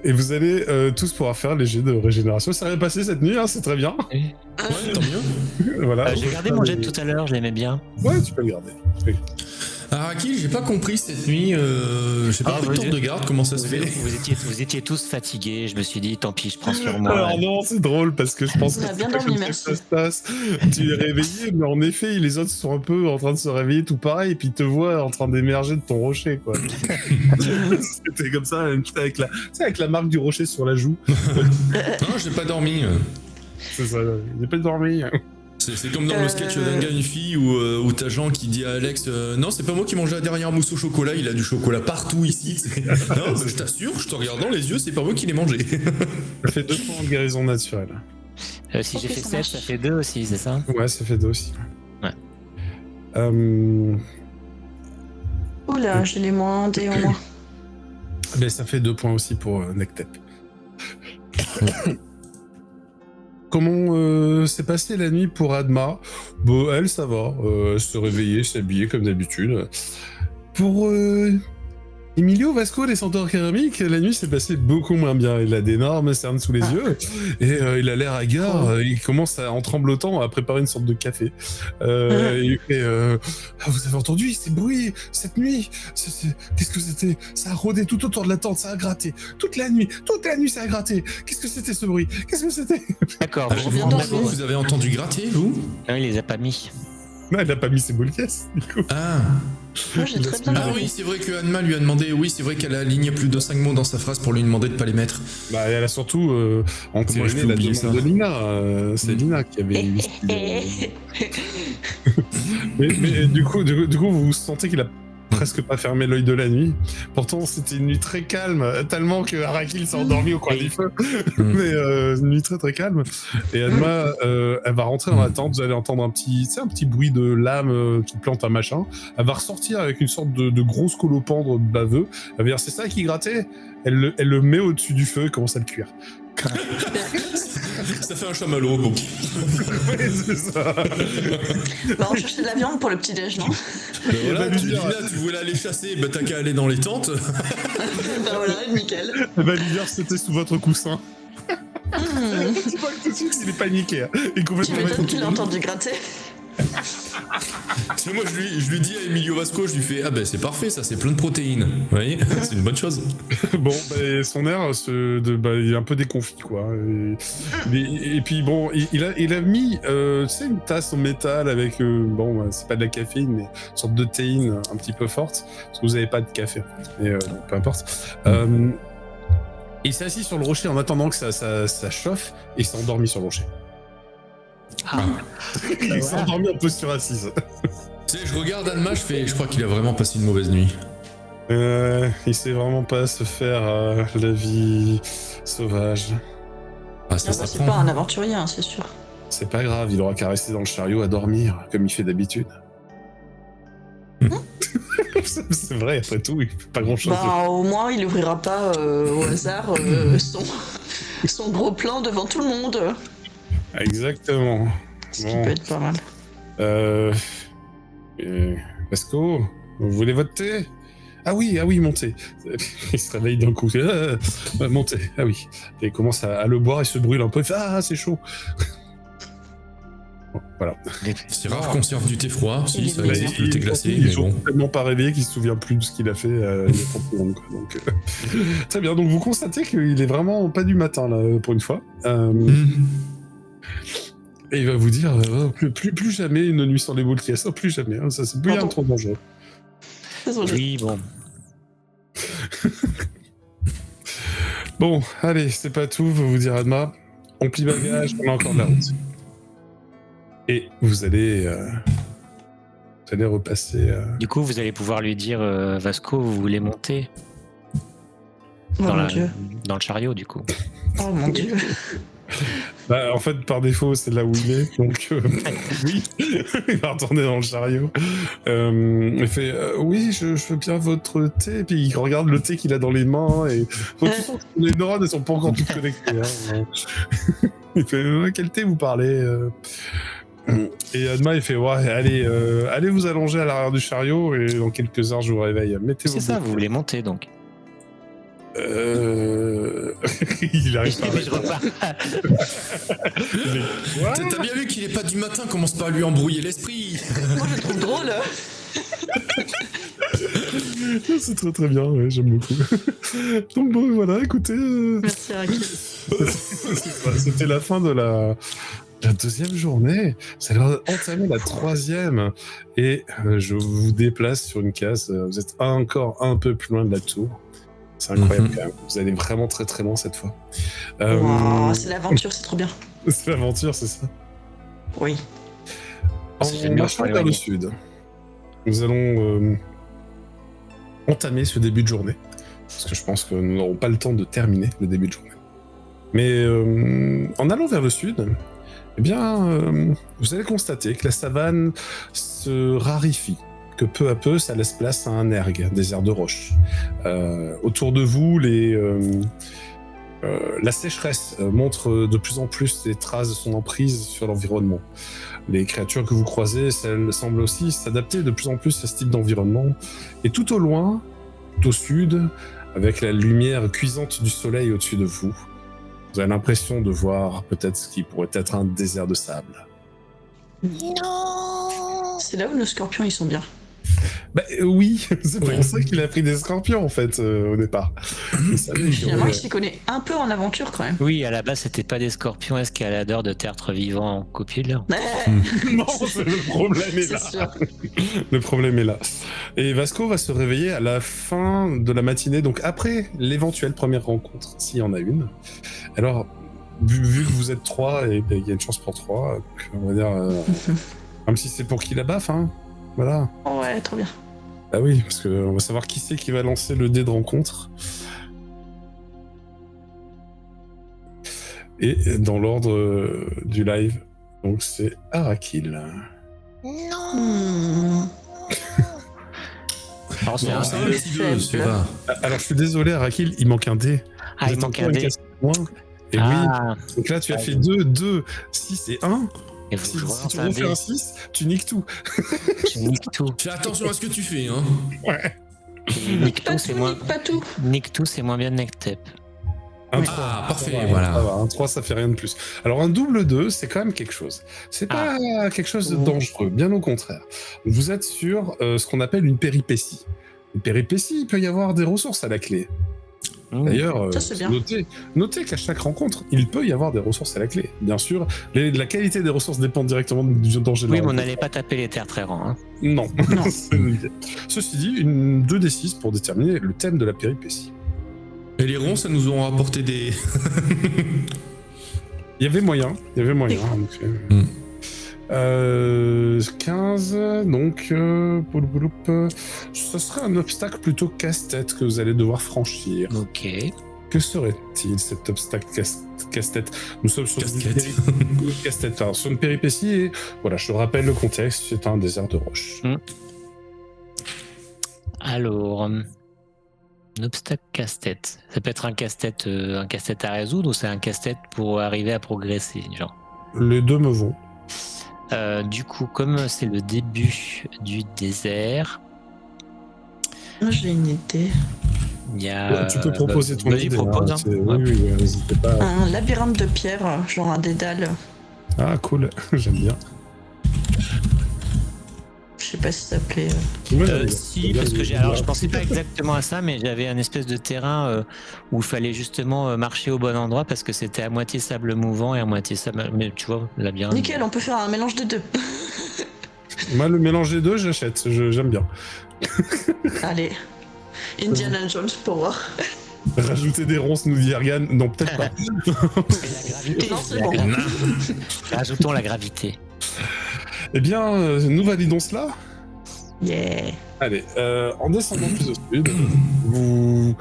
Et vous allez tous pouvoir faire les jets de régénération. Ça va passé cette nuit, hein, c'est très bien. Ouais, tant mieux. Voilà. J'ai gardé mon jet de tout à l'heure, je l'aimais bien. Ouais, tu peux le garder. Araki, j'ai pas compris cette nuit. J'ai pas pris de tour de garde, comment ça se fait? Vous étiez tous fatigués, je me suis dit tant pis, je prends sur moi. Alors non, c'est drôle parce que je pense On que a bien c'est pas dormi, comme merci. ça que ça se passe. Tu es réveillé, mais en effet, les autres sont un peu en train de se réveiller tout pareil, et puis ils te voient en train d'émerger de ton rocher, quoi. C'était comme ça, avec la marque du rocher sur la joue. Non, j'ai pas dormi. C'est ça, j'ai pas dormi. C'est comme dans le sketch d'un gars et une fille où t'as Jean qui dit à Alex non, c'est pas moi qui mange la dernière mousse au chocolat, il a du chocolat partout ici. Non, mais je t'assure, je te regarde dans les yeux, c'est pas moi qui l'ai mangé. Ça fait 2 points de guérison naturelle. Si Ok, j'ai fait ça 7, marche. ça fait 2 aussi, c'est ça? Ouais, ça fait 2 aussi. Ouais. Oula, j'ai les moins des en moins. Mais ça fait 2 points aussi pour Nectep. Comment s'est passée la nuit pour Adma? Bon, elle, ça va. Se réveiller, s'habiller comme d'habitude. Pour Emilio Vasco, les centaures céramiques, la nuit s'est passée beaucoup moins bien. Il a d'énormes cernes sous les yeux et il a l'air hagard. Il commence en tremblotant à préparer une sorte de café. Il fait ah, vous avez entendu ces bruits cette nuit? Qu'est-ce que c'était? Ça a rôdé tout autour de la tente, ça a gratté. Toute la nuit, ça a gratté. Qu'est-ce que c'était ce bruit? Qu'est-ce que c'était? D'accord, Ah, vous bien rendez dormi. vous avez entendu gratter, vous? Non, il les a pas mis. Non, elle n'a pas mis ses boules caisses, du coup. Ah. Moi, j'ai très bien Ah dormi. oui, c'est vrai que Anma lui a demandé, oui, c'est vrai qu'elle a aligné plus de 5 mots dans sa phrase pour lui demander de pas les mettre. Bah, elle a surtout entériné peux la oublier demande ça. de Lina. C'est Lina qui avait mis. mais du coup, vous sentez qu'il a presque pas fermé l'œil de la nuit. Pourtant, c'était une nuit très calme, tellement que Arakil s'est endormi au coin du feu. Mais une nuit très très calme. Et Adma, elle va rentrer dans la tente. Vous allez entendre un petit bruit de lame qui plante un machin. Elle va ressortir avec une sorte de gros scolopendre baveux. Elle va dire, c'est ça qui grattait? Elle le met au-dessus du feu et commence à le cuire. Ça fait un chamallow, donc. Oui, c'est ça. Bah, on cherchait de la viande pour le petit-déj, non? Ben voilà, va lui tu dire- Lina, tu voulais aller chasser, ben t'as qu'à aller dans les tentes. Bah voilà, nickel. Elle va lui dire, c'était sous votre coussin. Mmh. Tu vois que tout de suite, il est paniqué. Hein. Il est Tu complètement m'étonnes qu'il a entendu gratter. Et moi, je lui dis à Emilio Vasco, je lui fais, ah ben c'est parfait, ça, c'est plein de protéines. Vous voyez, c'est une bonne chose. Bon, bah, son air, il est un peu déconfit, quoi. Et puis bon, il a mis, tu sais, une tasse en métal avec, bon, c'est pas de la caféine, mais une sorte de théine un petit peu forte, parce que vous avez pas de café, en fait. Mais donc, peu importe. Il s'est assis sur le rocher en attendant que ça chauffe, et il s'est endormi sur le rocher. Ah. Il s'est endormi en posture assise. Tu sais, je regarde Anma, je crois qu'il a vraiment passé une mauvaise nuit. Il sait vraiment pas se faire la vie sauvage. Ah, ça Ah bah, c'est s'apprend. pas un aventurier, hein, c'est sûr. C'est pas grave, il aura qu'à rester dans le chariot à dormir, comme il fait d'habitude. C'est vrai, après tout, il fait pas grand-chose. Au moins, il ouvrira pas au hasard son gros plan devant tout le monde. Exactement. Ce qui peut être pas mal. Vasco, vous voulez votre thé? Ah oui, montez. Il se réveille d'un coup. Montez, ah oui. Et il commence à le boire, il se brûle un peu. Il fait c'est chaud. Bon, voilà. C'est rare qu'on serve du thé froid. Si, ça Il- existe, le thé glacé. Il Mais est bon. tellement pas réveillé qu'il se souvient plus de ce qu'il a fait il y a 30 secondes. Quoi. Donc, très bien, donc vous constatez qu'il est vraiment pas du matin, là, pour une fois. Et il va vous dire plus jamais une nuit sans les boules qui plus jamais. Hein, ça, c'est bien trop dangereux. Oui, bon. Bon, allez, c'est pas tout, va vous dire Adma. On plie bagage, on a encore de la route. Et vous allez repasser. Du coup, vous allez pouvoir lui dire, Vasco, vous voulez monter Oh mon Dieu. dans le chariot, du coup. Oh mon Dieu. Bah, en fait, par défaut, c'est là où il est, donc oui, il va retourner dans le chariot. Il fait oui, je veux bien votre thé, et puis il regarde le thé qu'il a dans les mains, et les neurones ne sont pas encore toutes connectées. Hein. Il fait quel thé vous parlez Et Adma, il fait ouais, allez vous allonger à l'arrière du chariot, et dans quelques heures, je vous réveille. Mettez-vous. C'est ça, vous voulez monter, donc. Il arrive pas. Je repars. T'as bien vu qu'il est pas du matin, commence pas à lui embrouiller l'esprit. Moi, je le trouve drôle. C'est très très bien, ouais, j'aime beaucoup. Donc bon, voilà, écoutez. Merci, Raquel. C'était la fin de la deuxième journée. Ça va entamer la troisième. Et je vous déplace sur une case. Vous êtes encore un peu plus loin de la tour. C'est incroyable quand même. Vous allez vraiment très très loin cette fois. Wow, c'est l'aventure, c'est trop bien. C'est l'aventure, c'est ça. Oui. J'aime En bien marchant vers le sud, nous allons entamer ce début de journée. Parce que je pense que nous n'aurons pas le temps de terminer le début de journée. Mais en allant vers le sud, eh bien, vous allez constater que la savane se raréfie. Que peu à peu, ça laisse place à un erg, des aires de roche. Autour de vous, la sécheresse montre de plus en plus les traces de son emprise sur l'environnement. Les créatures que vous croisez, elles semblent aussi s'adapter de plus en plus à ce type d'environnement. Et tout au loin, tout au sud, avec la lumière cuisante du soleil au-dessus de vous, vous avez l'impression de voir peut-être ce qui pourrait être un désert de sable. Non. C'est là où nos scorpions, ils sont bien. Bah oui, c'est pour ça qu'il a pris des scorpions en fait au départ. Finalement, il s'y connaît un peu en aventure quand même. Oui, à la base, c'était pas des scorpions escaladeurs de tertres vivants en copule. Non, le problème est là. Sûr. Le problème est là. Et Vasco va se réveiller à la fin de la matinée, donc après l'éventuelle première rencontre, s'il y en a une. Alors, vu que vous êtes 3, et il y a une chance pour 3, donc on va dire, même si c'est pour qui la baffe, hein. Voilà. Ouais, trop bien. Ah oui, parce qu'on va savoir qui c'est qui va lancer le dé de rencontre. Et dans l'ordre du live, donc c'est Arakil. Non. Alors, c'est Non, un- c'est un petit deux, c'est pas. Alors je suis désolé Arakil, il manque un dé. Ah, Vous il êtes manque encore un une dé. case moins. Et oui, Ah, donc là tu as Ah, fait oui. 2, 6 et 1. il faut Si, que je si relance tu un refais dé. un 6, tu niques tout. Je nique tout. Fais attention à ce que tu fais, hein. Ouais. Nique Pas tout, c'est tout, moins... nique pas tout. Nique tout, c'est moins bien Nectep. Un Ah, parfait, ça va, voilà. ça va, un 3, ça fait rien de plus. Alors un double 2, c'est quand même quelque chose. C'est pas quelque chose de dangereux, bien au contraire. Vous êtes sur ce qu'on appelle une péripétie. Une péripétie, il peut y avoir des ressources à la clé. D'ailleurs, Ça, c'est bien. notez qu'à chaque rencontre, il peut y avoir des ressources à la clé. Bien sûr, la qualité des ressources dépend directement du danger de Oui, la mais on rencontre. n'allait pas taper les terres très rangs. Hein. Non. Non. Ceci dit, une 2d6 pour déterminer le thème de la péripétie. Et les ronds, ça nous aura apporté des. Il y avait moyen. Donc, 15, donc ce serait un obstacle plutôt casse-tête que vous allez devoir franchir. Ok. Que serait-il cet obstacle casse-tête? Nous sommes sur Casse-tête. casse-tête, alors, sur une péripétie et voilà, je te rappelle le contexte, c'est un désert de roche. Alors, un obstacle casse-tête. Ça peut être un casse-tête à résoudre ou c'est un casse-tête pour arriver à progresser, genre. Les deux me vont. Du coup, comme c'est le début du désert, Moi, j'ai une idée. il y a. Tu peux proposer ton vas-y, idée. propose, hein, hein. c'est- Ouais. Oui, n'hésitez pas. Un labyrinthe de pierre, genre un dédale. Ah, cool, j'aime bien. Je sais pas si ça plaît. Moi, j'aime bien. Si, parce que alors je pensais pas exactement à ça, mais j'avais un espèce de terrain où il fallait justement marcher au bon endroit parce que c'était à moitié sable mouvant et à moitié sable. Mais tu vois, labyrinthe. Nickel, on peut faire un mélange des deux. Moi, le mélange des deux, j'achète. J'aime bien. Allez. Indiana Jones pour voir. Rajouter des ronces, nous dit Ergan. Non, peut-être pas. La gravité. Non, c'est la bon. gravité. Rajoutons la gravité. Eh bien, nous validons cela. Yeah. Allez, en descendant plus au sud, vous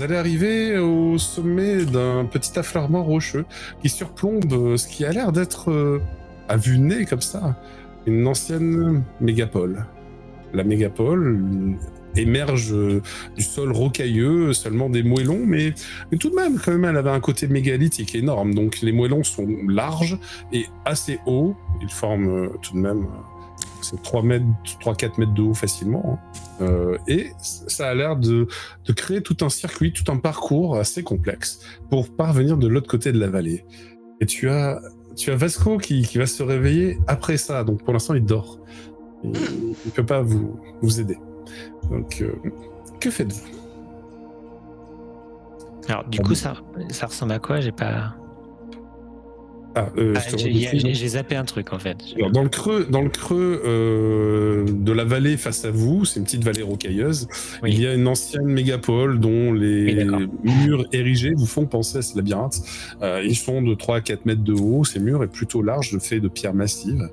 allez arriver au sommet d'un petit affleurement rocheux qui surplombe ce qui a l'air d'être, à vue de nez comme ça, une ancienne mégapole. La mégapole émerge du sol rocailleux, seulement des moellons, mais tout de même, quand même, elle avait un côté mégalithique énorme. Donc les moellons sont larges et assez hauts. Ils forment tout de même... c'est 3-4 mètres de haut facilement. Hein. Et ça a l'air de créer tout un circuit, tout un parcours assez complexe pour parvenir de l'autre côté de la vallée. Et tu as Vasco qui va se réveiller après ça. Donc pour l'instant, il dort. Il ne peut pas vous aider. Donc, que faites-vous? Alors, du coup, ça ressemble à quoi? J'ai pas. J'ai zappé un truc en fait. Alors, dans le creux de la vallée face à vous, c'est une petite vallée rocailleuse, Oui. il y a une ancienne mégapole dont les Oui, murs érigés vous font penser à ce labyrinthe. Ils sont de 3 à 4 mètres de haut, ces murs, et plutôt larges, faits de pierres massives.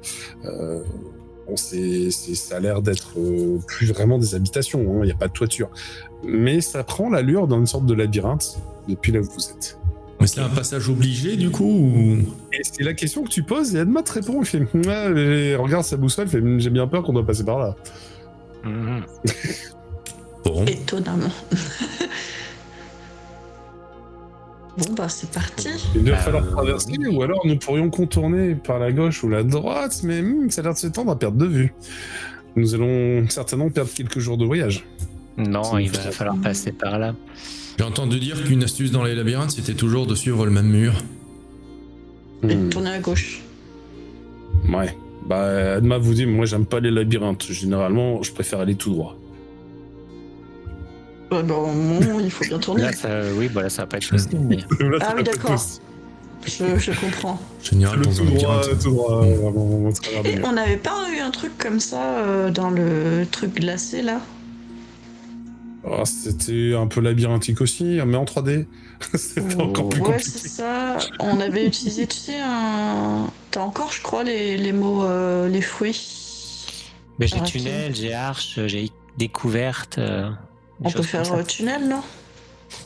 Bon, ça a l'air d'être plus vraiment des habitations, hein, il n'y a pas de toiture. Mais ça prend l'allure d'une sorte de labyrinthe depuis là où vous êtes. Mais c'est un passage obligé du coup ou... Et c'est la question que tu poses et Edma te répond, il fait ouais, regarde sa boussole, il fait j'ai bien peur qu'on doit passer par là. Mhm. Bon. Étonnamment. Bon bah c'est parti. Il va falloir traverser ou alors nous pourrions contourner par la gauche ou la droite, mais ça a l'air de s'étendre à perte de vue. Nous allons certainement perdre quelques jours de voyage. Non, il va falloir passer par là. J'ai entendu dire qu'une astuce dans les labyrinthes, c'était toujours de suivre le même mur. Et de tourner à gauche. Ouais. Bah, Edma vous dit, moi j'aime pas les labyrinthes. Généralement, je préfère aller tout droit. Ouais, bah au moment il faut bien tourner. Là, oui, bah là, ça va pas être possible. Mais... Ah oui, d'accord. Je comprends. Général, Le dans tout un droit, labyrinthe. tout droit, vraiment, au travers des Et murs. on n'avait pas eu un truc comme ça dans le truc glacé là? Oh, c'était un peu labyrinthique aussi, mais en 3D. C'était encore plus Ouais, compliqué. c'est ça. On avait utilisé, tu sais, un. T'as encore, je crois, les mots, les fruits. Mais j'ai Ah, ok. tunnel, j'ai arche, j'ai découverte. On peut faire tunnel, non?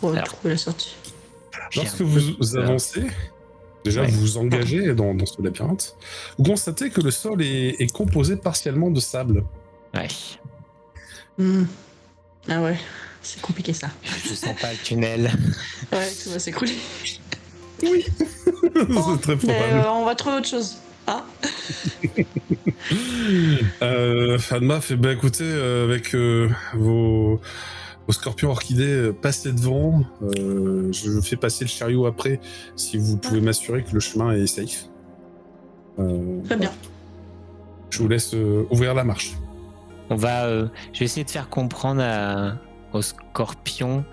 Pour Alors. trouver la sortie. Lorsque vous avancez, déjà Ouais. vous vous engagez dans ce labyrinthe, vous constatez que le sol est composé partiellement de sable. Ouais. Hmm. Ah ouais, c'est compliqué ça. Je sens pas le tunnel. Ouais, tout va s'écrouler. Oui, c'est très Mais probable. on va trouver autre chose. Ah, Adma fait, bah écoutez, avec vos scorpions orchidées, passez devant. Je fais passer le chariot après, si vous pouvez m'assurer que le chemin est safe. très bien. Je vous laisse ouvrir la marche. On va. Je vais essayer de faire comprendre au scorpion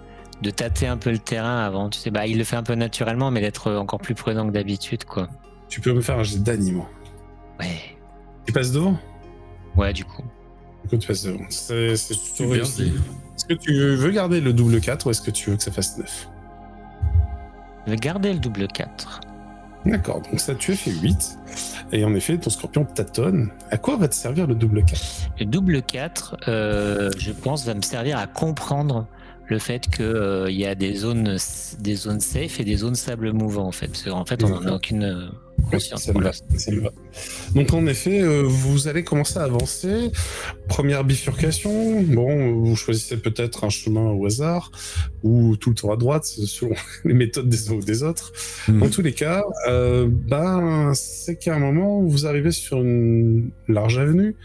de tâter un peu le terrain avant. Tu sais, bah, il le fait un peu naturellement, mais d'être encore plus prudent que d'habitude, quoi. Tu peux me faire un jet d'animaux. Ouais. Tu passes devant? Ouais, du coup. Du coup, tu passes devant. C'est Super, réussi. Est-ce que tu veux garder le double 4 ou est-ce que tu veux que ça fasse 9? Je vais garder le double 4. D'accord, donc ça tu as fait 8. Et en effet, ton scorpion tâtonne. À quoi va te servir le double 4? Le double 4, je pense, va me servir à comprendre le fait qu'il y a des zones safe et des zones sable mouvant, en fait. Parce qu'en fait, on n'en a consciente. Ça me va, ça me va. Donc en effet, vous allez commencer à avancer. Première bifurcation. Bon, vous choisissez peut-être un chemin au hasard ou tout le temps à droite, selon les méthodes des uns ou des autres. Dans tous les cas, c'est qu'à un moment, vous arrivez sur une large avenue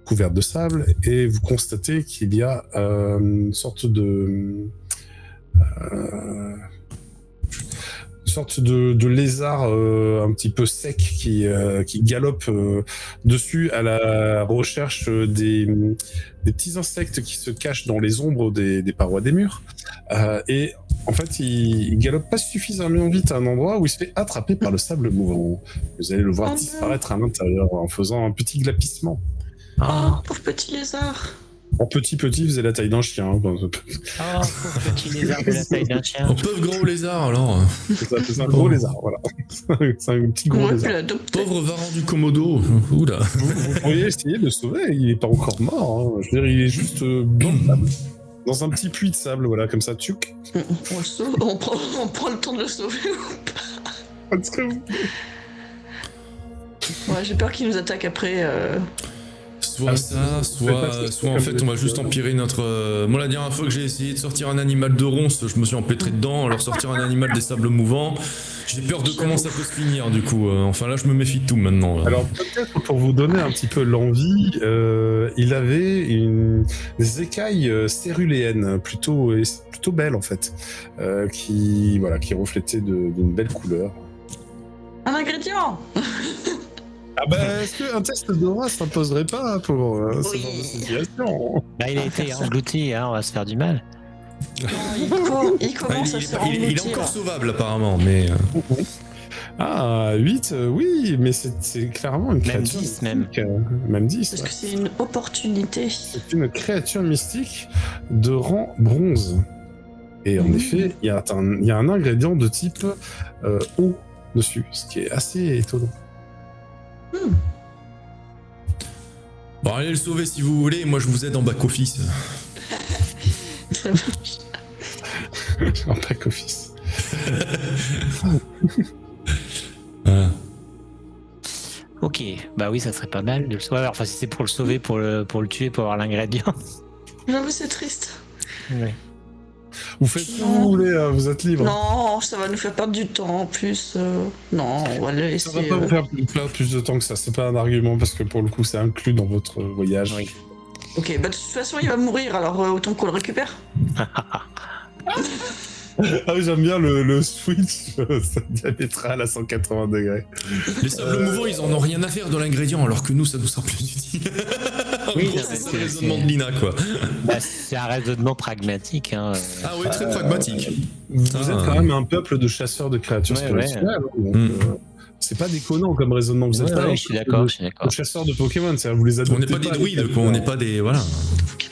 couverte de sable et vous constatez qu'il y a une sorte de lézard un petit peu sec qui galope dessus à la recherche des petits insectes qui se cachent dans les ombres des parois des murs. Et en fait, il galope pas suffisamment vite à un endroit où il se fait attraper par le sable mouvant. Vous allez le voir disparaître à l'intérieur en faisant un petit glapissement. Oh, pauvre petit lézard. En petit, vous avez la taille d'un chien. Oh, pauvre petit lézard de la taille d'un chien. Un pauvre gros lézard, alors. C'est un gros lézard, voilà. C'est un petit gros lézard. Pauvre varan du Komodo. Oula. Vous pourriez essayer de le sauver, il est pas encore mort. Hein. Je veux dire, il est juste dans un petit puits de sable, voilà, comme ça, tchouk. On le sauve, on prend le temps de le sauver ou pas? Ouais, j'ai peur qu'il nous attaque après. Soit en fait on va juste empirer notre... Moi la dernière fois que j'ai essayé de sortir un animal de ronce, je me suis empêtré dedans, alors sortir un animal des sables mouvants, j'ai peur de comment ça peut se finir du coup. Enfin là je me méfie de tout maintenant. Alors peut-être pour vous donner un petit peu l'envie, il avait des écailles céruléennes, plutôt belles en fait, qui reflétaient d'une belle couleur. Un ingrédient. Ah est-ce qu'un test d'aura s'imposerait pas pour ce genre de situation? Il a été englouti, hein, on va se faire du mal. Il commence à se faire engloutir. Il est encore sauvable apparemment, mais... 8, oui, mais c'est clairement une créature. Même 10. Parce que c'est une opportunité. C'est une créature mystique de rang bronze. Et en effet, il y a un ingrédient de type eau dessus, ce qui est assez étonnant. Bon, allez le sauver si vous voulez, moi je vous aide en back-office. En back-office. Voilà. Ok, bah oui, ça serait pas mal de le sauver. Enfin, si c'est pour le sauver, pour le tuer, pour avoir l'ingrédient. J'avoue, c'est triste. Ouais. Vous faites ce que vous voulez, vous êtes libre. Non, ça va nous faire perdre du temps en plus. Non, on va le laisser. Ça va pas vous faire perdre plus de temps que ça, c'est pas un argument parce que pour le coup c'est inclus dans votre voyage. Oui. Ok, de toute façon il va mourir, alors autant qu'on le récupère. Ah oui, j'aime bien le switch diamétral à 180 degrés. Les sables mouvants, ils en ont rien à faire de l'ingrédient, alors que nous, ça nous sera plus utile. En gros, c'est le raisonnement de Lina, quoi. C'est un raisonnement pragmatique. Hein. Ah oui, très pragmatique. Vous êtes quand même un peuple de chasseurs de créatures spirituelles. Donc, c'est pas déconnant comme raisonnement. Vous êtes pas je suis d'accord. chasseurs de Pokémon, c'est-à-dire vous les adoptez. On n'est pas des druides, quoi. On n'est pas des... Voilà.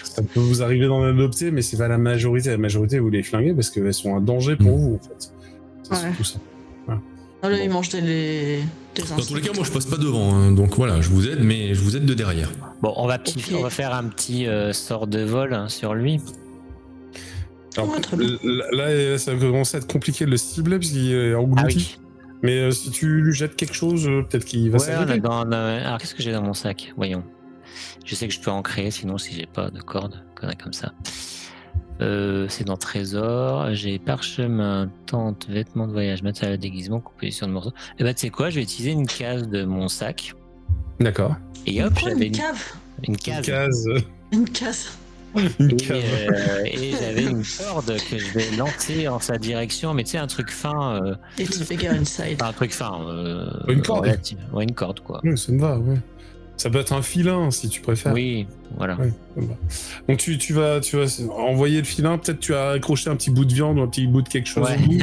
Ça peut vous arriver d'en adopter, mais c'est pas la majorité. La majorité, vous les flinguez parce qu'elles sont un danger pour vous, en fait. C'est surtout ça. Voilà. Là, ils mangent des insectes. Dans tous les cas, moi, je passe pas devant. Hein. Donc voilà, je vous aide, mais je vous aide de derrière. Bon, on va faire un petit sort de vol sur lui. Alors, là, ça va commencer à être compliqué de le cibler parce qu'il est englouti. Mais si tu lui jettes quelque chose, peut-être qu'il va s'arrêter. Alors, qu'est-ce que j'ai dans mon sac? Voyons. Je sais que je peux en créer, sinon si j'ai pas de corde, comme ça. C'est dans Trésor. J'ai parchemin, tente, vêtements de voyage, matériel de déguisement, composition de morceaux. Et tu sais quoi? Je vais utiliser une case de mon sac. D'accord. Et hop, j'avais une cave. Une case. Une case. Et j'avais une corde que je vais lancer en sa direction, mais tu sais, un truc fin. It's bigger inside. Un truc fin. Une corde. Ouais, une corde, quoi. Oui, ça me va, ouais. Ça peut être un filin si tu préfères. Oui, voilà. Ouais, donc tu vas envoyer le filin, peut-être tu as accroché un petit bout de viande ou un petit bout de quelque chose au bout,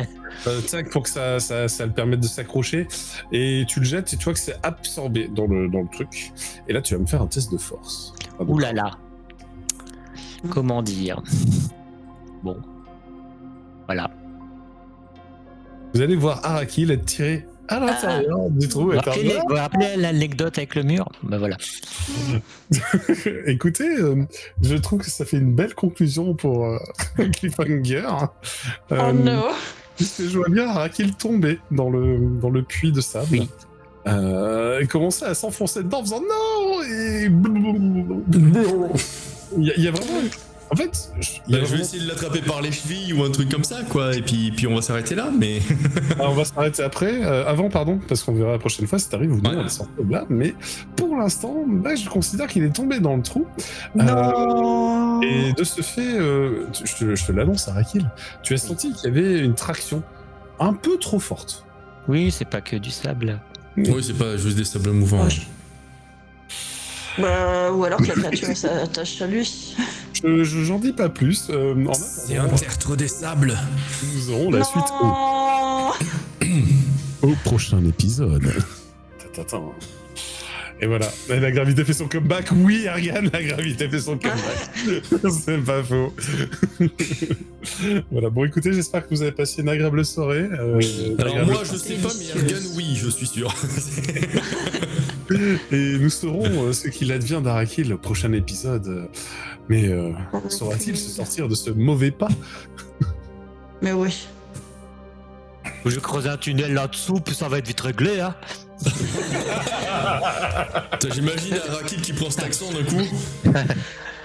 pour que ça le permette de s'accrocher, et tu le jettes et tu vois que c'est absorbé dans le truc. Et là tu vas me faire un test de force. Ouh là là. Comment dire? Bon. Voilà. Vous allez voir Arakil être tiré à l'intérieur du trou. Vous vous rappelez l'anecdote avec le mur? Ben voilà. Écoutez, je trouve que ça fait une belle conclusion pour Cliffhanger. Oh non. puisque je vois bien Arakil tomber dans le puits de sable. Oui. Et commencer à s'enfoncer dedans en faisant non et il y a vraiment. En fait, Je vais essayer de l'attraper par les chevilles ou un truc comme ça, quoi. Et puis on va s'arrêter là, mais. Alors, on va s'arrêter après. Avant, pardon, parce qu'on verra la prochaine fois si t'arrives ou non, Ouais. on va sortir de là. Mais pour l'instant, je considère qu'il est tombé dans le trou. Non. Et de ce fait, je te l'annonce, Arakil, tu as senti qu'il y avait une traction un peu trop forte. Oui, c'est pas que du sable. Oui, c'est pas juste des sables mouvants. Ouais. Ou alors que la créature s'attache à lui. J'en dis pas plus. C'est un tertre des sables. Nous aurons la suite Non. au prochain épisode. Tatatin. Et voilà, la gravité fait son comeback. Oui, Ariane, la gravité fait son comeback. C'est pas faux. Voilà, bon écoutez, j'espère que vous avez passé une agréable soirée. Oui. Alors moi, je sais pas, mais Ergan, oui, je suis sûr. Et nous saurons ce qu'il advient d'Arakil au prochain épisode. Mais saura-t-il se sortir de ce mauvais pas? Mais oui. Je creuse un tunnel là-dessous, puis ça va être vite réglé, hein. J'imagine Arakil qui prend cet accent d'un coup.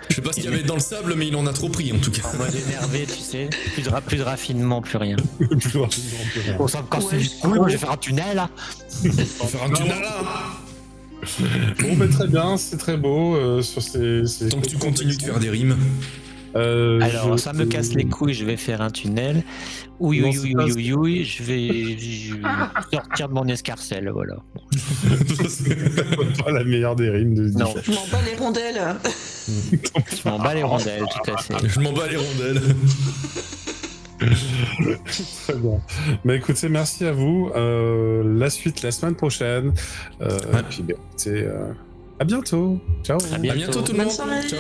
Je sais pas ce qu'il y avait dans le sable, mais il en a trop pris en tout cas. En mode énervé, tu sais. Plus de raffinement, plus rien. Plus rapidement, plus rien. On sent que quand c'est Ouais. juste cool, je vais faire un tunnel, là. On va faire un tunnel là. Bon, ben, très bien, c'est très beau sur ces Tant que tu continues de faire des rimes. Alors, ça me casse les couilles, je vais faire un tunnel. Oui, Non, oui, c'est oui, pas- oui, oui, oui, je vais sortir de mon escarcelle, voilà. Pas la meilleure des rimes de Non, Je m'en bats les rondelles. je m'en bats les rondelles, tout à fait. Je m'en bats les rondelles. Très bien. Bah écoutez, merci à vous. La suite la semaine prochaine. Et puis, bah, écoutez, à bientôt. Ciao. À À bientôt tout le Bonne monde. soirée. Ciao.